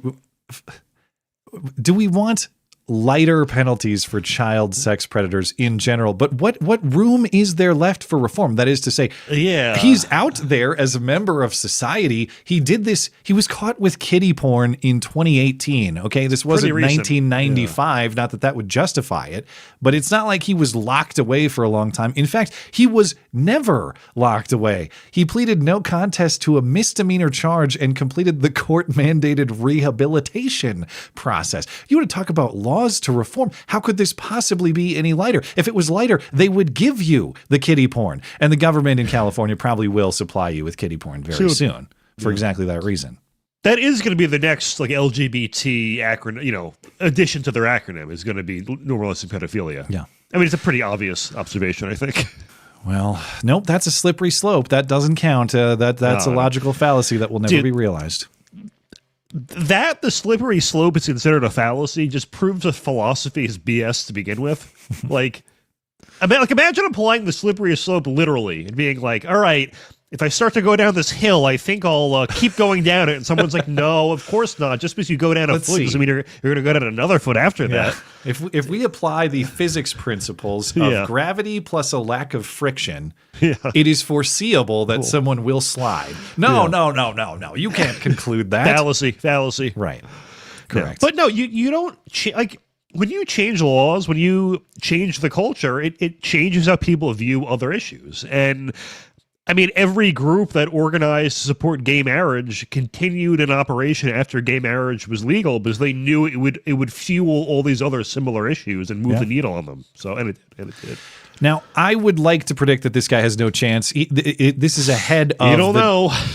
Do we want lighter penalties for child sex predators in general? But what room is there left for reform? That is to say, he's out there as a member of society. He did this. He was caught with kiddie porn in 2018. Okay, this wasn't 1995. Not that would justify it, but it's not like he was locked away for a long time. In fact, he was never locked away. He pleaded no contest to a misdemeanor charge and completed the court-mandated rehabilitation process. You want to talk about laws to reform? How could this possibly be any lighter? If it was lighter, they would give you the kiddie porn, and the government in California probably will supply you with kiddie porn very soon for exactly that reason. That is going to be the next like LGBT acronym, addition to their acronym is going to be normalizing pedophilia. Yeah. I mean, it's a pretty obvious observation, I think. Well, nope, that's a slippery slope. That doesn't count. That's a logical fallacy that will never be realized. That the slippery slope is considered a fallacy just proves that philosophy is BS to begin with. Imagine applying the slippery slope literally and being like, all right, if I start to go down this hill, I think I'll keep going down it. And someone's like, no, of course not. Just because you go down a foot doesn't mean you're going to go down another foot after that. If we apply the physics principles of gravity plus a lack of friction, it is foreseeable that someone will slide. No. You can't conclude that. Fallacy. Right. Correct. But no, you don't when you change laws, when you change the culture, it changes how people view other issues. And I mean, every group that organized to support gay marriage continued in operation after gay marriage was legal because they knew it would fuel all these other similar issues and move the needle on them. So, and it did. Now, I would like to predict that this guy has no chance. This is ahead of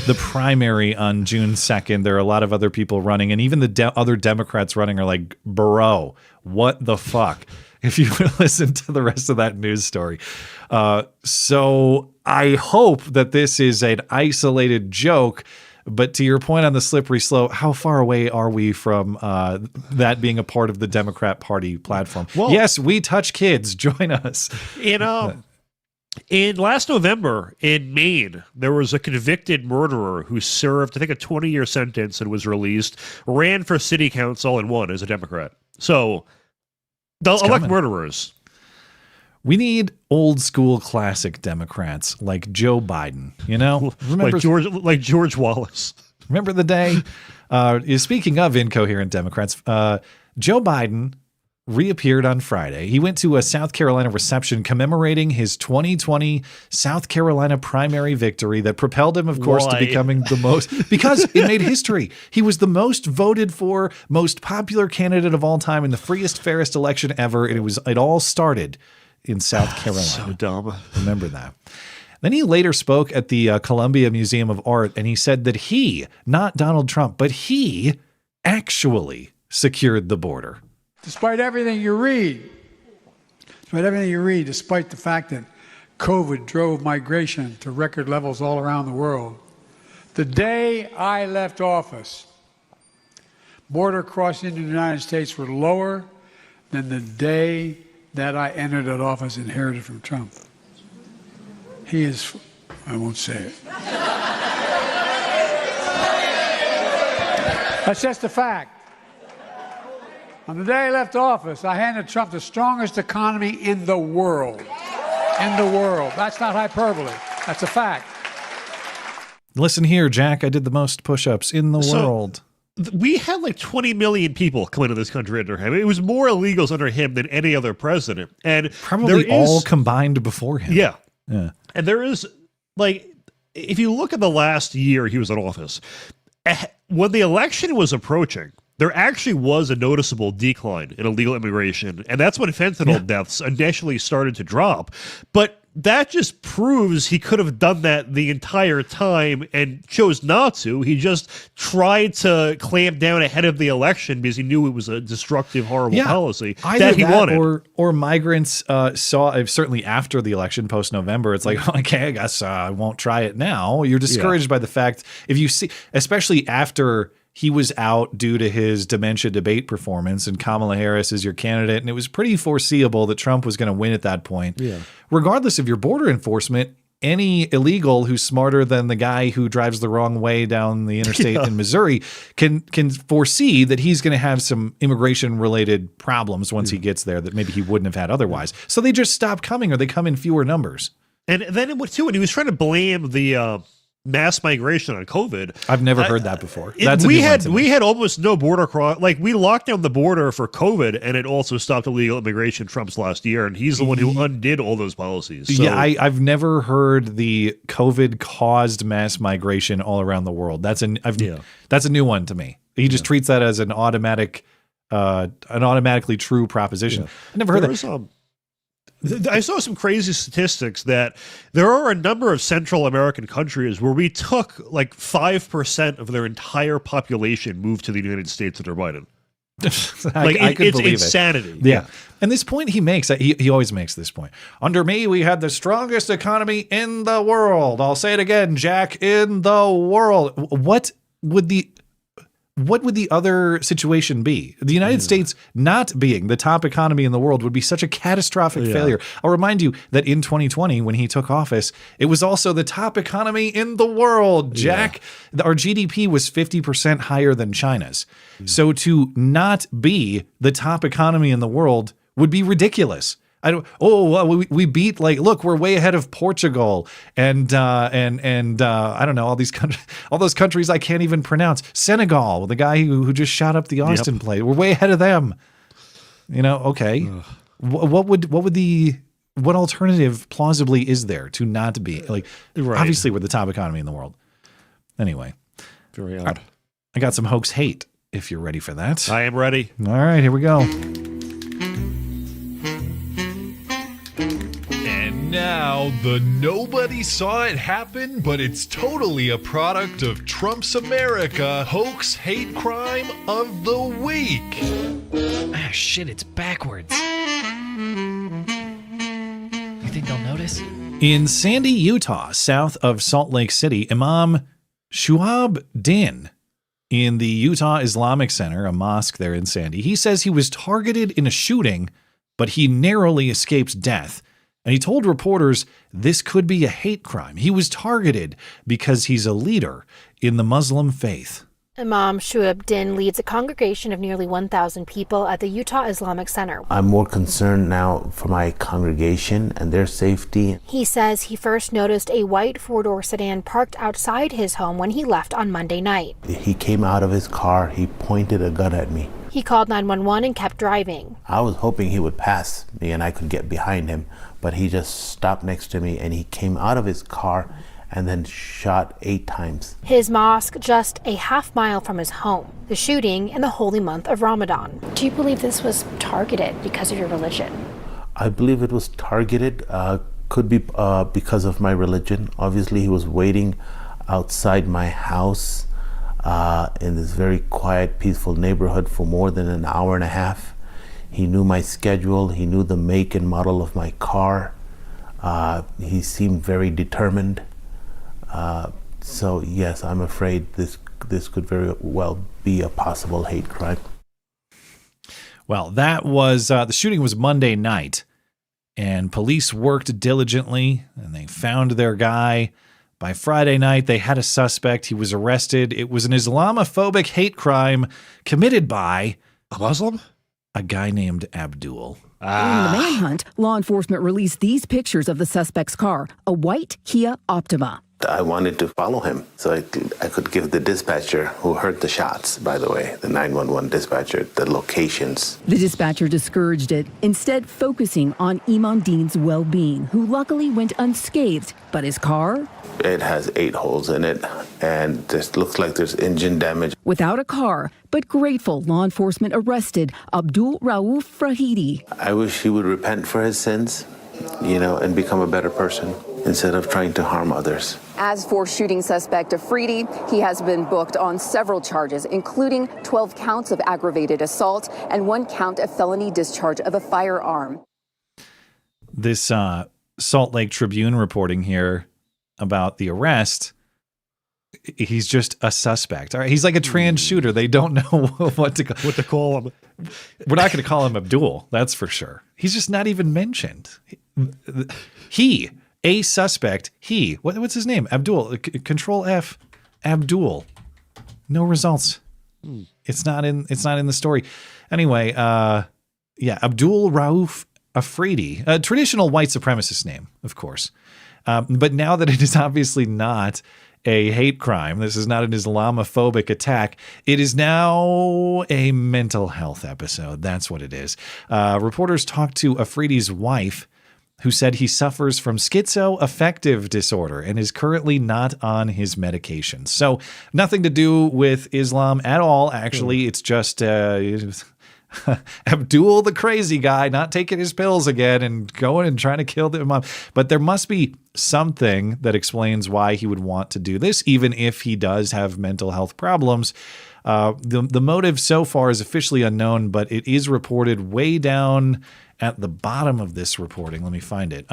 the primary on June 2nd. There are a lot of other people running, and even the other Democrats running are like, bro, what the fuck? If you listen to the rest of that news story. So I hope that this is an isolated joke, but to your point on the slippery slope, how far away are we from that being a part of the Democrat Party platform? Well, yes, we touch kids. Join us. In last November in Maine, there was a convicted murderer who served, I think, a 20-year sentence and was released, ran for city council and won as a Democrat. So they'll elect murderers. We need old school classic Democrats like Joe Biden, Remember, like George Wallace. Remember the day? Speaking of incoherent Democrats, Joe Biden reappeared on Friday. He went to a South Carolina reception commemorating his 2020 South Carolina primary victory that propelled him, of course, to becoming the most, because it made history. He was the most voted for, most popular candidate of all time in the freest, fairest election ever. And it all started in South Carolina. So dumb. Remember that. Then he later spoke at the Columbia Museum of Art, and he said that he, not Donald Trump, but he actually secured the border. Despite everything you read, despite the fact that COVID drove migration to record levels all around the world, the day I left office, border crossing into the United States were lower than the day that I entered that office inherited from Trump. He is, I won't say it. That's just a fact. On the day I left office, I handed Trump the strongest economy in the world. In the world. That's not hyperbole. That's a fact. Listen here, Jack. I did the most push-ups in the world. We had like 20 million people come into this country under him. It was more illegals under him than any other president. And probably all combined before him. Yeah. Yeah. And there is, like, if you look at the last year he was in office, when the election was approaching, there actually was a noticeable decline in illegal immigration. And that's when fentanyl deaths initially started to drop. But that just proves he could have done that the entire time and chose not to. He just tried to clamp down ahead of the election because he knew it was a destructive, horrible policy that he wanted. Or migrants saw, certainly after the election, post-November, it's like, okay, I guess I won't try it now. You're discouraged by the fact, if you see, especially after he was out due to his dementia debate performance and Kamala Harris is your candidate. And it was pretty foreseeable that Trump was going to win at that point. Yeah. Regardless of your border enforcement, any illegal who's smarter than the guy who drives the wrong way down the interstate in Missouri can foresee that he's going to have some immigration related problems once he gets there that maybe he wouldn't have had otherwise. So they just stop coming, or they come in fewer numbers. And then too, when he was trying to blame the mass migration on COVID. I've never heard that before. We had almost no border cross. Like, we locked down the border for COVID, and it also stopped illegal immigration Trump's last year, and he's the one who undid all those policies. So, yeah, I've never heard the COVID caused mass migration all around the world. That's a new one to me. He just treats that as an automatically true proposition. I never heard that. I saw some crazy statistics that there are a number of Central American countries where we took like 5% of their entire population moved to the United States under Biden. I could it's believe insanity. Yeah. And this point he makes, he always makes this point. Under me, we had the strongest economy in the world. I'll say it again, Jack, in the world. What would the other situation be? The United States not being the top economy in the world would be such a catastrophic failure. I'll remind you that in 2020, when he took office, it was also the top economy in the world. Jack, our GDP was 50% higher than China's. So to not be the top economy in the world would be ridiculous. We beat, like, look, we're way ahead of Portugal and I don't know, all those countries I can't even pronounce. Senegal, the guy who just shot up the Austin play. We're way ahead of them. Okay. What alternative plausibly is there to not be, like, obviously we're the top economy in the world. Anyway. Very odd. I got some hoax hate if you're ready for that. I am ready. All right, here we go. Now, the nobody saw it happen, but it's totally a product of Trump's America hoax hate crime of the week. Ah, shit, it's backwards. You think they'll notice? In Sandy, Utah, south of Salt Lake City, Imam Shuab Din in the Utah Islamic Center, a mosque there in Sandy, he says he was targeted in a shooting, but he narrowly escaped death. And he told reporters this could be a hate crime. He was targeted because he's a leader in the Muslim faith. Imam Shuab Din leads a congregation of nearly 1,000 people at the Utah Islamic Center. I'm more concerned now for my congregation and their safety. He says he first noticed a white four-door sedan parked outside his home when he left on Monday night. He came out of his car, he pointed a gun at me. He called 911 and kept driving. I was hoping he would pass me and I could get behind him, but he just stopped next to me and he came out of his car and then shot 8 times. His mosque just a half-mile from his home. The shooting in the holy month of Ramadan. Do you believe this was targeted because of your religion? I believe it was targeted. Could be because of my religion. Obviously, he was waiting outside my house in this very quiet, peaceful neighborhood for more than an hour and a half. He knew my schedule. He knew the make and model of my car. He seemed very determined. So yes, I'm afraid this could very well be a possible hate crime. Well, that was the shooting was Monday night, and police worked diligently and they found their guy. By Friday night, they had a suspect. He was arrested. It was an Islamophobic hate crime committed by a Muslim, a guy named Abdul. During the manhunt, law enforcement released these pictures of the suspect's car, a white Kia Optima. I wanted to follow him so I could give the dispatcher who heard the shots, by the way, the 911 dispatcher, the locations. The dispatcher discouraged it, instead focusing on Imam Dean's well-being, who luckily went unscathed. But his car? It has 8 holes in it, and this looks like there's engine damage. Without a car, but grateful law enforcement arrested Abdul Rauf Frahidi. I wish he would repent for his sins, and become a better person instead of trying to harm others. As for shooting suspect Afridi, he has been booked on several charges, including 12 counts of aggravated assault and 1 count of felony discharge of a firearm. This Salt Lake Tribune reporting here about the arrest, he's just a suspect. All right, he's like a trans shooter. They don't know what to call him. We're not going to call him Abdul, that's for sure. He's just not even mentioned. A suspect, what's his name? Abdul. Control F, Abdul. No results. It's not in the story. Anyway, Abdul Rauf Afridi, a traditional white supremacist name, of course. But now that it is obviously not a hate crime, this is not an Islamophobic attack, it is now a mental health episode. That's what it is. Reporters talked to Afridi's wife, who said he suffers from schizoaffective disorder and is currently not on his medications. So nothing to do with Islam at all. Actually, it's just Abdul, the crazy guy, not taking his pills again and going and trying to kill the imam. But there must be something that explains why he would want to do this, even if he does have mental health problems. The motive so far is officially unknown, but it is reported way down at the bottom of this reporting. Let me find it.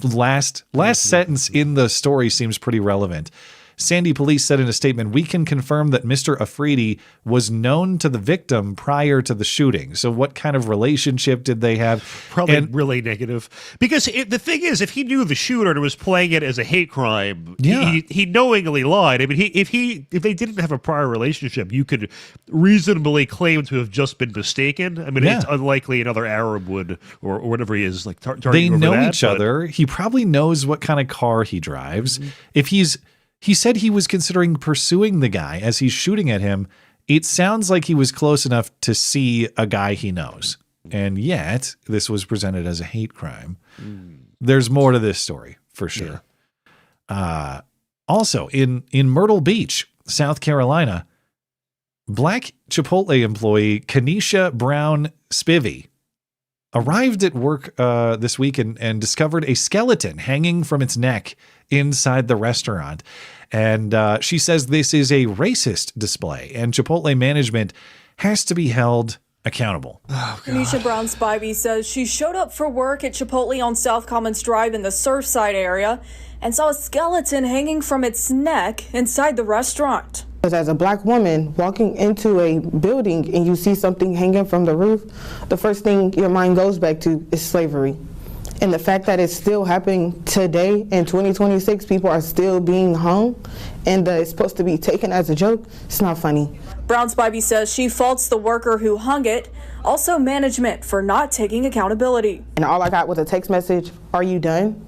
Last sentence in the story seems pretty relevant. Sandy police said in a statement, "We can confirm that Mr. Afridi was known to the victim prior to the shooting." So what kind of relationship did they have? Probably really negative. Because the thing is, if he knew the shooter and was playing it as a hate crime, he knowingly lied. I mean, if they didn't have a prior relationship, you could reasonably claim to have just been mistaken. I mean, it's unlikely another Arab would, or whatever he is, like they know each other. He probably knows what kind of car he drives. Mm-hmm. He said he was considering pursuing the guy as he's shooting at him. It sounds like he was close enough to see a guy he knows. And yet, this was presented as a hate crime. There's more to this story, for sure. Yeah. Also, in Myrtle Beach, South Carolina, Black Chipotle employee Kenesha Brown Spivey arrived at work this week and discovered a skeleton hanging from its neck inside the restaurant. And she says this is a racist display and Chipotle management has to be held accountable. Kenesha Brown Spivey says she showed up for work at Chipotle on South Commons Drive in the Surfside area and saw a skeleton hanging from its neck inside the restaurant. As a black woman walking into a building and you see something hanging from the roof, the first thing your mind goes back to is slavery. And the fact that it's still happening today in 2026, people are still being hung, and it's supposed to be taken as a joke, it's not funny. Brown Spivey says she faults the worker who hung it, also management for not taking accountability. And all I got was a text message, "Are you done?"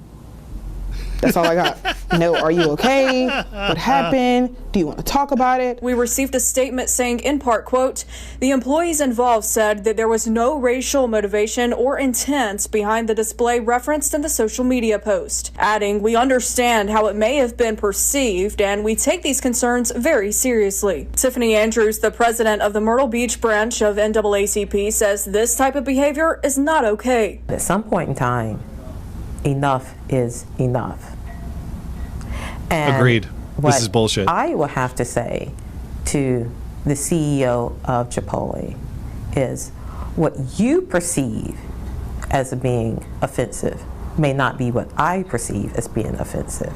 That's all I got. No, are you okay? What happened? Do you want to talk about it? We received a statement saying, in part, quote, "The employees involved said that there was no racial motivation or intent behind the display referenced in the social media post." Adding, "We understand how it may have been perceived and we take these concerns very seriously." Tiffany Andrews, the president of the Myrtle Beach branch of NAACP, says this type of behavior is not okay. At some point in time, enough is enough. And agreed. This is bullshit. I will have to say to the CEO of Chipotle is what you perceive as being offensive may not be what I perceive as being offensive.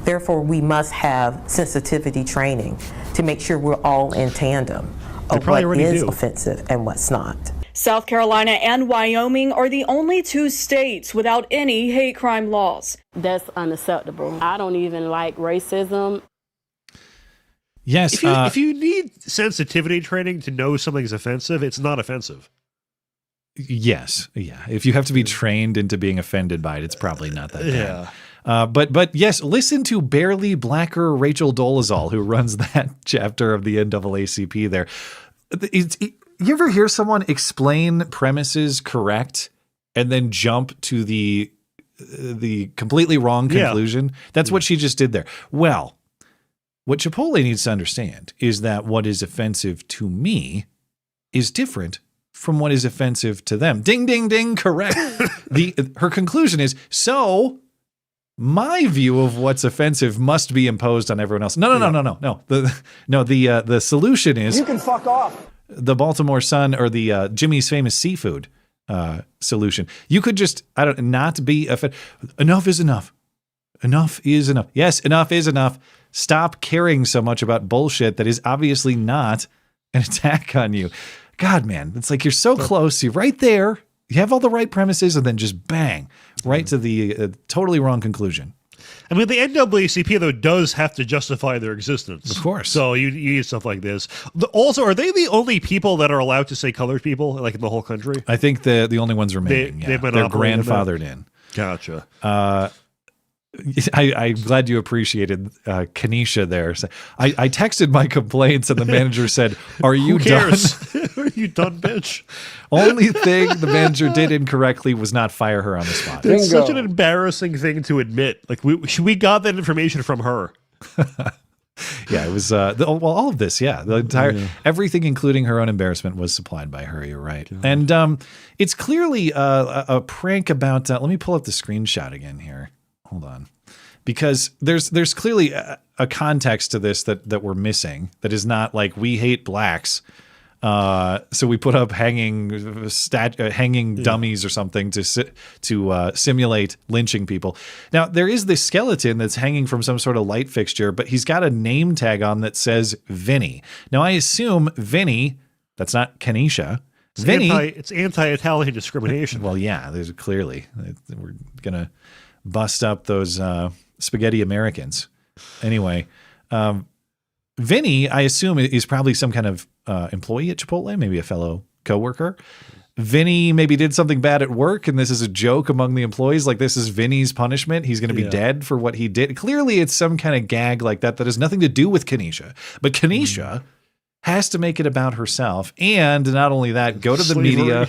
Therefore, we must have sensitivity training to make sure we're all in tandem of what is offensive and what's not. South Carolina and Wyoming are the only 2 states without any hate crime laws. That's unacceptable. I don't even like racism. Yes. If you need sensitivity training to know something's offensive, it's not offensive. Yes. Yeah. If you have to be trained into being offended by it, it's probably not that bad. But yes, listen to barely blacker Rachel Dolezal, who runs that chapter of the NAACP there. You ever hear someone explain premises correct and then jump to the completely wrong conclusion? That's what she just did there. Well, what Chipotle needs to understand is that what is offensive to me is different from what is offensive to them. Ding, ding, ding, correct. Her conclusion is, so my view of what's offensive must be imposed on everyone else. No. The solution is, you can fuck off. The Baltimore Sun or the Jimmy's Famous Seafood solution. You could just, not be offended. Enough is enough. Enough is enough. Yes, enough is enough. Stop caring so much about bullshit that is obviously not an attack on you. God, man, it's like you're so close. You're right there. You have all the right premises, and then just bang, right to the totally wrong conclusion. I mean, the NAACP, though, does have to justify their existence. Of course. So you need stuff like this. Also, are they the only people that are allowed to say colored people, like in the whole country? I think the only ones remaining. They're grandfathered in. Gotcha. I'm glad you appreciated Kanisha there. So I texted my complaints and the manager said, "Are you done? Are you done, bitch?" Only thing the manager did incorrectly was not fire her on the spot. It's such an embarrassing thing to admit. Like we got that information from her. Yeah, it was all of this. Yeah, the entire everything, including her own embarrassment, was supplied by her. You're right, and it's clearly a prank about. Let me pull up the screenshot again here. Hold on, because there's clearly a context to this that we're missing. That is not like we hate blacks, so we put up hanging dummies or something to simulate lynching people. Now there is this skeleton that's hanging from some sort of light fixture, but he's got a name tag on that says Vinny. Now I assume Vinny, that's not Kanisha. Vinny, it's anti-Italian discrimination. Well, yeah, there's clearly we're gonna bust up those spaghetti Americans. Anyway, Vinny, I assume, is probably some kind of employee at Chipotle, maybe a fellow coworker. Vinny maybe did something bad at work, and this is a joke among the employees. Like, this is Vinny's punishment. He's going to be dead for what he did. Clearly, it's some kind of gag like that has nothing to do with Kanisha. But Kanisha has to make it about herself. And not only that, go to the media,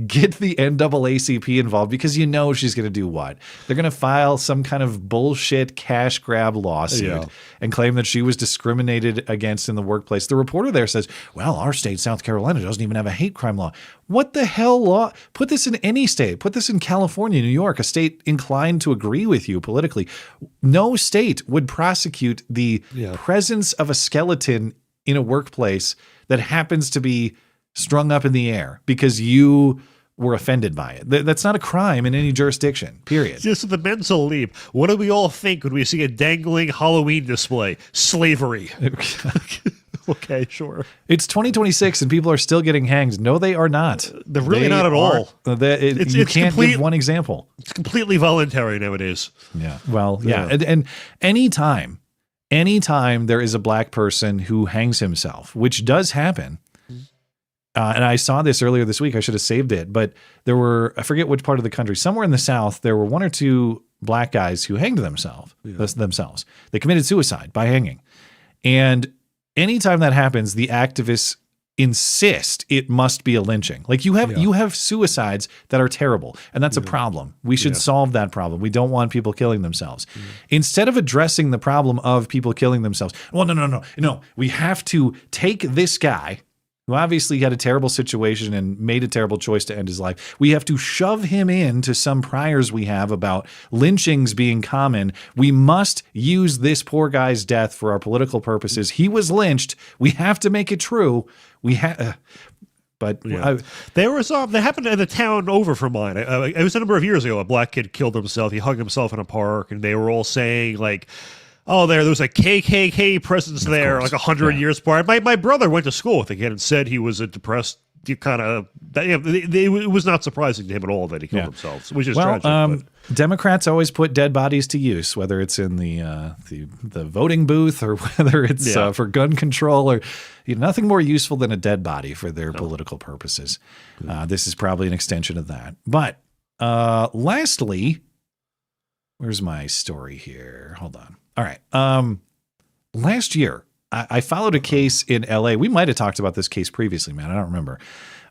get the NAACP involved, because you know she's going to do what? They're going to file some kind of bullshit cash grab lawsuit and claim that she was discriminated against in the workplace. The reporter there says, well, our state, South Carolina, doesn't even have a hate crime law. What the hell law? Put this in any state. Put this in California, New York, a state inclined to agree with you politically. No state would prosecute the presence of a skeleton in a workplace that happens to be strung up in the air because you were offended by it. That's not a crime in any jurisdiction, period. Just the mental leap. What do we all think when we see a dangling Halloween display? Slavery. Okay, sure. It's 2026 and people are still getting hanged. No, they are not. They're really not at all. You can't give one example. It's completely voluntary nowadays. Yeah. Well, yeah. And anytime there is a black person who hangs himself, which does happen, and I saw this earlier this week. I should have saved it. But there were, I forget which part of the country, somewhere in the South, there were one or two black guys who hanged themselves. They committed suicide by hanging. And anytime that happens, the activists insist it must be a lynching. Like you have suicides that are terrible. And that's a problem. We should solve that problem. We don't want people killing themselves. Instead of addressing the problem of people killing themselves, well, no. We have to take this guy who obviously had a terrible situation and made a terrible choice to end his life. We have to shove him into some priors we have about lynchings being common. We must use this poor guy's death for our political purposes. He was lynched. We have to make it true. They happened in the town over from mine. It was a number of years ago. A black kid killed himself. He hung himself in a park, and they were all saying like, oh, there was a KKK presence there, like 100 years prior. My brother went to school with the kid and said he was a depressed kind of. It was not surprising to him at all that he killed himself, which is tragic. Democrats always put dead bodies to use, whether it's in the voting booth or whether it's for gun control or nothing more useful than a dead body for their political purposes. This is probably an extension of that. But lastly, Where's my story here? Hold on. All right. Last year, I followed a case in LA. We might have talked about this case previously, man. I don't remember.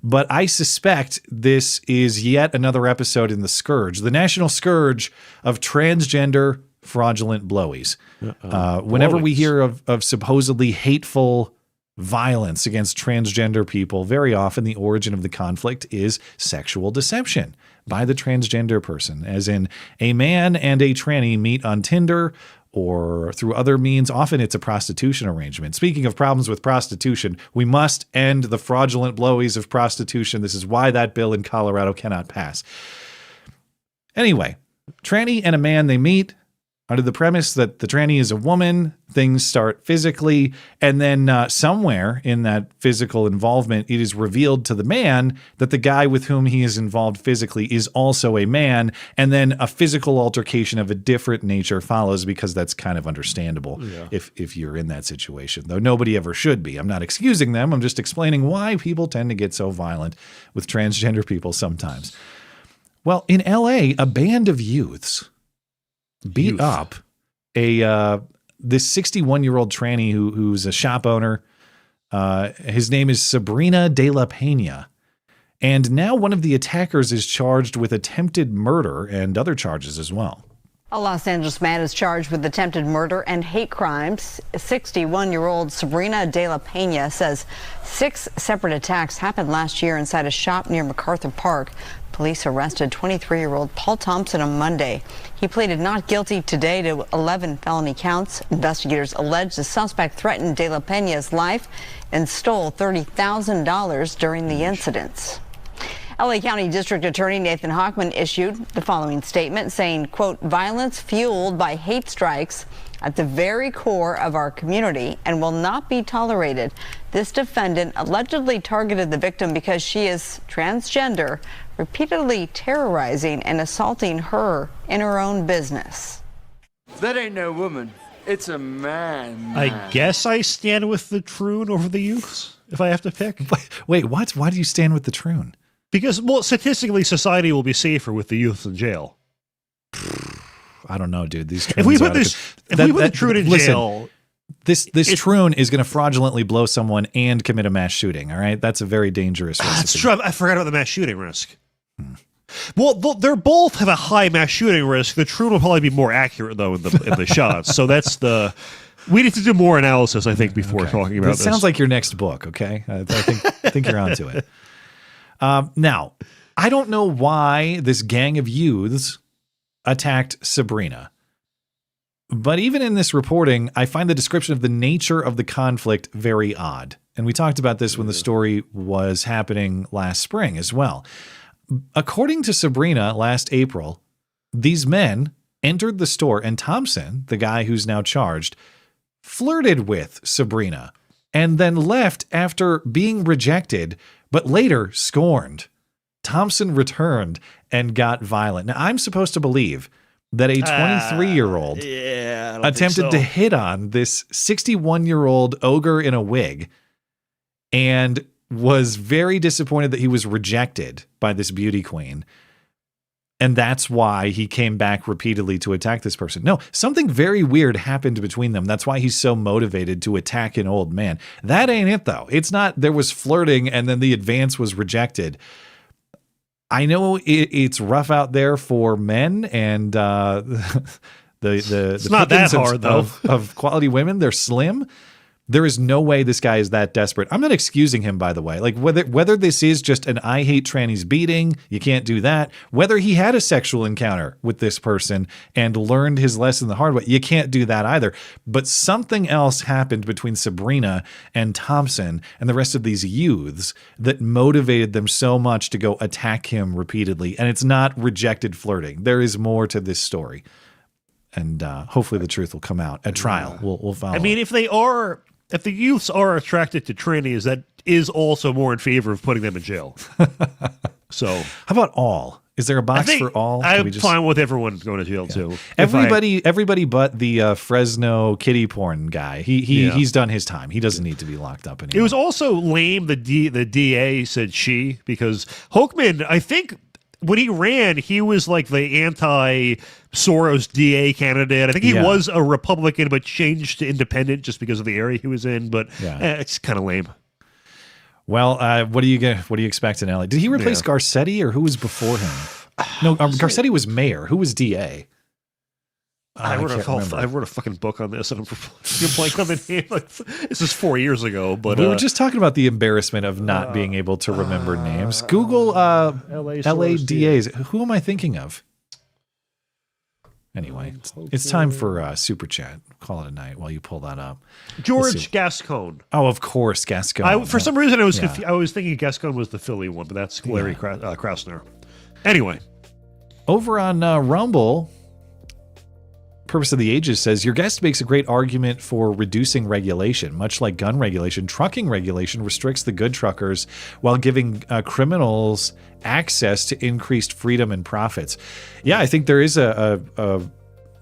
But I suspect this is yet another episode in the scourge, the national scourge of transgender fraudulent blowies. Whenever we hear of supposedly hateful violence against transgender people, very often the origin of the conflict is sexual deception by the transgender person, as in a man and a tranny meet on Tinder or through other means. Often it's a prostitution arrangement. Speaking of problems with prostitution, we must end the fraudulent blowies of prostitution. This is why that bill in Colorado cannot pass. Anyway, tranny and a man, they meet under the premise that the tranny is a woman. Things start physically, and then somewhere in that physical involvement, it is revealed to the man that the guy with whom he is involved physically is also a man, and then a physical altercation of a different nature follows, because that's kind of understandable if you're in that situation, though nobody ever should be. I'm not excusing them. I'm just explaining why people tend to get so violent with transgender people sometimes. Well, in LA, a band of youths beat up this 61-year-old tranny who's a shop owner. His name is Sabrina de la Pena. And now one of the attackers is charged with attempted murder and other charges as well. A Los Angeles man is charged with attempted murder and hate crimes. 61-year-old Sabrina de la Pena says 6 separate attacks happened last year inside a shop near MacArthur Park. Police arrested 23-year-old Paul Thompson on Monday. He pleaded not guilty today to 11 felony counts. Investigators allege the suspect threatened de la Pena's life and stole $30,000 during the incidents. LA County District Attorney Nathan Hochman issued the following statement saying, quote, violence fueled by hate strikes at the very core of our community and will not be tolerated. This defendant allegedly targeted the victim because she is transgender, repeatedly terrorizing and assaulting her in her own business. That ain't no woman. It's a man. I guess I stand with the troon over the youths, if I have to pick. Wait, what? Why do you stand with the troon? Because, well, statistically, society will be safer with the youths in jail. I don't know, dude. These if we put the troon in jail, this troon is going to fraudulently blow someone and commit a mass shooting. All right, that's a very dangerous recipe. That's true. I forgot about the mass shooting risk. Well, they're both have a high mass shooting risk. The troon will probably be more accurate though in the shots. So that's the. We need to do more analysis, I think, before talking about this. Sounds like your next book. Okay, I think you're onto it. Now, I don't know why this gang of youths attacked Sabrina. But even in this reporting, I find the description of the nature of the conflict very odd. And we talked about this when the story was happening last spring as well. According to Sabrina, last April, these men entered the store and Thompson, the guy who's now charged, flirted with Sabrina and then left after being rejected, but later scorned. Thompson returned and got violent. Now, I'm supposed to believe that a 23-year-old attempted to hit on this 61-year-old ogre in a wig and was very disappointed that he was rejected by this beauty queen. And that's why he came back repeatedly to attack this person. No, something very weird happened between them. That's why he's so motivated to attack an old man. That ain't it, though. It's not there was flirting and then the advance was rejected. I know it's rough out there for men and the it's not that hard, though. of quality women. They're slim. There is no way this guy is that desperate. I'm not excusing him, by the way. Like whether this is just an I hate trannies beating, you can't do that. Whether he had a sexual encounter with this person and learned his lesson the hard way, you can't do that either. But something else happened between Sabrina and Thompson and the rest of these youths that motivated them so much to go attack him repeatedly. And it's not rejected flirting. There is more to this story. And hopefully the truth will come out at trial. We'll follow. I mean, if the youths are attracted to trannies, that is also more in favor of putting them in jail. So, how about all? Is there a box for all? I'm fine with everyone going to jail too. Everybody but the Fresno kitty porn guy. He's done his time. He doesn't need to be locked up anymore. It was also lame. The DA said she, because Hochman, I think when he ran, he was like the anti-Soros DA candidate. I think he was a Republican, but changed to independent just because of the area he was in. But it's kind of lame. Well, what do you expect in LA? Did he replace Garcetti, or who was before him? No, Garcetti was mayor. Who was DA? I wrote a fucking book on this, and I'm blanking on the name. This is 4 years ago, but we were just talking about the embarrassment of not being able to remember names. Google LA DAs. Who am I thinking of? Anyway, it's time for Super Chat. Call it a night while you pull that up. George Gascon. Oh, of course, Gascon. For some reason, I was thinking Gascon was the Philly one, but that's Larry Krasner. Anyway, over on Rumble, Purpose of the Ages says, your guest makes a great argument for reducing regulation. Much like gun regulation, trucking regulation restricts the good truckers while giving criminals access to increased freedom and profits. Yeah, I think there is I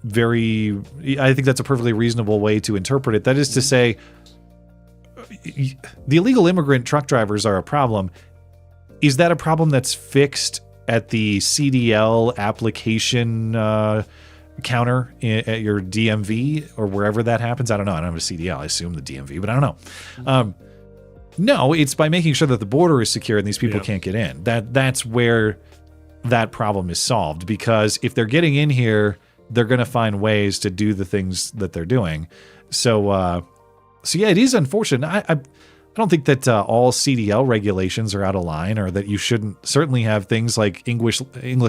think that's a perfectly reasonable way to interpret it. That is to say, the illegal immigrant truck drivers are a problem. Is that a problem that's fixed at the CDL application counter at your DMV or wherever that happens? I don't know. I don't have a CDL. I assume the DMV, but I don't know. No, it's by making sure that the border is secure and these people can't get in. That's where that problem is solved, because if they're getting in here, they're going to find ways to do the things that they're doing. So yeah, it is unfortunate. I don't think that all CDL regulations are out of line, or that you shouldn't certainly have things like English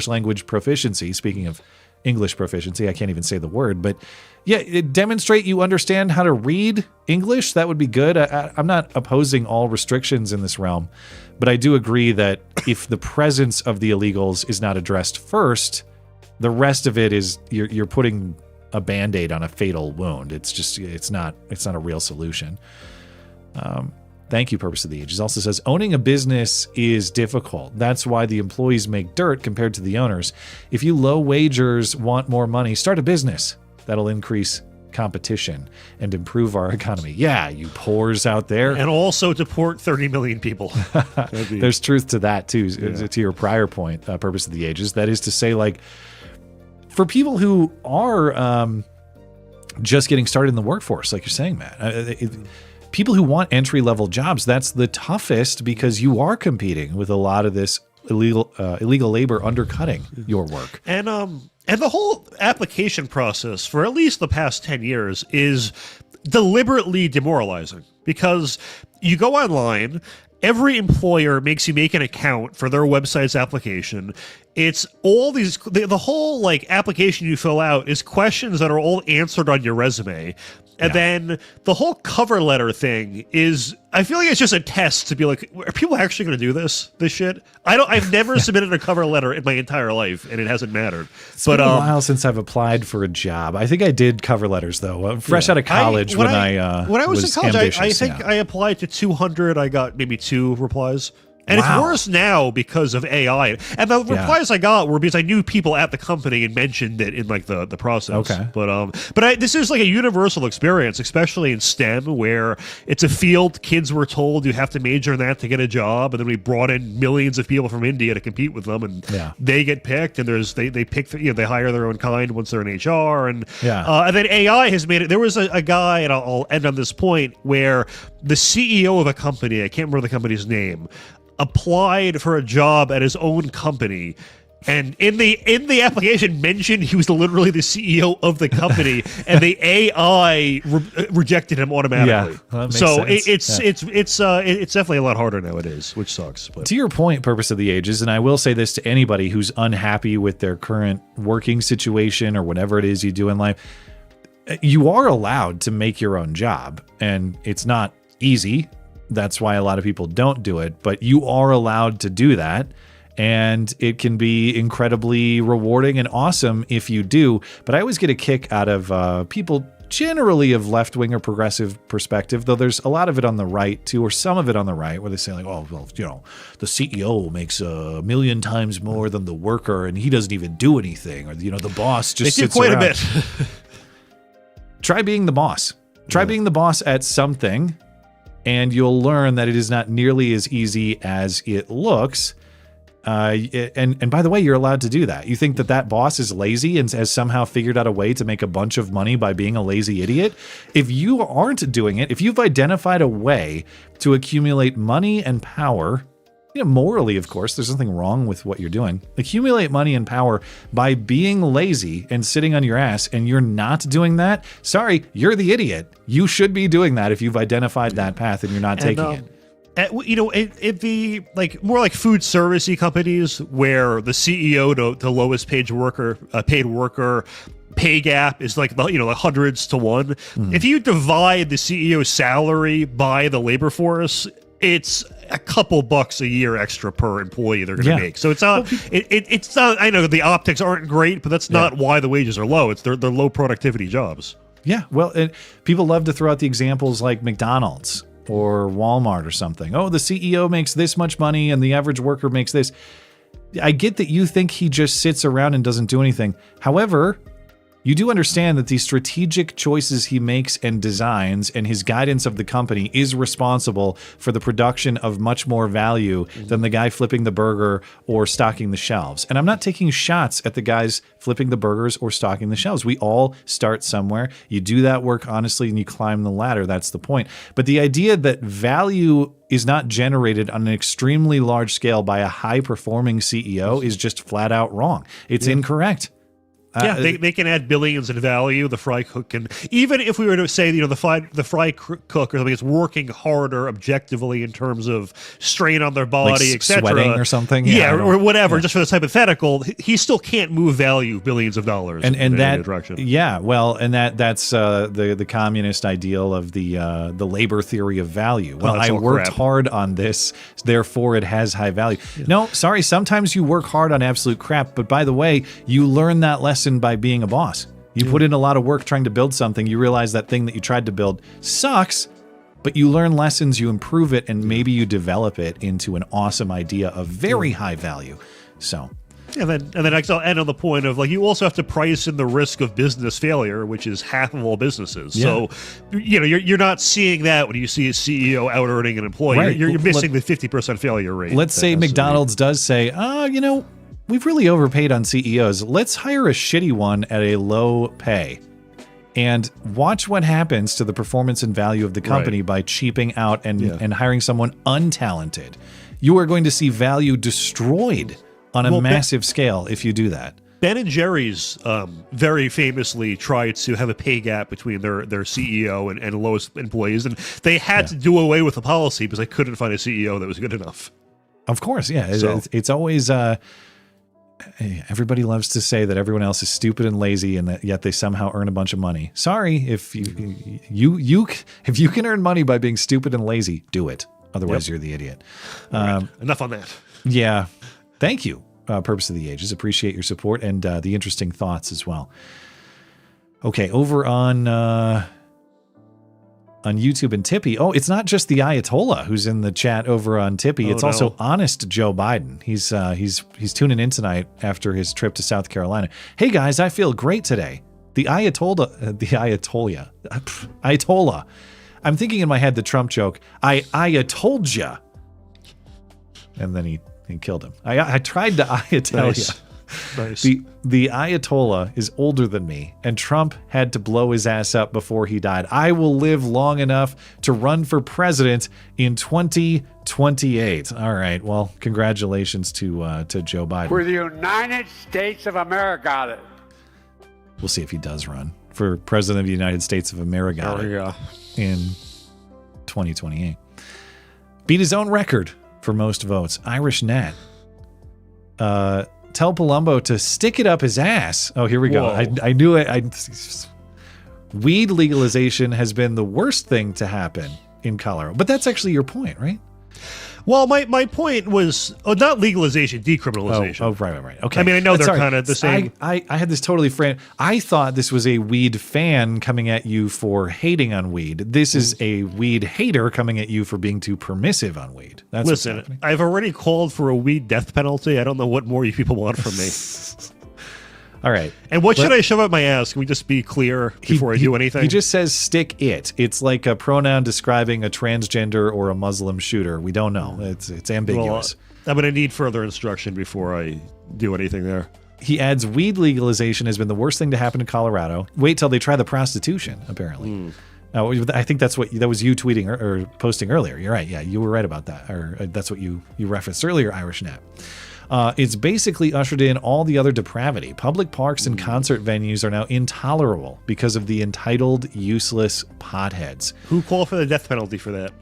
language proficiency. Speaking of English proficiency, I can't even say the word, but yeah, demonstrate you understand how to read English. That would be good. I'm not opposing all restrictions in this realm, but I do agree that if the presence of the illegals is not addressed first, the rest of it is you're putting a Band-Aid on a fatal wound. It's not a real solution. Thank you, Purpose of the Ages. Also says, owning a business is difficult. That's why the employees make dirt compared to the owners. If you low wagers want more money, start a business. That'll increase competition and improve our economy. Yeah, you poors out there. And also deport 30 million people. There's truth to that, too, to your prior point, Purpose of the Ages. That is to say, like, for people who are just getting started in the workforce, like you're saying, Matt, people who want entry-level jobs, that's the toughest, because you are competing with a lot of this illegal labor undercutting your work. And the whole application process for at least the past 10 years is deliberately demoralizing, because you go online, every employer makes you make an account for their website's application. It's all these, the whole like application you fill out is questions that are all answered on your resume. And then the whole cover letter thing is, I feel like it's just a test to be like, are people actually going to do this shit? I've never submitted a cover letter in my entire life, and it hasn't mattered. It's been a while since I've applied for a job. I think I did cover letters though, fresh out of college when I was in college. I think I applied to 200. I got maybe 2 replies. And it's worse now because of AI. And the replies I got were because I knew people at the company and mentioned it in like the process. Okay. But this is like a universal experience, especially in STEM, where it's a field kids were told you have to major in that to get a job, and then we brought in millions of people from India to compete with them, and they get picked, and they pick, they hire their own kind once they're in HR, and then AI has made it. There was a guy, and I'll end on this point, where the CEO of a company, I can't remember the company's name, applied for a job at his own company, and in the application mentioned he was literally the CEO of the company, and the AI rejected him automatically. So it's definitely a lot harder nowadays, which sucks. But. To your point, Purpose of the Ages, and I will say this to anybody who's unhappy with their current working situation or whatever it is you do in life, you are allowed to make your own job, and it's not easy. That's why a lot of people don't do it, but you are allowed to do that, and it can be incredibly rewarding and awesome if you do. But I always get a kick out of people generally of left-wing or progressive perspective, though there's a lot of it on the right too, or some of it on the right, where they say like, oh, well, the CEO makes 1 million times more than the worker, and he doesn't even do anything, or the boss just sits around. They do quite a bit. Try being the boss. Try being the boss at something, and you'll learn that it is not nearly as easy as it looks. And by the way, you're allowed to do that. You think that boss is lazy and has somehow figured out a way to make a bunch of money by being a lazy idiot? If you aren't doing it, if you've identified a way to accumulate money and power, morally, of course, there's nothing wrong with what you're doing. Accumulate money and power by being lazy and sitting on your ass, and you're not doing that. Sorry, you're the idiot. You should be doing that if you've identified that path and you're not taking it. It'd be like more like food servicey companies where the CEO to lowest paid worker pay gap is like like hundreds to one. If you divide the CEO's salary by the labor force, it's a couple bucks a year extra per employee they're going to make. So it's not. It's not. I know the optics aren't great, but that's not why the wages are low. It's they're low productivity jobs. Yeah. Well, people love to throw out the examples like McDonald's or Walmart or something. Oh, the CEO makes this much money and the average worker makes this. I get that you think he just sits around and doesn't do anything. However, you do understand that the strategic choices he makes and designs and his guidance of the company is responsible for the production of much more value than the guy flipping the burger or stocking the shelves. And I'm not taking shots at the guys flipping the burgers or stocking the shelves. We all start somewhere. You do that work honestly and you climb the ladder. That's the point. But the idea that value is not generated on an extremely large scale by a high-performing CEO is just flat out wrong. It's incorrect. They can add billions in value. The fry cook can, even if we were to say, the fry cook or something is working harder objectively in terms of strain on their body, like etc., sweating or something, or whatever. Just for this hypothetical, he still can't move value billions of dollars and in that any direction. That's the communist ideal of the labor theory of value. Well, I worked hard on this, therefore it has high value. No, sorry. Sometimes you work hard on absolute crap, but by the way, you learn that lesson by being a boss. You put in a lot of work trying to build something. You realize that thing that you tried to build sucks, but you learn lessons, you improve it, and maybe you develop it into an awesome idea of very high value. So, and then I'll end on the point of you also have to price in the risk of business failure, which is half of all businesses. So, you're not seeing that when you see a CEO out earning an employee. Right. You're missing the 50% failure rate. Let's say McDonald's does say, we've really overpaid on CEOs. Let's hire a shitty one at a low pay and watch what happens to the performance and value of the company by cheaping out and hiring someone untalented. You are going to see value destroyed on a massive scale if you do that. Ben & Jerry's very famously tried to have a pay gap between their CEO and lowest employees, and they had to do away with the policy because they couldn't find a CEO that was good enough. Of course, it's always... everybody loves to say that everyone else is stupid and lazy and that yet they somehow earn a bunch of money. Sorry, if you can earn money by being stupid and lazy, do it. Otherwise, you're the idiot. Right. Enough on that. Yeah. Thank you, Purpose of the Ages. Appreciate your support and the interesting thoughts as well. Okay, over on YouTube and Tippy. Oh, it's not just the Ayatollah who's in the chat over on Tippy. It's also honest Joe Biden. He's tuning in tonight after his trip to South Carolina. Hey guys, I feel great today. The Ayatollah. I'm thinking in my head the Trump joke. I told ya. And then he killed him. I tried to Ayatollah. Nice. The Ayatollah is older than me, and Trump had to blow his ass up before he died. I will live long enough to run for president in 2028. All right. Well, congratulations to Joe Biden. For the United States of America. We'll see if he does run for president of the United States of America in 2028. Beat his own record for most votes. Irish Nat. Tell Palumbo to stick it up his ass. Oh, here we go. I knew it. Weed legalization has been the worst thing to happen in Colorado. But that's actually your point, right? Well, my point was not legalization, decriminalization. Oh, right. Okay. I mean, I know they're kind of the same. I had this totally framed. I thought this was a weed fan coming at you for hating on weed. This is a weed hater coming at you for being too permissive on weed. That's Listen, I've already called for a weed death penalty. I don't know what more you people want from me. All right. And what should I shove up my ass? Can we just be clear before I do anything? He just says stick it. It's like a pronoun describing a transgender or a Muslim shooter. We don't know. It's ambiguous. Well, I'm going to need further instruction before I do anything there. He adds weed legalization has been the worst thing to happen in Colorado. Wait till they try the prostitution, apparently. I think that was you tweeting or posting earlier. You're right. Yeah, you were right about that. Or that's what you referenced earlier, Irish Nat. It's basically ushered in all the other depravity. Public parks and concert venues are now intolerable because of the entitled, useless potheads. Who called for the death penalty for that?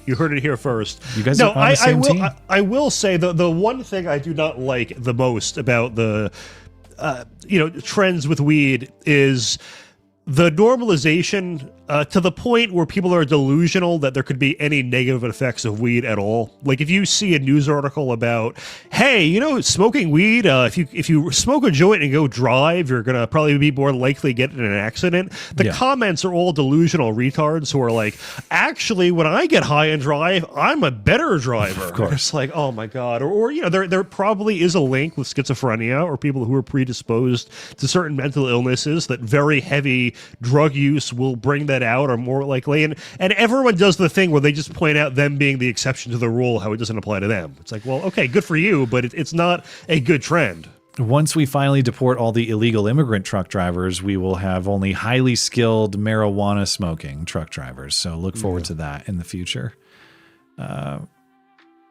You heard it here first. You guys are on the same team? I will say the one thing I do not like the most about the trends with weed is the normalization to the point where people are delusional that there could be any negative effects of weed at all. Like if you see a news article about, hey, smoking weed, if you smoke a joint and go drive, you're going to probably be more likely to get in an accident. The comments are all delusional retards who are like, actually, when I get high and drive, I'm a better driver. Of course. It's like, oh my God. Or there probably is a link with schizophrenia or people who are predisposed to certain mental illnesses that very heavy drug use will bring that out or more likely. And everyone does the thing where they just point out them being the exception to the rule, how it doesn't apply to them. It's like, well, okay, good for you, but it's not a good trend. Once we finally deport all the illegal immigrant truck drivers, we will have only highly skilled marijuana smoking truck drivers. So look forward to that in the future.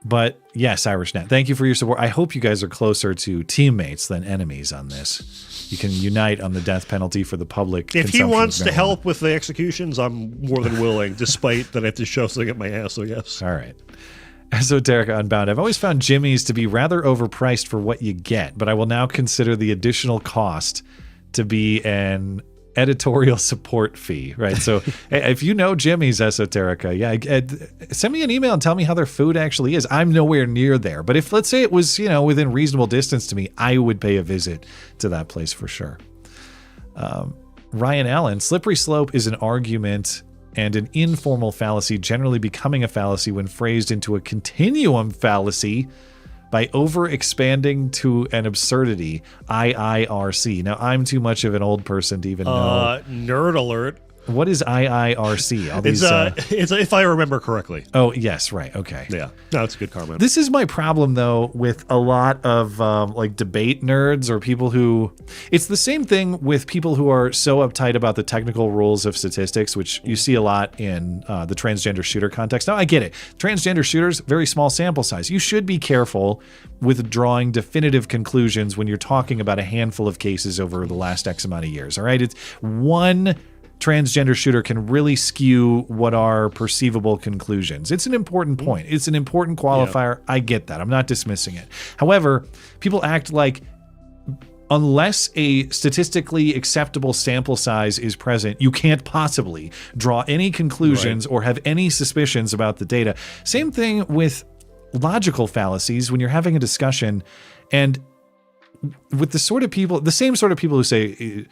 But yes, IrishNet, thank you for your support. I hope you guys are closer to teammates than enemies on this. You can unite on the death penalty for the public. If he wants to help with the executions, I'm more than willing, despite that I have to shove something at my ass, I guess. All right. Esoterica Unbound. I've always found Jimmy's to be rather overpriced for what you get, but I will now consider the additional cost to be an editorial support fee, right? So if you know Jimmy's, Esoterica, send me an email and tell me how their food actually is. I'm nowhere near there, but if, let's say it was, within reasonable distance to me, I would pay a visit to that place for sure. Ryan Allen, slippery slope is an argument and an informal fallacy generally becoming a fallacy when phrased into a continuum fallacy by over-expanding to an absurdity, IIRC. Now, I'm too much of an old person to even know. Nerd alert. What is IIRC? All these, it's if I remember correctly. Oh, yes, right, okay. Yeah, no, it's a good comment. This is my problem, though, with a lot of debate nerds or people who... It's the same thing with people who are so uptight about the technical rules of statistics, which you see a lot in the transgender shooter context. Now, I get it. Transgender shooters, very small sample size. You should be careful with drawing definitive conclusions when you're talking about a handful of cases over the last X amount of years, all right? It's one transgender shooter can really skew what are perceivable conclusions. It's an important point. It's an important qualifier. I get that. I'm not dismissing it. However, people act like unless a statistically acceptable sample size is present, you can't possibly draw any conclusions or have any suspicions about the data. Same thing with logical fallacies when you're having a discussion and with the same sort of people who say,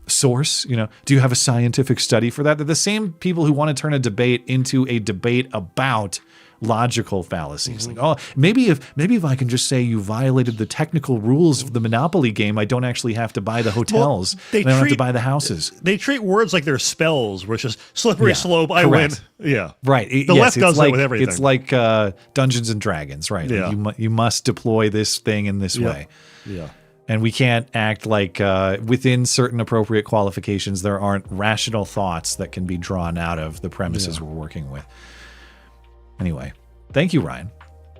source, do you have a scientific study for that? They're the same people who want to turn a debate into a debate about logical fallacies. Like, oh, maybe if I can just say you violated the technical rules of the Monopoly game, I don't actually have to buy the hotels. I don't have to buy the houses. They treat words like they're spells, which is slippery slope. I win. Yeah, right. The left does that with everything. It's like Dungeons and Dragons, right? Yeah. Like you must deploy this thing in this way. Yeah. And we can't act like within certain appropriate qualifications, there aren't rational thoughts that can be drawn out of the premises we're working with. Anyway, thank you, Ryan.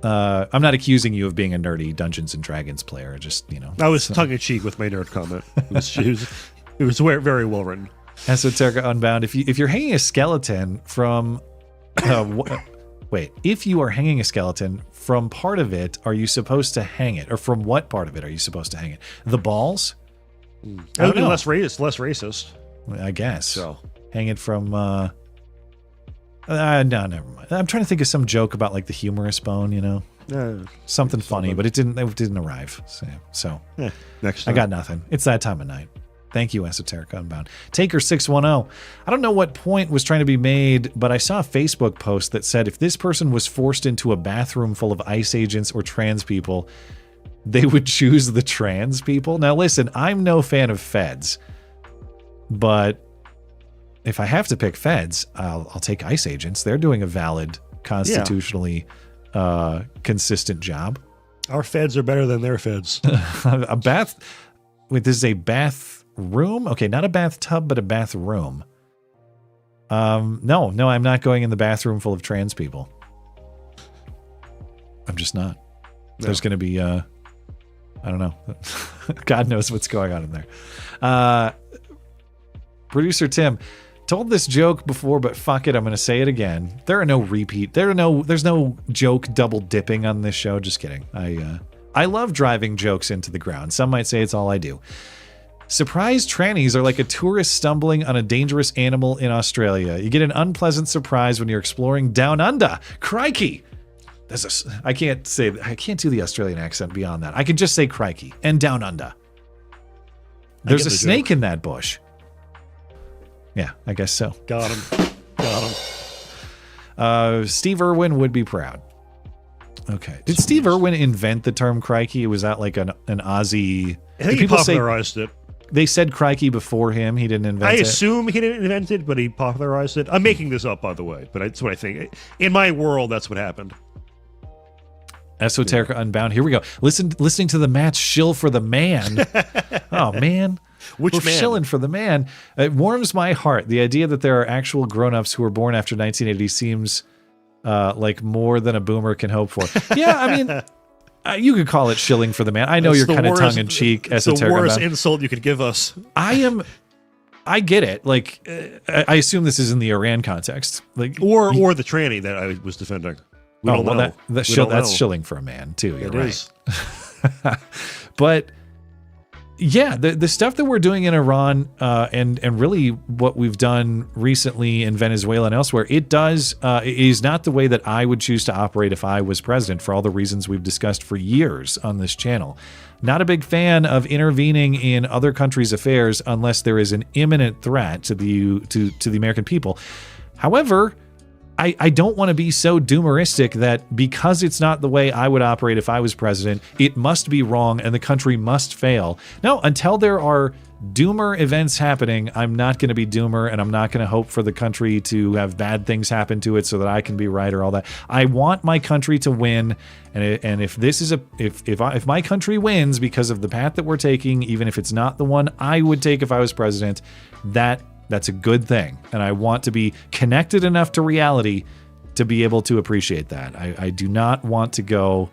I'm not accusing you of being a nerdy Dungeons and Dragons player. Just, I was tongue-in-cheek with my nerd comment. It was very well written. Esoterica Unbound. If you're hanging a skeleton from... if you are hanging a skeleton, from part of it, are you supposed to hang it? Or from what part of it are you supposed to hang it? The balls? I would be less racist. I guess. So hang it from... no, never mind. I'm trying to think of some joke about like the humerus bone, something funny, but it didn't arrive. So next time. I got nothing. It's that time of night. Thank you, Esoterica Unbound. Taker610. I don't know what point was trying to be made, but I saw a Facebook post that said if this person was forced into a bathroom full of ICE agents or trans people, they would choose the trans people. Now, listen, I'm no fan of feds, but if I have to pick feds, I'll take ICE agents. They're doing a valid, constitutionally consistent job. Our feds are better than their feds. A bath. Wait, this is a bathroom? Okay, not a bathtub, but a bathroom. No, I'm not going in the bathroom full of trans people. I'm just not. No. There's going to be, I don't know. God knows what's going on in there. Producer Tim told this joke before, but fuck it, I'm going to say it again. There are no repeat. There's no joke double dipping on this show. Just kidding. I love driving jokes into the ground. Some might say it's all I do. Surprise trannies are like a tourist stumbling on a dangerous animal in Australia. You get an unpleasant surprise when you're exploring down under. Crikey! I can't do the Australian accent beyond that. I can just say crikey and down under. There's a snake in that bush. Yeah, I guess so. Got him. Steve Irwin would be proud. Okay. Did Steve Irwin invent the term crikey? Was that like an Aussie? I think he popularized it. They said crikey before him. He didn't invent it. I assume he didn't invent it, but he popularized it. I'm making this up, by the way, but that's what I think. In my world, that's what happened. Esoterica Unbound. Here we go. Listening to the match shill for the man. Oh, man. We're shilling for the man. It warms my heart. The idea that there are actual grown-ups who were born after 1980 seems like more than a boomer can hope for. Yeah, I mean, you could call it shilling for the man. I know you're kind of tongue-in-cheek. It's the worst insult you could give us. I get it. Like, I assume this is in the Iran context. Like, or the tranny that I was defending. That's shilling for a man, too. You're right. But yeah, the stuff that we're doing in Iran and really what we've done recently in Venezuela and elsewhere, it is not the way that I would choose to operate if I was president, for all the reasons we've discussed for years on this channel. Not a big fan of intervening in other countries' affairs unless there is an imminent threat to the American people. However, I don't want to be so doomeristic that because it's not the way I would operate if I was president, it must be wrong and the country must fail. No, until there are doomer events happening, I'm not going to be doomer, and I'm not going to hope for the country to have bad things happen to it so that I can be right or all that. I want my country to win, and if this is if my country wins because of the path that we're taking, even if it's not the one I would take if I was president, that's a good thing, and I want to be connected enough to reality to be able to appreciate that. I do not want to go...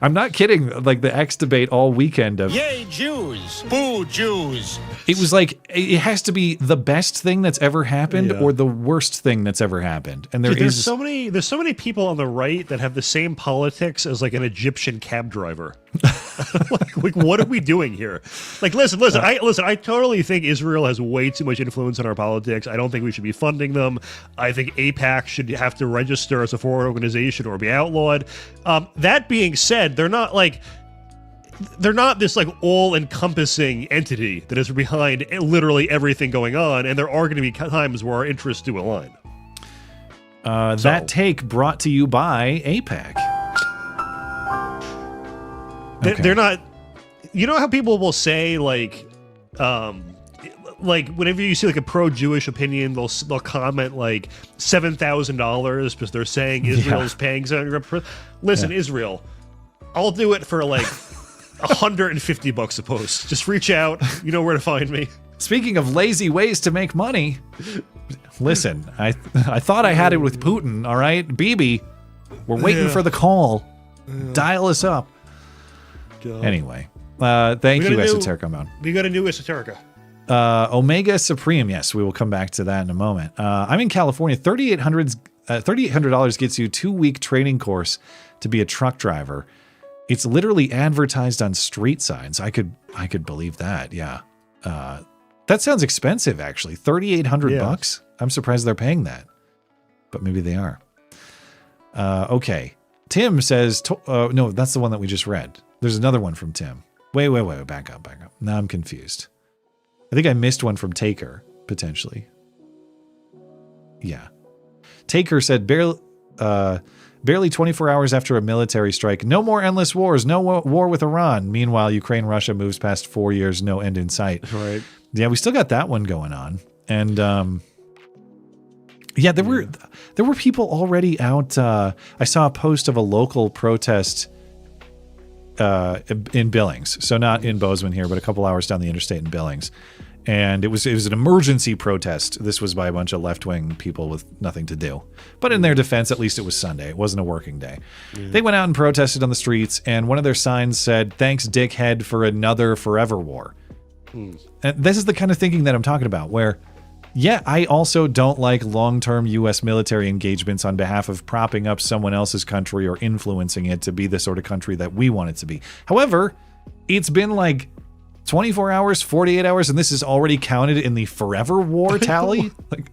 I'm not kidding. Like the X debate all weekend of... Yay, Jews! Boo, Jews! It was like, it has to be the best thing that's ever happened or the worst thing that's ever happened. And there's so many people on the right that have the same politics as like an Egyptian cab driver. like what are we doing here? Like, listen. I totally think Israel has way too much influence in our politics. I don't think we should be funding them. I think AIPAC should have to register as a foreign organization or be outlawed. That being said, they're not this like all-encompassing entity that is behind literally everything going on, and there are going to be times where our interests do align. That take brought to you by AIPAC. Okay. They're not. You know how people will say like whenever you see like a pro-Jewish opinion, they'll comment like $7,000 because they're saying Israel's paying $7,000. Listen, Israel, I'll do it for like $150 a post. Just reach out. You know where to find me. Speaking of lazy ways to make money, listen, I thought I had it with Putin. All right, Bibi, we're waiting for the call. Dial us up. God. Anyway, thank you, Esoterica Unbound. We got a new Esoterica. Omega Supreme. Yes, we will come back to that in a moment. I'm in California. $3,800 gets you a 2-week training course to be a truck driver. It's literally advertised on street signs. I could believe that. Yeah. That sounds expensive, actually. $3,800 I'm surprised they're paying that, but maybe they are. Okay. Tim says, no, that's the one that we just read. There's another one from Tim. Wait, back up. Now I'm confused. I think I missed one from Taker, potentially. Yeah. Taker said, barely 24 hours after a military strike. No more endless wars. No war with Iran. Meanwhile, Ukraine, Russia moves past 4 years. No end in sight. Right. Yeah, we still got that one going on. And yeah, there were people already out. I saw a post of a local protest in Billings. So not in Bozeman here, but a couple hours down the interstate in Billings. And it was an emergency protest. This was by a bunch of left-wing people with nothing to do. But in their defense, at least it was Sunday. It wasn't a working day. They went out and protested on the streets, and one of their signs said, "Thanks, dickhead, for another forever war." And this is the kind of thinking that I'm talking about, where, yeah, I also don't like long-term U.S. military engagements on behalf of propping up someone else's country or influencing it to be the sort of country that we want it to be. However, it's been like 24 hours, 48 hours, and this is already counted in the forever war tally? Like,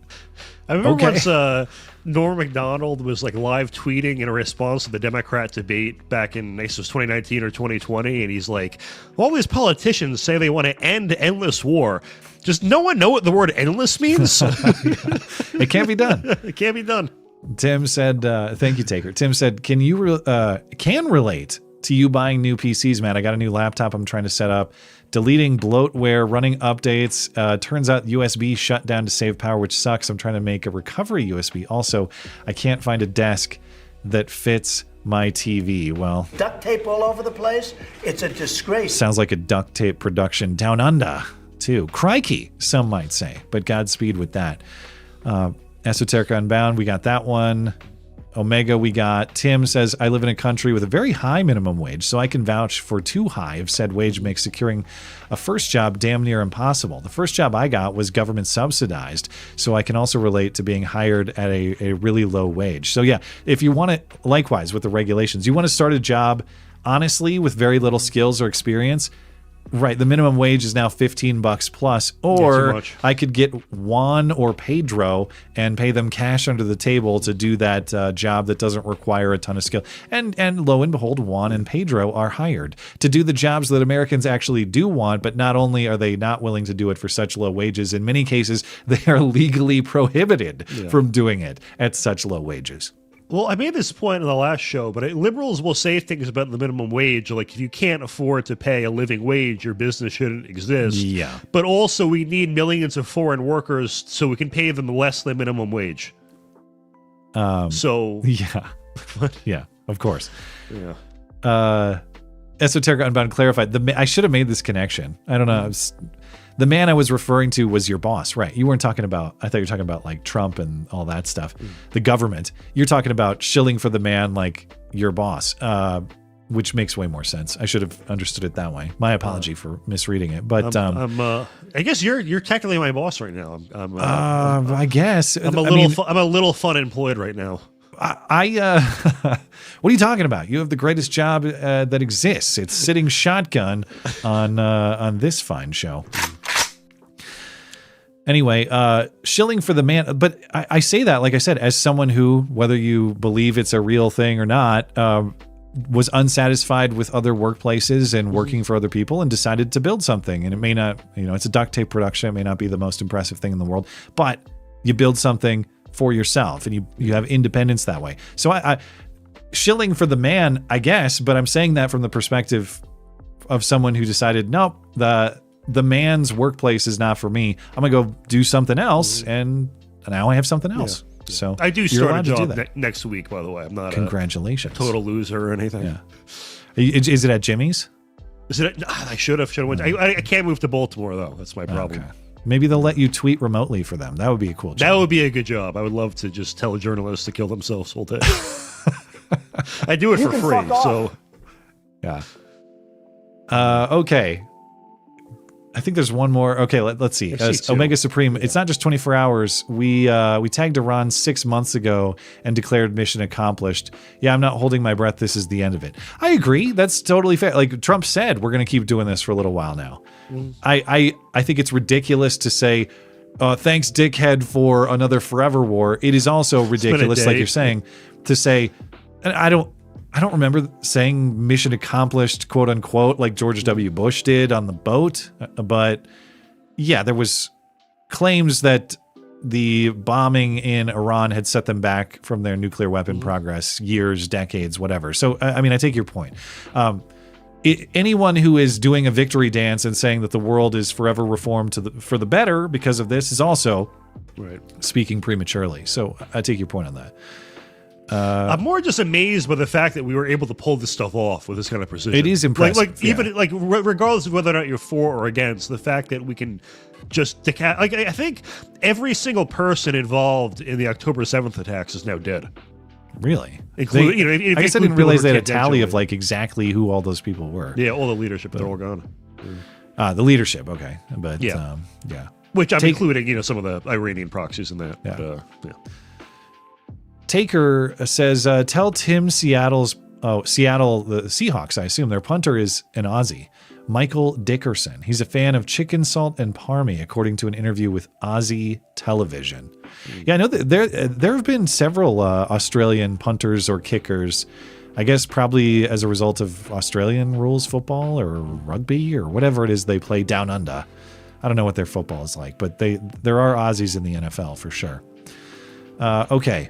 I remember once Norm Macdonald was like live tweeting in a response to the Democrat debate back in, I guess it was 2019 or 2020, and he's like, all these politicians say they want to end endless war. Does no one know what the word endless means? It can't be done. It can't be done. Tim said, thank you, Taker. Tim said, can relate to you buying new PCs, man. I got a new laptop I'm trying to set up. Deleting bloatware, running updates. Turns out USB shut down to save power, which sucks. I'm trying to make a recovery USB. Also, I can't find a desk that fits my TV. Well, duct tape all over the place. It's a disgrace. Sounds like a duct tape production down under, too. Crikey, some might say. But Godspeed with that. Esoterica Unbound, we got that one. Omega, we got. Tim says, I live in a country with a very high minimum wage, so I can vouch for too high if said wage makes securing a first job damn near impossible. The first job I got was government subsidized, so I can also relate to being hired at a really low wage. So yeah, if you want to, likewise with the regulations, you want to start a job, honestly, with very little skills or experience, right, the minimum wage is now $15 plus, or I could get Juan or Pedro and pay them cash under the table to do that job that doesn't require a ton of skill. And lo and behold, Juan and Pedro are hired to do the jobs that Americans actually do want, but not only are they not willing to do it for such low wages, in many cases, they are legally prohibited from doing it at such low wages. Well, I made this point in the last show, but liberals will say things about the minimum wage, like if you can't afford to pay a living wage, your business shouldn't exist. Yeah. But also we need millions of foreign workers so we can pay them less than minimum wage. So yeah. Yeah, of course. Yeah. Esoterica Unbound clarified. I should have made this connection. I don't know. The man I was referring to was your boss, right? You weren't talking about, I thought you were talking about like Trump and all that stuff. The government. You're talking about shilling for the man like your boss, which makes way more sense. I should have understood it that way. My apology for misreading it. But I guess you're technically my boss right now. I guess. I'm a little fun employed right now. What are you talking about? You have the greatest job that exists. It's sitting shotgun on this fine show. Anyway, shilling for the man, but I say that, like I said, as someone who, whether you believe it's a real thing or not, was unsatisfied with other workplaces and working for other people and decided to build something. And it may not, it's a duct tape production. It may not be the most impressive thing in the world, but you build something for yourself and you have independence that way. So I shilling for the man, I guess, but I'm saying that from the perspective of someone who decided, nope, the man's workplace is not for me. I'm gonna go do something else, and now I have something else. Yeah. So I do start a job next week, by the way. I'm not congratulations, a total loser or anything. Yeah. Is it at Jimmy's? Is it? I should have went. I can't move to Baltimore though. That's my problem. Okay. Maybe they'll let you tweet remotely for them. That would be a cool job. That would be a good job. I would love to just tell journalists to kill themselves all day. I do it for free, so yeah. Okay. I think there's one more. Okay, let's see. Omega Supreme. Yeah. It's not just 24 hours. We tagged Iran 6 months ago and declared mission accomplished. Yeah, I'm not holding my breath. This is the end of it. I agree. That's totally fair. Like Trump said, we're going to keep doing this for a little while now. I think it's ridiculous to say, thanks, dickhead, for another forever war. It is also ridiculous, like you're saying, to say, and I don't remember saying mission accomplished, quote unquote, like George W. Bush did on the boat. But yeah, there was claims that the bombing in Iran had set them back from their nuclear weapon progress years, decades, whatever. So, I mean, I take your point. Anyone who is doing a victory dance and saying that the world is forever reformed for the better because of this is also speaking prematurely. So I take your point on that. I'm more just amazed by the fact that we were able to pull this stuff off with this kind of precision. It is impressive. Even regardless of whether or not you're for or against, the fact that we can just I think every single person involved in the October 7th attacks is now dead. Really? I guess I didn't realize they had a tally of like exactly who all those people were. Yeah, all the leadership, they're all gone. The leadership, okay, but yeah. Yeah. Which I'm including, some of the Iranian proxies in that. Yeah. Taker says, tell Tim Seattle, the Seahawks, I assume their punter is an Aussie, Michael Dickerson. He's a fan of chicken salt and parmy, according to an interview with Aussie Television. Yeah, I know that there have been several Australian punters or kickers, I guess probably as a result of Australian rules football or rugby or whatever it is they play down under. I don't know what their football is like, but there are Aussies in the NFL for sure. Okay.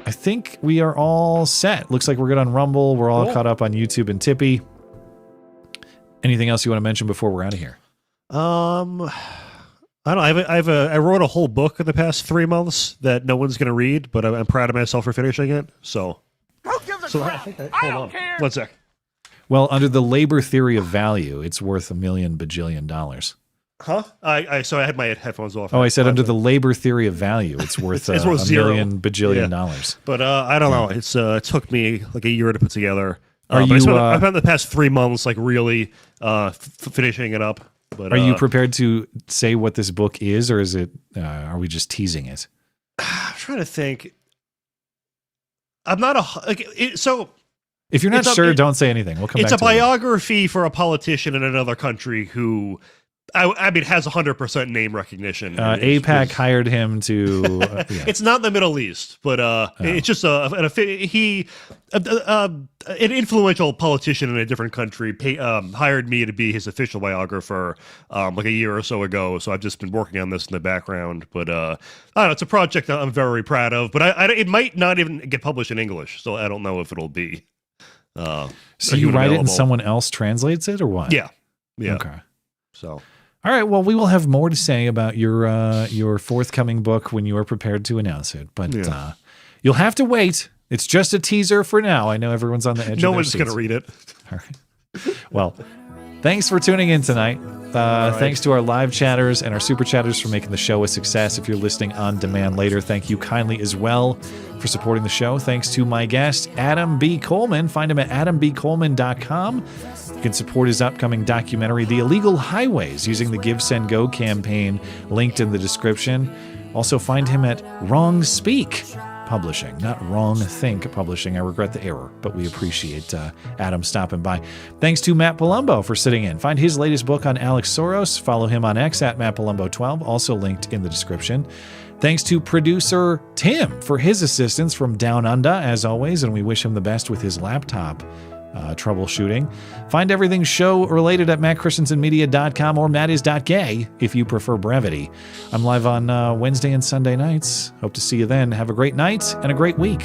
I think we are all set. Looks like we're good on Rumble. We're all caught up on YouTube and Tippy. Anything else you want to mention before we're out of here? I don't know. I wrote a whole book in the past 3 months that no one's going to read, but I'm proud of myself for finishing it. So, hold on. 1 sec. Well, under the labor theory of value, it's worth $1 million bajillion. Huh? So I had my headphones off. Oh, I said under the labor theory of value, it's worth $1 million bajillion dollars. But I don't know. It's it took me like a year to put together. I spent the past 3 months like really finishing it up. But are you prepared to say what this book is, or is it? Are we just teasing it? I'm trying to think. I'm not so. If you're not sure, don't say anything. We'll come back to it. It's a biography for a politician in another country who. I mean, has 100% name recognition. AIPAC hired him to. It's not the Middle East, but it's just an influential politician in a different country hired me to be his official biographer like a year or so ago. So I've just been working on this in the background. But I don't know. It's a project that I'm very proud of. But it might not even get published in English, so I don't know if it'll be. So you write it and someone else translates it, or what? Yeah. Okay. So. All right. Well, we will have more to say about your forthcoming book when you are prepared to announce it. But you'll have to wait. It's just a teaser for now. I know everyone's on the edge. No one's going to read it. All right. Well, thanks for tuning in tonight. Thanks to our live chatters and our super chatters for making the show a success. If you're listening on demand later, thank you kindly as well for supporting the show. Thanks to my guest, Adam B. Coleman. Find him at adambcoleman.com. You can support his upcoming documentary, The Illegal Highways, using the Give, Send, Go campaign linked in the description. Also find him at Wrong Speak Publishing, not Wrong Think Publishing. I regret the error, but we appreciate Adam stopping by. Thanks to Matt Palumbo for sitting in. Find his latest book on Alex Soros. Follow him on X at MattPalumbo12, also linked in the description. Thanks to producer Tim for his assistance from Down Under, as always, and we wish him the best with his laptop troubleshooting. Find everything show related at mattchristiansenmedia.com or mattis.gay if you prefer brevity. I'm live on Wednesday and Sunday nights. Hope to see you then. Have a great night and a great week.